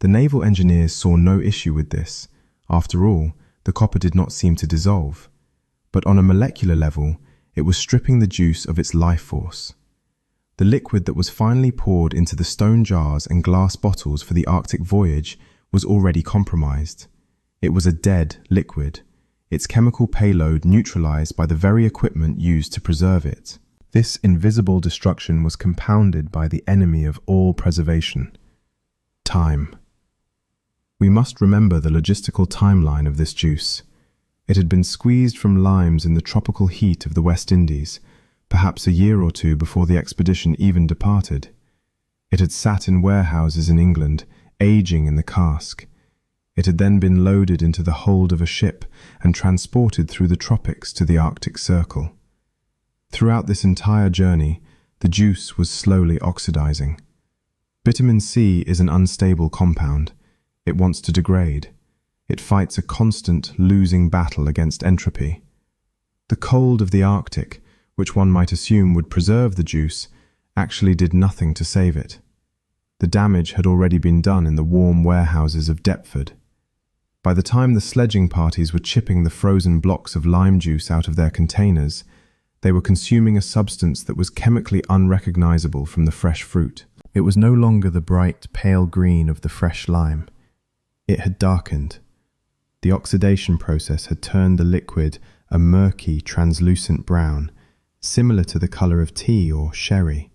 The naval engineers saw no issue with this. After all, the copper did not seem to dissolve. But on a molecular level, it was stripping the juice of its life force. The liquid that was finally poured into the stone jars and glass bottles for the Arctic voyage was already compromised. It was a dead liquid, its chemical payload neutralized by the very equipment used to preserve it. This invisible destruction was compounded by the enemy of all preservation: time. We must remember the logistical timeline of this juice. It had been squeezed from limes in the tropical heat of the West Indies, perhaps a year or two before the expedition even departed. It had sat in warehouses in England, aging in the cask. It had then been loaded into the hold of a ship and transported through the tropics to the Arctic Circle. Throughout this entire journey, the juice was slowly oxidizing. Vitamin C is an unstable compound. It wants to degrade. It fights a constant losing battle against entropy. The cold of the Arctic, which one might assume would preserve the juice, actually did nothing to save it. The damage had already been done in the warm warehouses of Deptford. By the time the sledging parties were chipping the frozen blocks of lime juice out of their containers, they were consuming a substance that was chemically unrecognizable from the fresh fruit. It was no longer the bright, pale green of the fresh lime. It had darkened. The oxidation process had turned the liquid a murky, translucent brown, similar to the color of tea or sherry.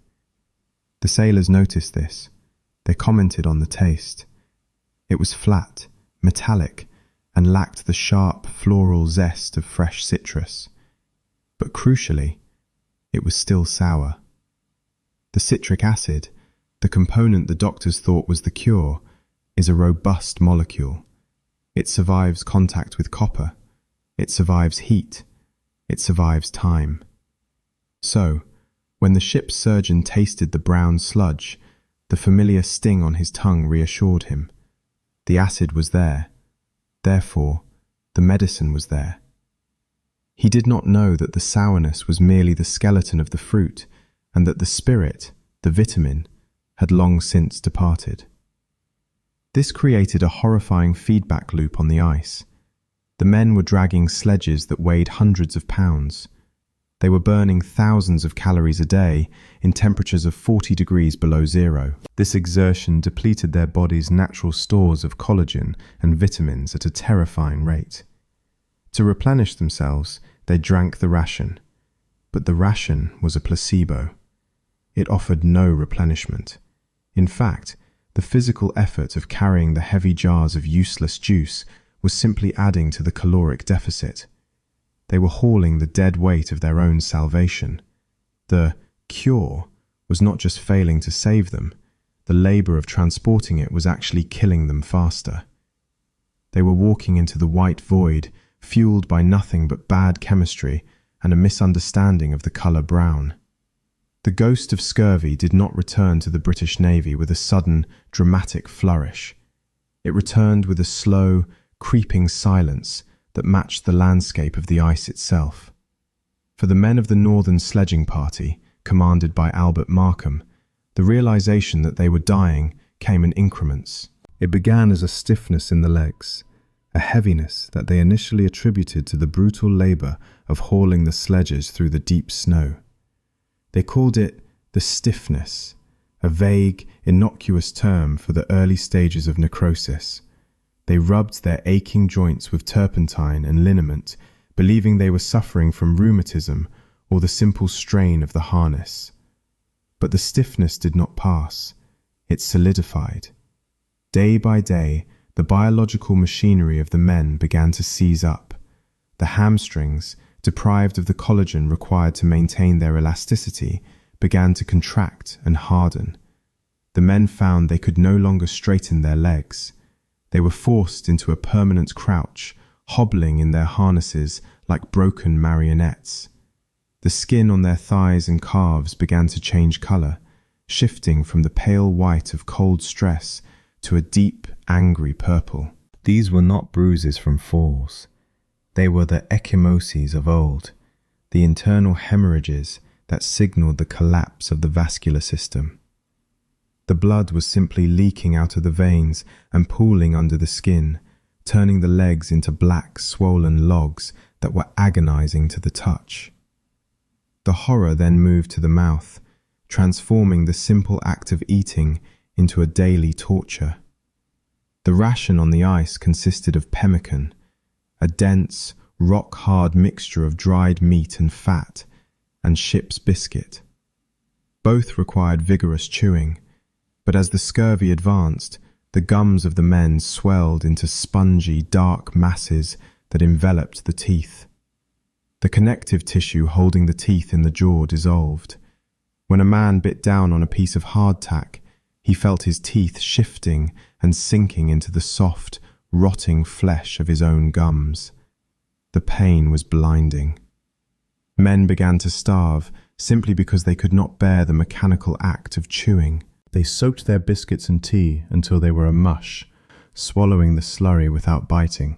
The sailors noticed this. They commented on the taste. It was flat, metallic, and lacked the sharp, floral zest of fresh citrus. But crucially, it was still sour. The citric acid, the component the doctors thought was the cure, is a robust molecule. It survives contact with copper. It survives heat. It survives time. So, when the ship's surgeon tasted the brown sludge, the familiar sting on his tongue reassured him. The acid was there. Therefore, the medicine was there. He did not know that the sourness was merely the skeleton of the fruit, and that the spirit, the vitamin, had long since departed. This created a horrifying feedback loop on the ice. The men were dragging sledges that weighed hundreds of pounds. They were burning thousands of calories a day in temperatures of 40 degrees below zero. This exertion depleted their bodies' natural stores of collagen and vitamins at a terrifying rate. To replenish themselves, they drank the ration. But the ration was a placebo. It offered no replenishment. In fact, the physical effort of carrying the heavy jars of useless juice was simply adding to the caloric deficit. They were hauling the dead weight of their own salvation. The cure was not just failing to save them, the labor of transporting it was actually killing them faster. They were walking into the white void, fueled by nothing but bad chemistry and a misunderstanding of the color brown. The ghost of scurvy did not return to the British Navy with a sudden, dramatic flourish. It returned with a slow, creeping silence that matched the landscape of the ice itself. For the men of the Northern Sledging Party, commanded by Albert Markham, the realization that they were dying came in increments. It began as a stiffness in the legs, a heaviness that they initially attributed to the brutal labor of hauling the sledges through the deep snow. They called it the stiffness, a vague, innocuous term for the early stages of necrosis. They rubbed their aching joints with turpentine and liniment, believing they were suffering from rheumatism or the simple strain of the harness. But the stiffness did not pass. It solidified. Day by day, the biological machinery of the men began to seize up. The hamstrings, deprived of the collagen required to maintain their elasticity, began to contract and harden. The men found they could no longer straighten their legs. They were forced into a permanent crouch, hobbling in their harnesses like broken marionettes. The skin on their thighs and calves began to change color, shifting from the pale white of cold stress to a deep, angry purple. These were not bruises from falls. They were the ecchymoses of old, the internal hemorrhages that signaled the collapse of the vascular system. The blood was simply leaking out of the veins and pooling under the skin, turning the legs into black, swollen logs that were agonizing to the touch. The horror then moved to the mouth, transforming the simple act of eating into a daily torture. The ration on the ice consisted of pemmican, a dense, rock-hard mixture of dried meat and fat, and ship's biscuit. Both required vigorous chewing, but as the scurvy advanced, the gums of the men swelled into spongy, dark masses that enveloped the teeth. The connective tissue holding the teeth in the jaw dissolved. When a man bit down on a piece of hardtack, he felt his teeth shifting and sinking into the soft, rotting flesh of his own gums. The pain was blinding. Men began to starve simply because they could not bear the mechanical act of chewing. They soaked their biscuits in tea until they were a mush, swallowing the slurry without biting,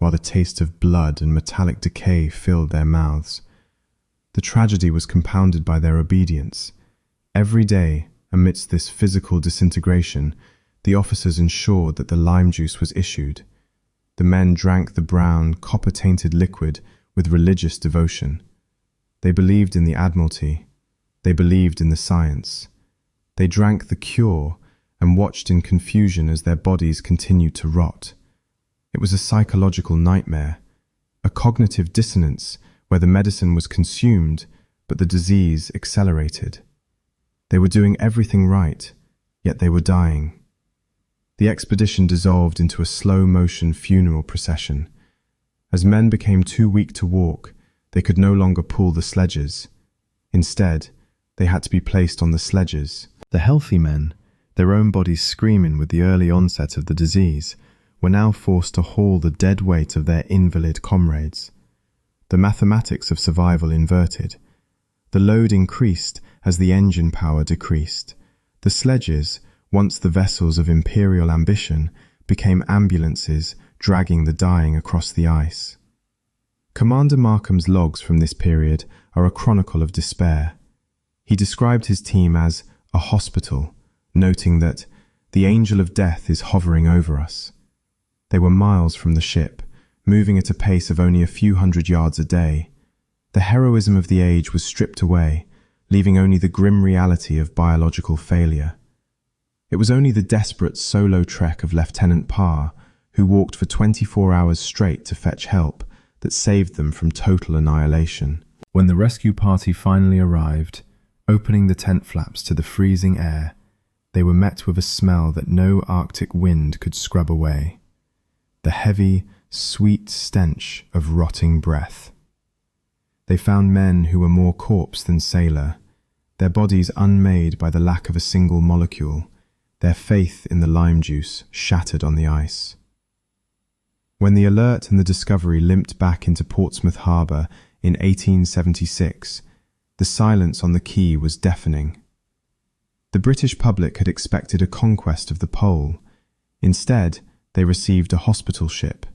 while the taste of blood and metallic decay filled their mouths. The tragedy was compounded by their obedience. Every day, amidst this physical disintegration, the officers ensured that the lime juice was issued. The men drank the brown, copper-tainted liquid with religious devotion. They believed in the Admiralty. They believed in the science. They drank the cure and watched in confusion as their bodies continued to rot. It was a psychological nightmare, a cognitive dissonance where the medicine was consumed, but the disease accelerated. They were doing everything right, yet they were dying. The expedition dissolved into a slow-motion funeral procession. As men became too weak to walk, they could no longer pull the sledges. Instead, they had to be placed on the sledges. The healthy men, their own bodies screaming with the early onset of the disease, were now forced to haul the dead weight of their invalid comrades. The mathematics of survival inverted. The load increased as the engine power decreased. The sledges, once the vessels of imperial ambition, became ambulances dragging the dying across the ice. Commander Markham's logs from this period are a chronicle of despair. He described his team as a hospital, noting that the angel of death is hovering over us. They were miles from the ship, moving at a pace of only a few hundred yards a day. The heroism of the age was stripped away, leaving only the grim reality of biological failure. It was only the desperate solo trek of Lieutenant Parr, who walked for 24 hours straight to fetch help, that saved them from total annihilation. When the rescue party finally arrived, opening the tent flaps to the freezing air, they were met with a smell that no Arctic wind could scrub away. The heavy, sweet stench of rotting breath. They found men who were more corpse than sailor, their bodies unmade by the lack of a single molecule, their faith in the lime juice shattered on the ice. When the Alert and the Discovery limped back into Portsmouth Harbour in 1876, the silence on the quay was deafening. The British public had expected a conquest of the pole. Instead, they received a hospital ship.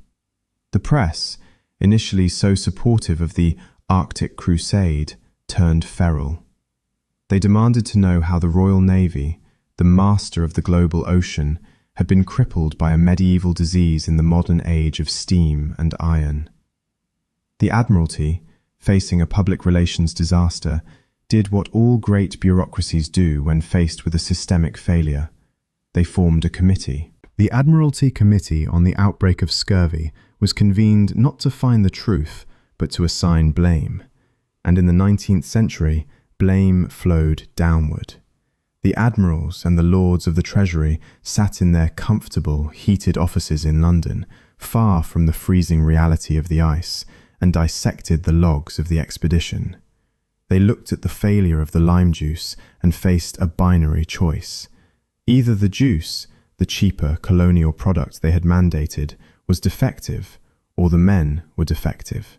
The press, initially so supportive of the Arctic Crusade, turned feral. They demanded to know how the Royal Navy, the master of the global ocean, had been crippled by a medieval disease in the modern age of steam and iron. The Admiralty, facing a public relations disaster, did what all great bureaucracies do when faced with a systemic failure. They formed a committee. The Admiralty Committee on the Outbreak of Scurvy was convened not to find the truth, but to assign blame. And in the 19th century, blame flowed downward. The admirals and the lords of the Treasury sat in their comfortable, heated offices in London, far from the freezing reality of the ice, and dissected the logs of the expedition. They looked at the failure of the lime juice and faced a binary choice. Either the juice, the cheaper colonial product they had mandated, was defective, or the men were defective.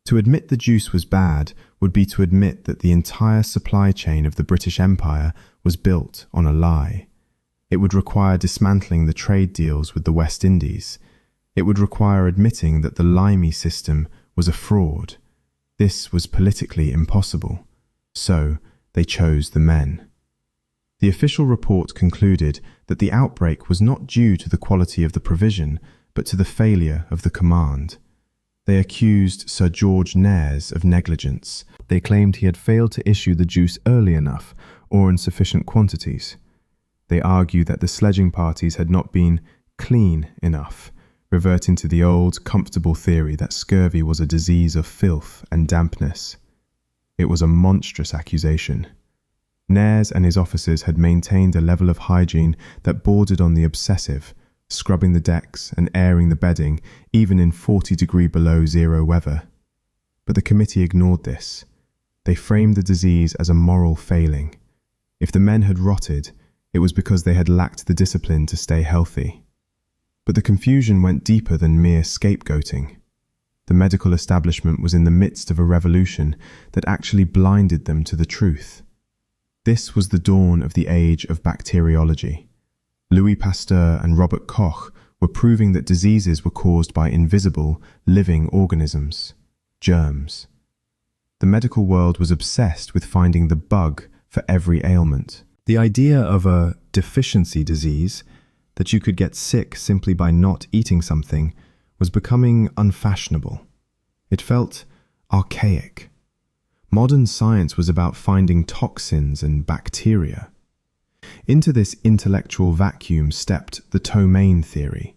To admit the juice was bad would be to admit that the entire supply chain of the British Empire was built on a lie. It would require dismantling the trade deals with the West Indies. It would require admitting that the limey system was a fraud. This was politically impossible. So they chose the men. The official report concluded that the outbreak was not due to the quality of the provision, but to the failure of the command. They accused Sir George Nares of negligence. They claimed he had failed to issue the juice early enough or in sufficient quantities. They argued that the sledging parties had not been clean enough, reverting to the old, comfortable theory that scurvy was a disease of filth and dampness. It was a monstrous accusation. Nares and his officers had maintained a level of hygiene that bordered on the obsessive, scrubbing the decks and airing the bedding even in 40-degree below zero weather. But the committee ignored this. They framed the disease as a moral failing. If the men had rotted, it was because they had lacked the discipline to stay healthy. But the confusion went deeper than mere scapegoating. The medical establishment was in the midst of a revolution that actually blinded them to the truth. This was the dawn of the age of bacteriology. Louis Pasteur and Robert Koch were proving that diseases were caused by invisible, living organisms, germs. The medical world was obsessed with finding the bug for every ailment. The idea of a deficiency disease, that you could get sick simply by not eating something, was becoming unfashionable. It felt archaic. Modern science was about finding toxins and bacteria. Into this intellectual vacuum stepped the ptomaine theory.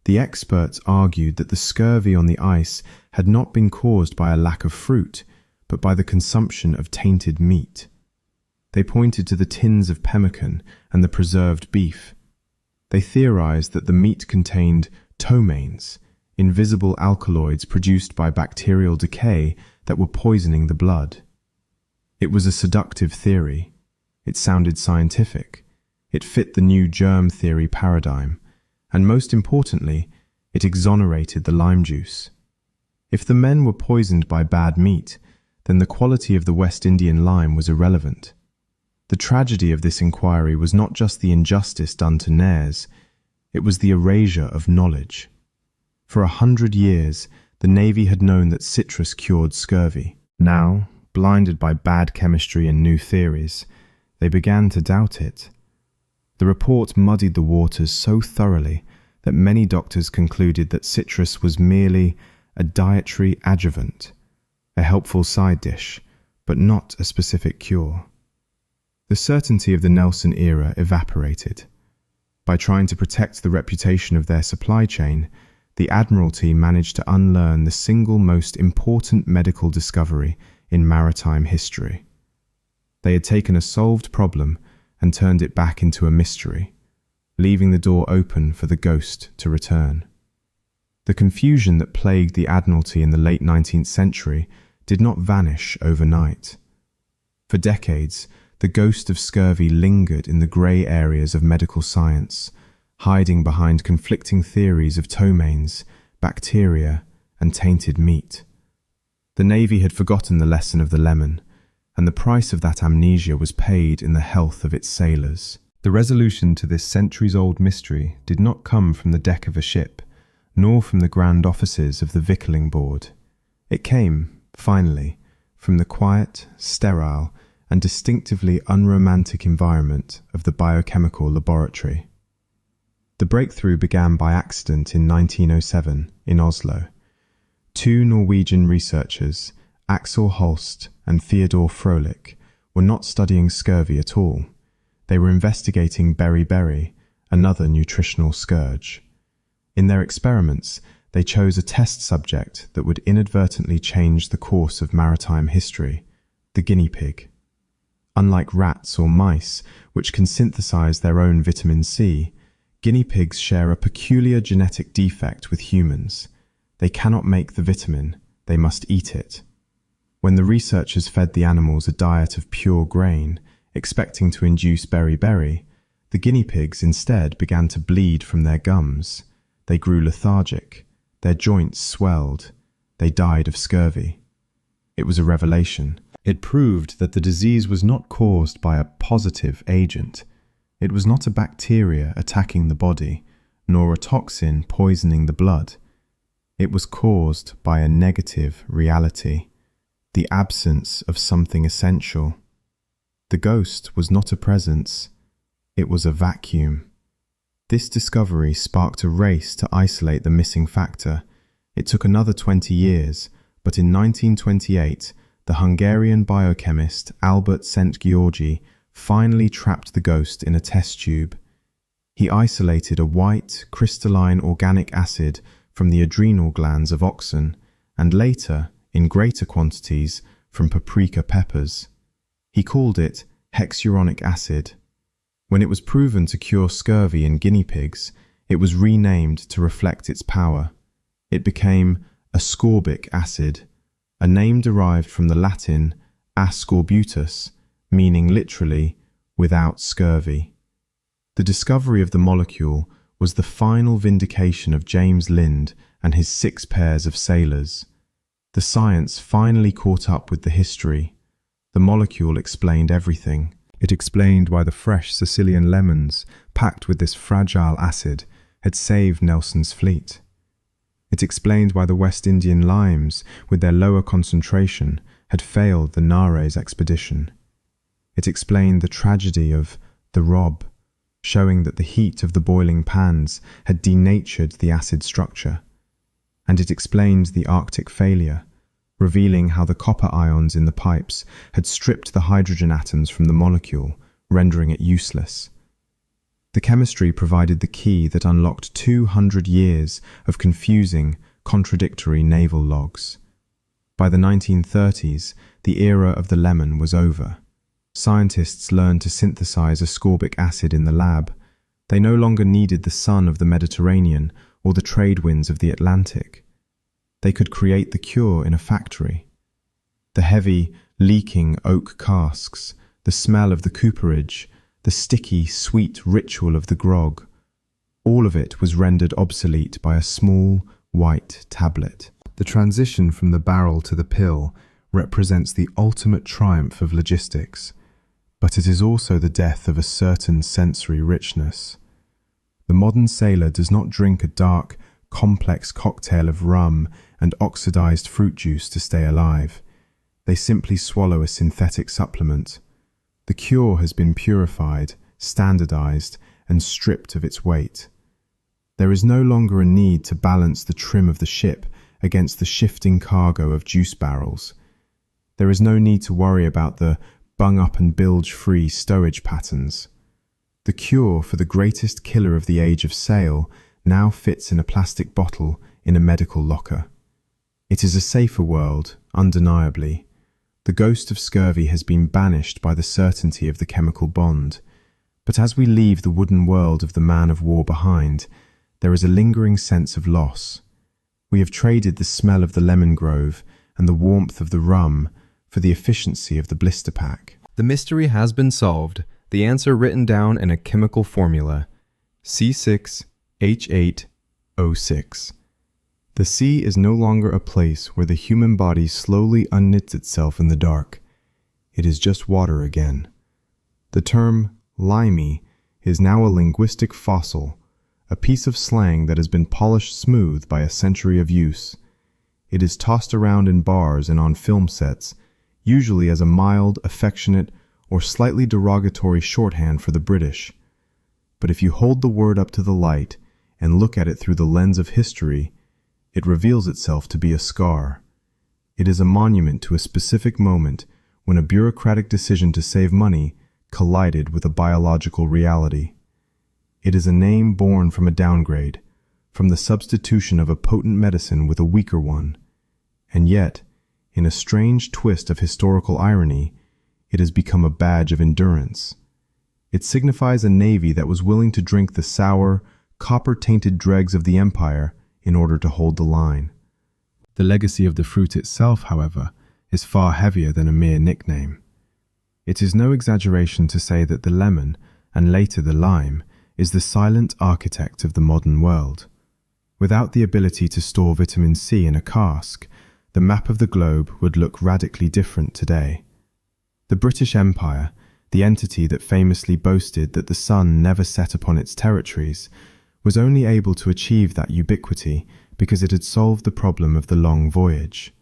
The experts argued that the scurvy on the ice had not been caused by a lack of fruit, but by the consumption of tainted meat. They pointed to the tins of pemmican and the preserved beef. They theorized that the meat contained ptomaines, invisible alkaloids produced by bacterial decay that were poisoning the blood. It was a seductive theory. It sounded scientific. It fit the new germ theory paradigm. And most importantly, it exonerated the lime juice. If the men were poisoned by bad meat, then the quality of the West Indian lime was irrelevant. The tragedy of this inquiry was not just the injustice done to Nares, it was the erasure of knowledge. For 100 years, the Navy had known that citrus cured scurvy. Now, blinded by bad chemistry and new theories, they began to doubt it. The report muddied the waters so thoroughly that many doctors concluded that citrus was merely a dietary adjuvant, a helpful side dish, but not a specific cure. The certainty of the Nelson era evaporated. By trying to protect the reputation of their supply chain, the Admiralty managed to unlearn the single most important medical discovery in maritime history. They had taken a solved problem and turned it back into a mystery, leaving the door open for the ghost to return. The confusion that plagued the Admiralty in the late 19th century did not vanish overnight. For decades, the ghost of scurvy lingered in the grey areas of medical science, hiding behind conflicting theories of ptomaines, bacteria, and tainted meat. The Navy had forgotten the lesson of the lemon, and the price of that amnesia was paid in the health of its sailors. The resolution to this centuries-old mystery did not come from the deck of a ship, nor from the grand offices of the Victualling Board. It came, finally, from the quiet, sterile, and distinctively unromantic environment of the biochemical laboratory. The breakthrough began by accident in 1907 in Oslo. Two Norwegian researchers, Axel Holst and Theodore Froelich, were not studying scurvy at all. They were investigating beriberi, another nutritional scourge. In their experiments, they chose a test subject that would inadvertently change the course of maritime history, the guinea pig. Unlike rats or mice, which can synthesize their own vitamin C, guinea pigs share a peculiar genetic defect with humans. They cannot make the vitamin, they must eat it. When the researchers fed the animals a diet of pure grain, expecting to induce beriberi, the guinea pigs instead began to bleed from their gums. They grew lethargic, their joints swelled, they died of scurvy. It was a revelation. It proved that the disease was not caused by a positive agent. It was not a bacteria attacking the body, nor a toxin poisoning the blood. It was caused by a negative reality, the absence of something essential. The ghost was not a presence, it was a vacuum. This discovery sparked a race to isolate the missing factor. It took another 20 years, but in 1928, the Hungarian biochemist Albert Szent-Györgyi finally trapped the ghost in a test tube. He isolated a white, crystalline organic acid from the adrenal glands of oxen, and later, in greater quantities, from paprika peppers. He called it hexuronic acid. When it was proven to cure scurvy in guinea pigs, it was renamed to reflect its power. It became ascorbic acid, a name derived from the Latin ascorbutus, meaning literally without scurvy. The discovery of the molecule was the final vindication of James Lind and his 6 pairs of sailors. The science finally caught up with the history. The molecule explained everything. It explained why the fresh Sicilian lemons, packed with this fragile acid, had saved Nelson's fleet. It explained why the West Indian limes, with their lower concentration, had failed the Nares expedition. It explained the tragedy of the Rob, showing that the heat of the boiling pans had denatured the acid structure. And it explained the Arctic failure, revealing how the copper ions in the pipes had stripped the hydrogen atoms from the molecule, rendering it useless. The chemistry provided the key that unlocked 200 years of confusing, contradictory naval logs. By the 1930s, the era of the lemon was over. Scientists learned to synthesize ascorbic acid in the lab. They no longer needed the sun of the Mediterranean or the trade winds of the Atlantic. They could create the cure in a factory. The heavy, leaking oak casks, the smell of the cooperage, the sticky, sweet ritual of the grog, all of it was rendered obsolete by a small, white tablet. The transition from the barrel to the pill represents the ultimate triumph of logistics, but it is also the death of a certain sensory richness. The modern sailor does not drink a dark, complex cocktail of rum and oxidized fruit juice to stay alive. They simply swallow a synthetic supplement. The cure has been purified, standardized, and stripped of its weight. There is no longer a need to balance the trim of the ship against the shifting cargo of juice barrels. There is no need to worry about the bung-up and bilge-free stowage patterns. The cure for the greatest killer of the age of sail now fits in a plastic bottle in a medical locker. It is a safer world, undeniably. The ghost of scurvy has been banished by the certainty of the chemical bond. But as we leave the wooden world of the man of war behind, there is a lingering sense of loss. We have traded the smell of the lemon grove and the warmth of the rum for the efficiency of the blister pack. The mystery has been solved, the answer written down in a chemical formula: C6H8O6. The sea is no longer a place where the human body slowly unknits itself in the dark. It is just water again. The term limey is now a linguistic fossil, a piece of slang that has been polished smooth by a century of use. It is tossed around in bars and on film sets, usually as a mild, affectionate, or slightly derogatory shorthand for the British. But if you hold the word up to the light and look at it through the lens of history, it reveals itself to be a scar. It is a monument to a specific moment when a bureaucratic decision to save money collided with a biological reality. It is a name born from a downgrade, from the substitution of a potent medicine with a weaker one. And yet, in a strange twist of historical irony, it has become a badge of endurance. It signifies a navy that was willing to drink the sour, copper-tainted dregs of the empire in order to hold the line. The legacy of the fruit itself, however, is far heavier than a mere nickname. It is no exaggeration to say that the lemon, and later the lime, is the silent architect of the modern world. Without the ability to store vitamin C in a cask, the map of the globe would look radically different today. The British Empire, the entity that famously boasted that the sun never set upon its territories, was only able to achieve that ubiquity because it had solved the problem of the long voyage.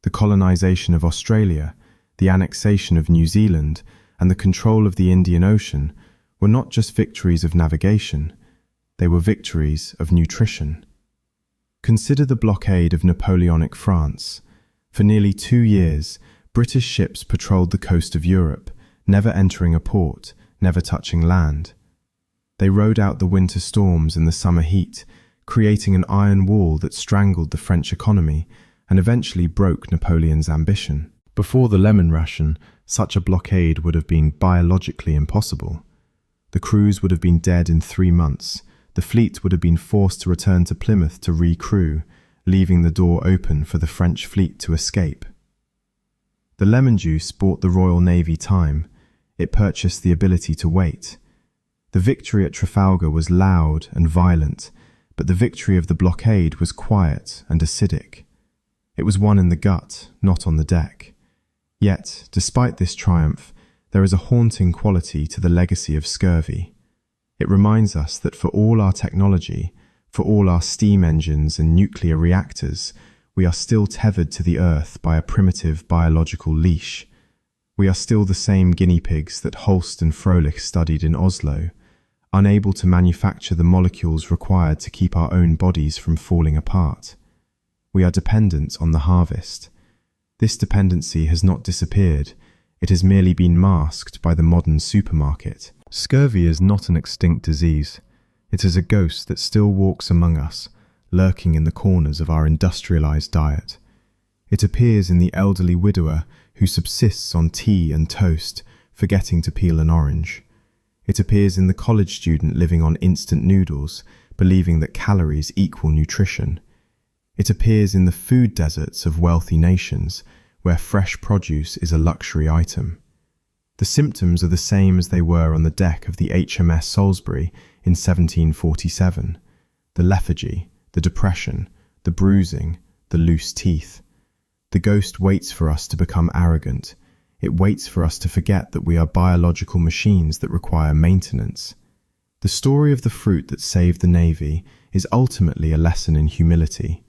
The colonization of Australia, the annexation of New Zealand, and the control of the Indian Ocean were not just victories of navigation, they were victories of nutrition. Consider the blockade of Napoleonic France. For nearly 2 years, British ships patrolled the coast of Europe, never entering a port, never touching land. They rode out the winter storms and the summer heat, creating an iron wall that strangled the French economy and eventually broke Napoleon's ambition. Before the lemon ration, such a blockade would have been biologically impossible. The crews would have been dead in 3 months. The fleet would have been forced to return to Plymouth to recrew, leaving the door open for the French fleet to escape. The lemon juice bought the Royal Navy time. It purchased the ability to wait. The victory at Trafalgar was loud and violent, but the victory of the blockade was quiet and acidic. It was won in the gut, not on the deck. Yet, despite this triumph, there is a haunting quality to the legacy of scurvy. It reminds us that for all our technology, for all our steam engines and nuclear reactors, we are still tethered to the Earth by a primitive biological leash. We are still the same guinea pigs that Holst and Froelich studied in Oslo, unable to manufacture the molecules required to keep our own bodies from falling apart. We are dependent on the harvest. This dependency has not disappeared, it has merely been masked by the modern supermarket. Scurvy is not an extinct disease. It is a ghost that still walks among us, lurking in the corners of our industrialized diet. It appears in the elderly widower who subsists on tea and toast, forgetting to peel an orange. It appears in the college student living on instant noodles, believing that calories equal nutrition. It appears in the food deserts of wealthy nations, where fresh produce is a luxury item. The symptoms are the same as they were on the deck of the HMS Salisbury in 1747. The lethargy, the depression, the bruising, the loose teeth. The ghost waits for us to become arrogant. It waits for us to forget that we are biological machines that require maintenance. The story of the fruit that saved the Navy is ultimately a lesson in humility.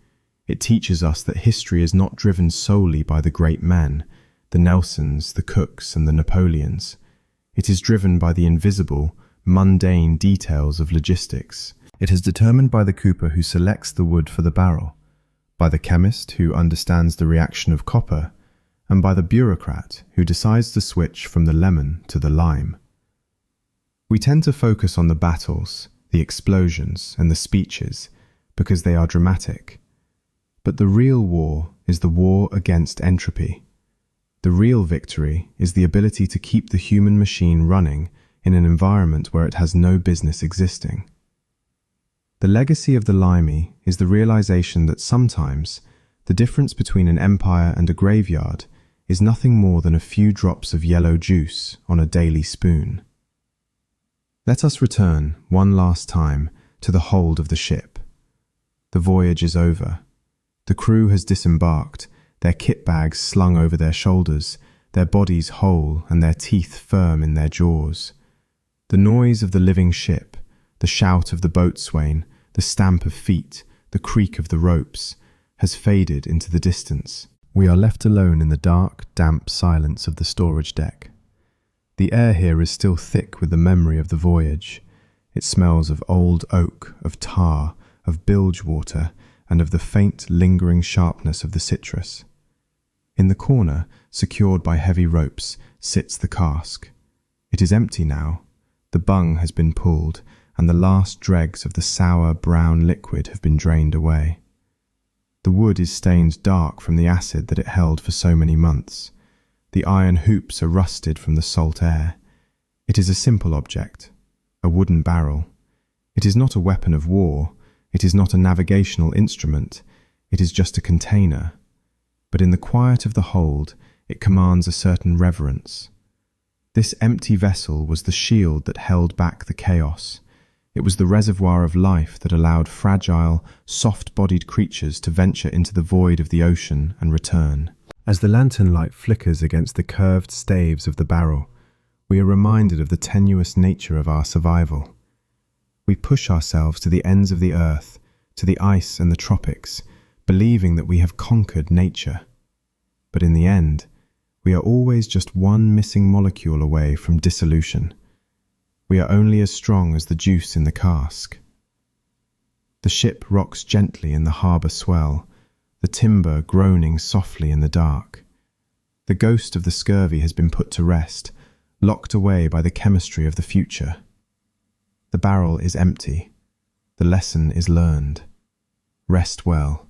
It teaches us that history is not driven solely by the great men, the Nelsons, the Cooks, and the Napoleons. It is driven by the invisible, mundane details of logistics. It is determined by the cooper who selects the wood for the barrel, by the chemist who understands the reaction of copper, and by the bureaucrat who decides to switch from the lemon to the lime. We tend to focus on the battles, the explosions, and the speeches because they are dramatic. But the real war is the war against entropy. The real victory is the ability to keep the human machine running in an environment where it has no business existing. The legacy of the Limey is the realization that sometimes the difference between an empire and a graveyard is nothing more than a few drops of yellow juice on a daily spoon. Let us return, one last time, to the hold of the ship. The voyage is over. The crew has disembarked, their kit bags slung over their shoulders, their bodies whole and their teeth firm in their jaws. The noise of the living ship, the shout of the boatswain, the stamp of feet, the creak of the ropes, has faded into the distance. We are left alone in the dark, damp silence of the storage deck. The air here is still thick with the memory of the voyage. It smells of old oak, of tar, of bilge water, and of the faint, lingering sharpness of the citrus. In the corner, secured by heavy ropes, sits the cask. It is empty now. The bung has been pulled, and the last dregs of the sour, brown liquid have been drained away. The wood is stained dark from the acid that it held for so many months. The iron hoops are rusted from the salt air. It is a simple object, a wooden barrel. It is not a weapon of war. It is not a navigational instrument. It is just a container. But in the quiet of the hold, it commands a certain reverence. This empty vessel was the shield that held back the chaos. It was the reservoir of life that allowed fragile, soft-bodied creatures to venture into the void of the ocean and return. As the lantern light flickers against the curved staves of the barrel, we are reminded of the tenuous nature of our survival. We push ourselves to the ends of the earth, to the ice and the tropics, believing that we have conquered nature. But in the end, we are always just one missing molecule away from dissolution. We are only as strong as the juice in the cask. The ship rocks gently in the harbour swell, the timber groaning softly in the dark. The ghost of the scurvy has been put to rest, locked away by the chemistry of the future. The barrel is empty. The lesson is learned. Rest well.